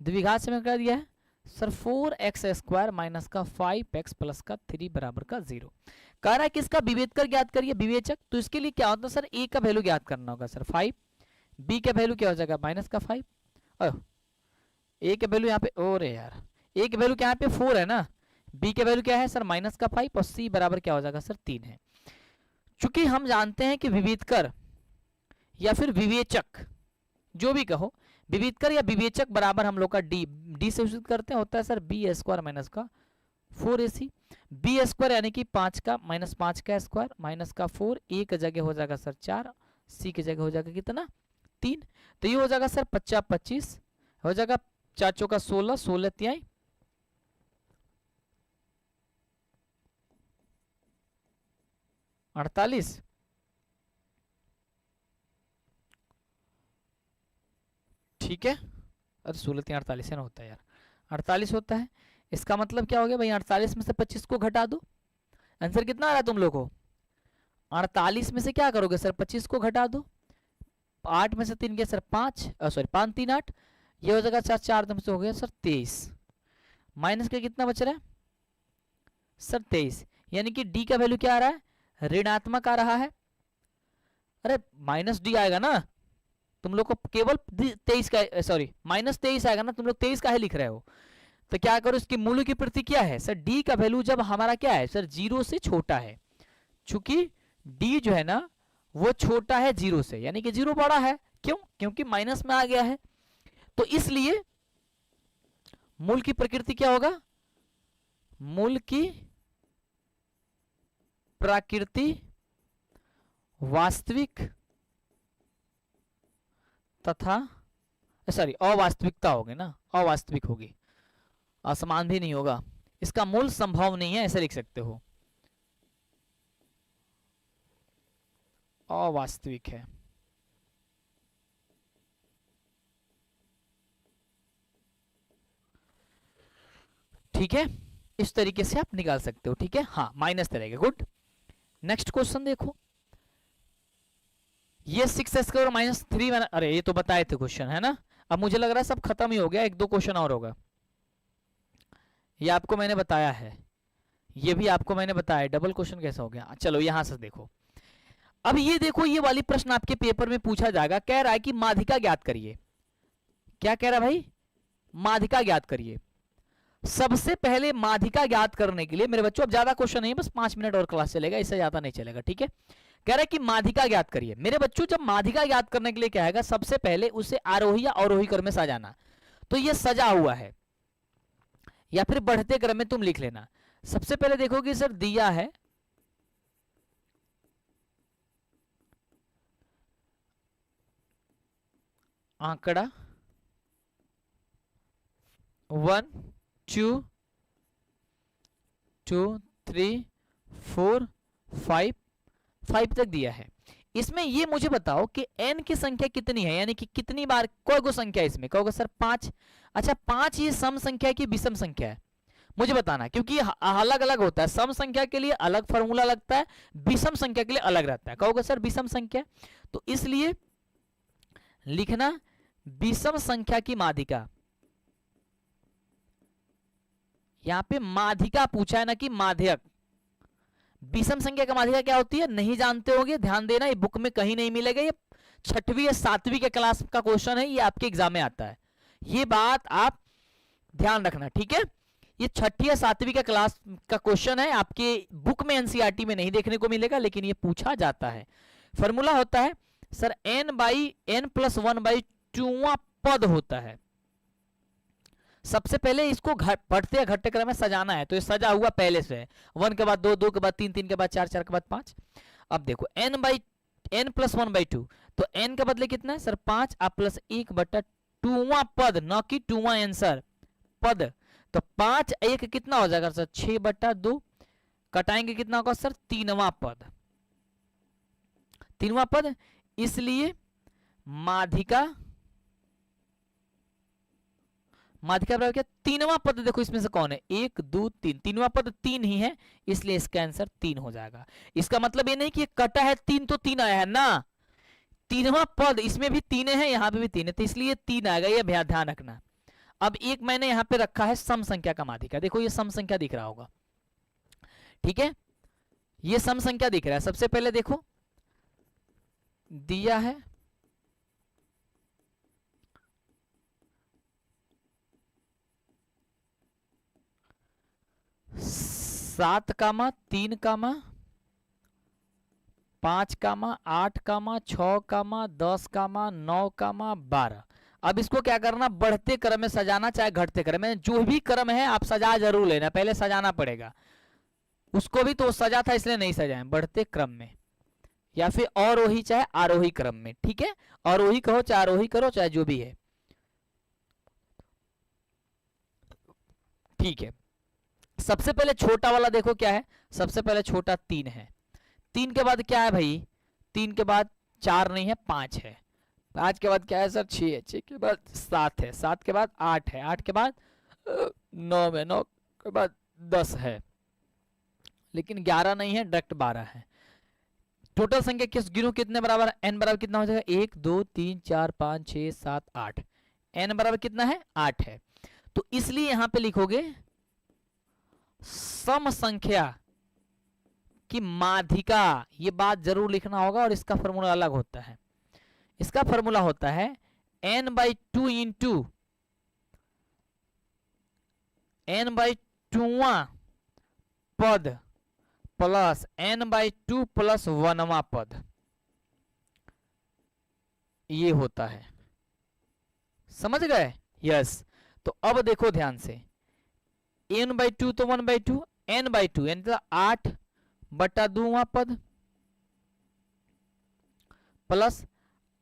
द्विघात समीकरण क्या दिया है सर? 4x स्क्वायर माइनस का 5x प्लस का 3 बराबर का 0। कह रहा है कि इसका विवेचक ज्ञात करिए, विवेचक। तो इसके लिए क्या होता है सर? a का वैल्यू ज्ञात करना होगा सर 5, b का वैल्यू क्या हो जाएगा? माइनस का 5, a का वैल्यू यहाँ पे, और यार a का वैल्यू क्या यहाँ पे 4 है ना, b का वैल्यू क्या है सर? माइनस का 5, और c बराबर क्या हो जाएगा सर? 3 है। चूंकि हम जानते हैं कि विविधकर या फिर विवेचक जो भी कहो, विविधकर या विवेचक बराबर हम लोग का डी से सूचित करते हैं, होता है सर बी स्क्वायर माइनस का 4ac। बी स्क्वायर यानी कि 5 का माइनस 5 का स्क्वायर माइनस का 4, ए की जगह हो जाएगा सर 4, सी की जगह हो जाएगा कितना? 3। तो ये हो जाएगा सर 50 25 हो जाएगा, 4 चौका 16, 16 तिहाई 48, ठीक है? अरे 16 3 48 है ना, होता है यार 48 होता है। इसका मतलब क्या हो गया भाई? 48 में से 25 को घटा दो, आंसर कितना आ रहा है तुम लोग को? 48 में से क्या करोगे सर? 25 को घटा दो, 8 में से 3 गया सर 5, सॉरी 5 3 8, ये हो जाएगा 4 4 में से हो गया सर 23, माइनस का कितना बच रहा है सर? 23। यानी कि डी का वैल्यू क्या आ रहा है? ऋणात्मक आ रहा है। अरे माइनस डी आएगा ना, तुम लोग को केवल 23 का, सॉरी -23 आएगा ना, तुम लोग 23 का है लिख रहे हो। तो क्या करो, इसकी मूल्य की प्रति क्या है सर? डी का वैल्यू जब हमारा क्या है सर? 0 से छोटा है, चूंकि डी जो है ना वो छोटा है 0 से, यानी कि 0 बड़ा है। क्यों? क्योंकि माइनस में आ गया है, तो इसलिए मूल की प्रकृति क्या होगा? मूल की प्रकृति वास्तविक तथा, सॉरी अवास्तविकता होगी ना, अवास्तविक होगी, असमान भी नहीं होगा। इसका मूल संभव नहीं है, ऐसे लिख सकते हो, अवास्तविक है। ठीक है, इस तरीके से आप निकाल सकते हो। ठीक है, हाँ माइनस रहेगा। गुड, नेक्स्ट क्वेश्चन देखो, ये 6 स्क्वायर माइनस 3, अरे ये तो बताए थे क्वेश्चन है ना। अब मुझे लग रहा है सब खत्म ही हो गया, एक दो क्वेश्चन और होगा। ये आपको मैंने बताया है, ये भी आपको मैंने बताया, डबल क्वेश्चन कैसा हो गया। चलो यहां से देखो, अब ये देखो, ये वाली प्रश्न आपके पेपर में पूछा जाएगा। कह रहा है कि माध्यिका ज्ञात करिए। क्या कह रहा है भाई? माध्यिका ज्ञात करिए। सबसे पहले माध्यिका ज्ञात करने के लिए मेरे बच्चों, अब ज्यादा क्वेश्चन नहीं, बस 5 मिनट और क्लास चलेगा, इससे ज्यादा नहीं चलेगा, ठीक है। कह रहा है कि माध्यिका ज्ञात करिए। मेरे बच्चों जब माध्यिका ज्ञात करने के लिए क्या है, सबसे पहले उसे आरोही या अवरोही क्रम में सजाना। तो ये सजा हुआ है, या फिर बढ़ते क्रम में तुम लिख लेना। सबसे पहले देखो कि सर दिया है आंकड़ा 1 2 2 3 4 5 5 तक दिया है। इसमें ये मुझे बताओ कि n की संख्या कितनी है, यानी कि कितनी बार कोई गो संख्या इसमें। कहोगे सर 5। अच्छा 5 ये सम संख्या है कि विषम संख्या है, मुझे बताना, क्योंकि अलग अलग होता है। सम संख्या के लिए अलग फॉर्मूला लगता है, विषम संख्या के लिए अलग रहता है। कहोगे सर विषम संख्या, तो इसलिए लिखना विषम संख्या की माध्यिका। यहां पे माध्यिका पूछा है ना कि माध्यक। विषम संख्या का माध्यिका क्या होती है नहीं जानते होगे, ध्यान देना, ये बुक में कहीं नहीं मिलेगा। ये 6वीं या 7वीं के क्लास का क्वेश्चन है, ये आपके एग्जाम में आता है, ये बात आप ध्यान रखना, ठीक है। ये 6वीं या 7वीं का क्लास का क्वेश्चन है, आपके बुक में एनसीईआरटी में नहीं देखने को मिलेगा, लेकिन ये पूछा जाता है। फॉर्मूला होता है सर n/n+1/2 पद होता है। सबसे पहले इसको बढ़ते या घटते क्रम में सजाना है, तो ये सजा हुआ पहले से है। 1 के बाद 2, 2 के बाद 3, 3 के बाद 4, 4 के बाद 5। अब देखो n/n+1/2, तो n के बदले कितना है सर 5, आप प्लस 1/2 पद, न कि 2 आंसर पद। तो 5 1 कितना हो जाएगा सर 6/2, कटाएंगे कितना होगा सर 3वां पद, 3वां पद। इसलिए माध्यिका बराबर क्या 3वां पद। देखो इसमें से कौन है 1 2 3, 3वां पद 3 ही है, इसलिए इसका आंसर 3 हो जाएगा। इसका मतलब ये नहीं कि कटा है 3 तो 3 आया है ना, 3वां पद इसमें भी 3 है, यहां पे भी 3 है, तो इसलिए 3 आएगा, ये ध्यान रखना। अब एक मैंने यहां पे रखा है सम संख्या का माध्यिका। देखो ये सम संख्या दिख रहा होगा, ठीक है, ये सम संख्या दिख रहा है। सबसे पहले देखो दिया है 7, 3, 5, 8, 6, 10, 9, 12। अब इसको क्या करना, बढ़ते क्रम में सजाना, चाहे घटते क्रम में, जो भी क्रम है आप सजा जरूर लेना, पहले सजाना पड़ेगा। उसको भी तो सजा था इसलिए नहीं सजाएं, बढ़ते क्रम में, या फिर अवरोही चाहे आरोही क्रम में, ठीक है। अवरोही कहो चाहे आरोही करो, चाहे जो भी है, ठीक है। सबसे पहले छोटा वाला देखो क्या है, सबसे पहले छोटा 3 है। 3 के बाद क्या है भाई, 3 के बाद 4 नहीं है 5 है, 5 के बाद क्या है सर 6 है, 6 के बाद 7 है, 7 के बाद 8 है, 8 के बाद 9 है, 9 के बाद 10 है, लेकिन 11 नहीं है, डायरेक्ट 12 है। टोटल संख्या किस गिनो कितने बराबर है, n बराबर कितना हो जाएगा 1 2 3 4 5 6 7 8, n बराबर कितना है 8 है। तो इसलिए यहां पे लिखोगे सम संख्या की माध्यिका, ये बात जरूर लिखना होगा, और इसका फॉर्मूला अलग होता है। इसका फॉर्मूला होता है n/2 इंटू n/2 पद प्लस n/2 प्लस 1वां पद, ये होता है, समझ गए। यस, तो अब देखो ध्यान से, n/2 तो 1/2, n/2 यानी तो 8/2 पद प्लस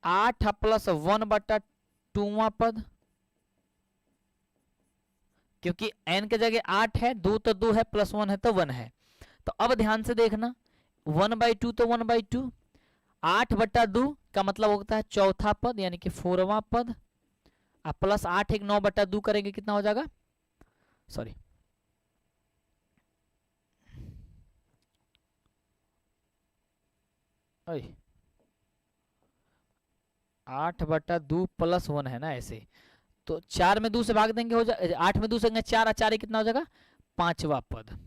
8 प्लस 1/2 पद, क्योंकि n के जगह 8 है, 2 तो 2 है, प्लस 1 है तो 1 है। तो अब ध्यान से देखना, 1/2 तो 1/2, 8/2 का मतलब होता है चौथा पद, यानी कि 4वां पद, अब प्लस 8 एक 9/2 करेंगे कितना हो जाएगा, सॉरी 8 8/2 + 1 है ना ऐसे, तो 4 में 2 से भाग देंगे हो जाए, 8 में 2 से 4 और 4 कितना हो जाएगा, 5वां पद।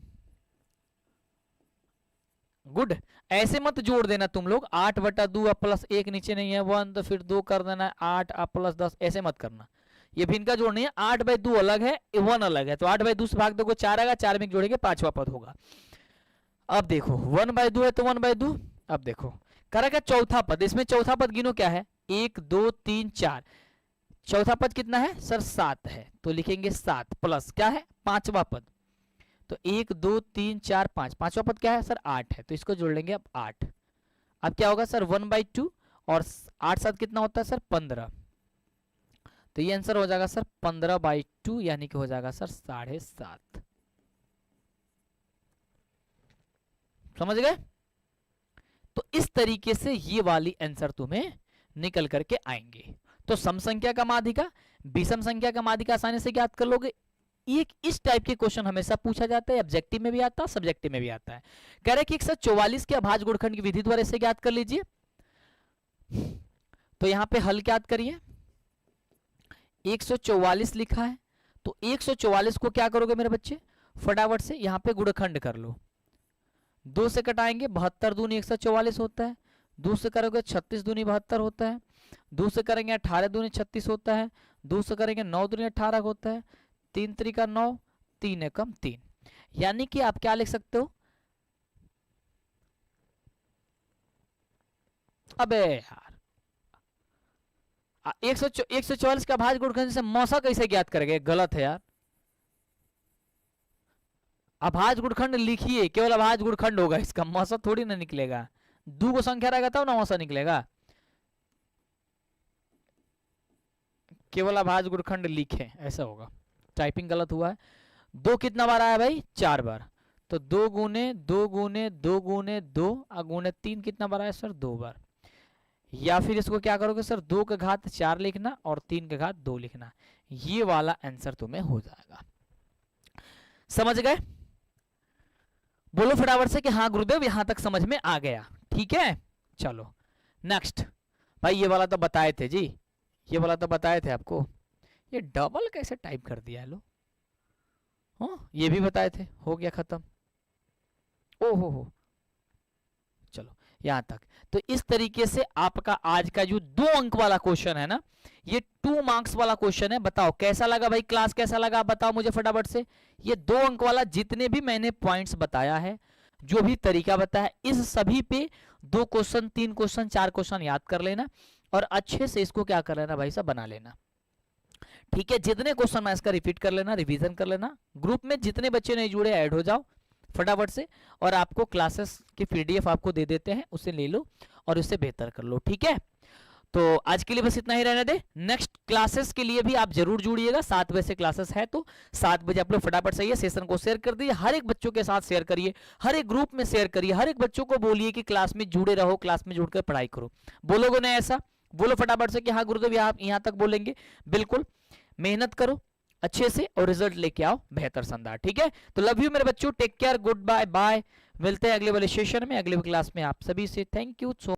गुड। ऐसे मत जोड़ देना तुम लोग, 8/2 +1 नीचे नहीं है 1, तो फिर 2 कर देना 8 +10, ऐसे मत करना, ये भी इनका जोड़ नहीं है। 8/2 अलग है, 1 अलग है, तो 8/2 से भाग दोगे 4 आएगा, 4 में जोड़ेंगे 5वां पद होगा। अब देखो 1/2 है तो 1/2, अब देखो करा क्या, चौथा पद, इसमें चौथा पद गिनो क्या है, 1 2 3 4, चौथा पद कितना है सर 7 है, तो लिखेंगे 7 प्लस क्या है 5वां पद, तो 1 2 3 4 5, 5वां पद क्या है सर 8 है, तो इसको जोड़ लेंगे अब 8। अब क्या होगा सर 1/2 और 8 7 कितना होता है सर 15, तो ये आंसर हो जाएगा सर 15/2, यानी कि हो जाएगा सर 7.5। समझ गए। तो इस तरीके से ये वाली आंसर तुम्हें निकल करके आएंगे। तो सम संख्या का माध्यिका, विषम संख्या का माध्यिका आसानी से ज्ञात कर लोगे। एक इस टाइप के क्वेश्चन हमेशा पूछा जाता है, ऑब्जेक्टिव में भी आता है, सब्जेक्टिव में भी आता है। कह रहे कि 144 के अभाज्य गुणनखंड की विधि द्वारा इसे ज्ञात कर लीजिए। तो यहां पे हल ज्ञात करिए, 144 लिखा है, तो 144 को क्या करोगे मेरे बच्चे, फटाफट से यहां पे गुणनखंड कर लो। 2 से कटाएंगे 72 दूनी 144 होता है, 2 से करोगे 36 दूनी 72 होता है, 2 से करेंगे 18 दूनी 36 होता है, 2 से करेंगे 9 दूनी 18 होता है, 3 त्रिका 9, 3 एकम 3, यानी कि आप क्या लिख सकते हो, अबे यार 144 का भाज्य गुणनखंड से मौसा कैसे ज्ञात करेंगे, गलत है यार। अभाज्य गुणनखंड लिखिए, केवल अभाज्य गुणनखंड होगा इसका, मौसा थोड़ी ना निकलेगा, 2 को संख्या रहेगा तब ना मौसा निकलेगा। केवल अभाज्य गुणनखंड लिखे, ऐसा होगा, टाइपिंग गलत हुआ है। 2 कितना बार आया भाई, 4 बार, तो 2 गुने 2 गुने 2 गुने 2 गुने 3 कितना बार आया सर 2 बार। या फिर इसको क्या करोगे सर 2 का घात 4 लिखना और 3 का घात 2 लिखना, ये वाला आंसर तुम्हें हो जाएगा। समझ गए, बोलो फटाफट से कि हाँ गुरुदेव यहां तक समझ में आ गया। ठीक है, चलो नेक्स्ट। भाई ये वाला तो बताए थे जी, ये वाला तो बताए थे आपको, ये डबल कैसे टाइप कर दिया लो, हाँ ये भी बताए थे, हो गया खत्म। ओहो हो, चलो यहां तक। तो इस तरीके से आपका आज का जो 2 अंक वाला क्वेश्चन है ना, ये 2 मार्क्स वाला क्वेश्चन है। बताओ कैसा लगा भाई, क्लास कैसा लगा बताओ मुझे फटाफट से। ये 2 अंक वाला जितने भी मैंने पॉइंट्स बताया है, जो भी तरीका बताया, इस सभी पे 2 क्वेश्चन 3 क्वेश्चन 4 क्वेश्चन याद कर लेना और अच्छे से इसको क्या कर लेना भाई साहब, बना लेना। ठीक है, जितने क्वेश्चन मैं इसका रिपीट कर लेना, रिवीजन कर लेना। ग्रुप में जितने बच्चे नहीं जुड़े ऐड हो जाओ फटाफट से, और आपको क्लासेस की पीडीएफ आपको दे देते हैं, उसे ले लो और उससे बेहतर कर लो। ठीक है, तो आज के लिए बस इतना ही रहने दे। नेक्स्ट क्लासेस के लिए भी आप जरूर जुड़िएगा, 7 बजे से क्लासेस है, तो 7 बजे आप लोग फटाफट से ये सेशन को शेयर कर दीजिए, हर एक बच्चों के साथ शेयर करिए, हर एक ग्रुप में शेयर करिए, हर एक बच्चों को बोलिए कि क्लास में जुड़े रहो, क्लास में जुड़कर पढ़ाई करो। बोलोगे ना ऐसा, बोलो फटाफट से कि हाँ गुरुदेव आप यहाँ तक बोलेंगे। बिल्कुल मेहनत करो अच्छे से और रिजल्ट लेके आओ बेहतर शानदार। ठीक है, तो लव यू मेरे बच्चों, take care, good bye bye, मिलते हैं अगले वाले सेशन में, अगले क्लास में। आप सभी से थैंक यू सो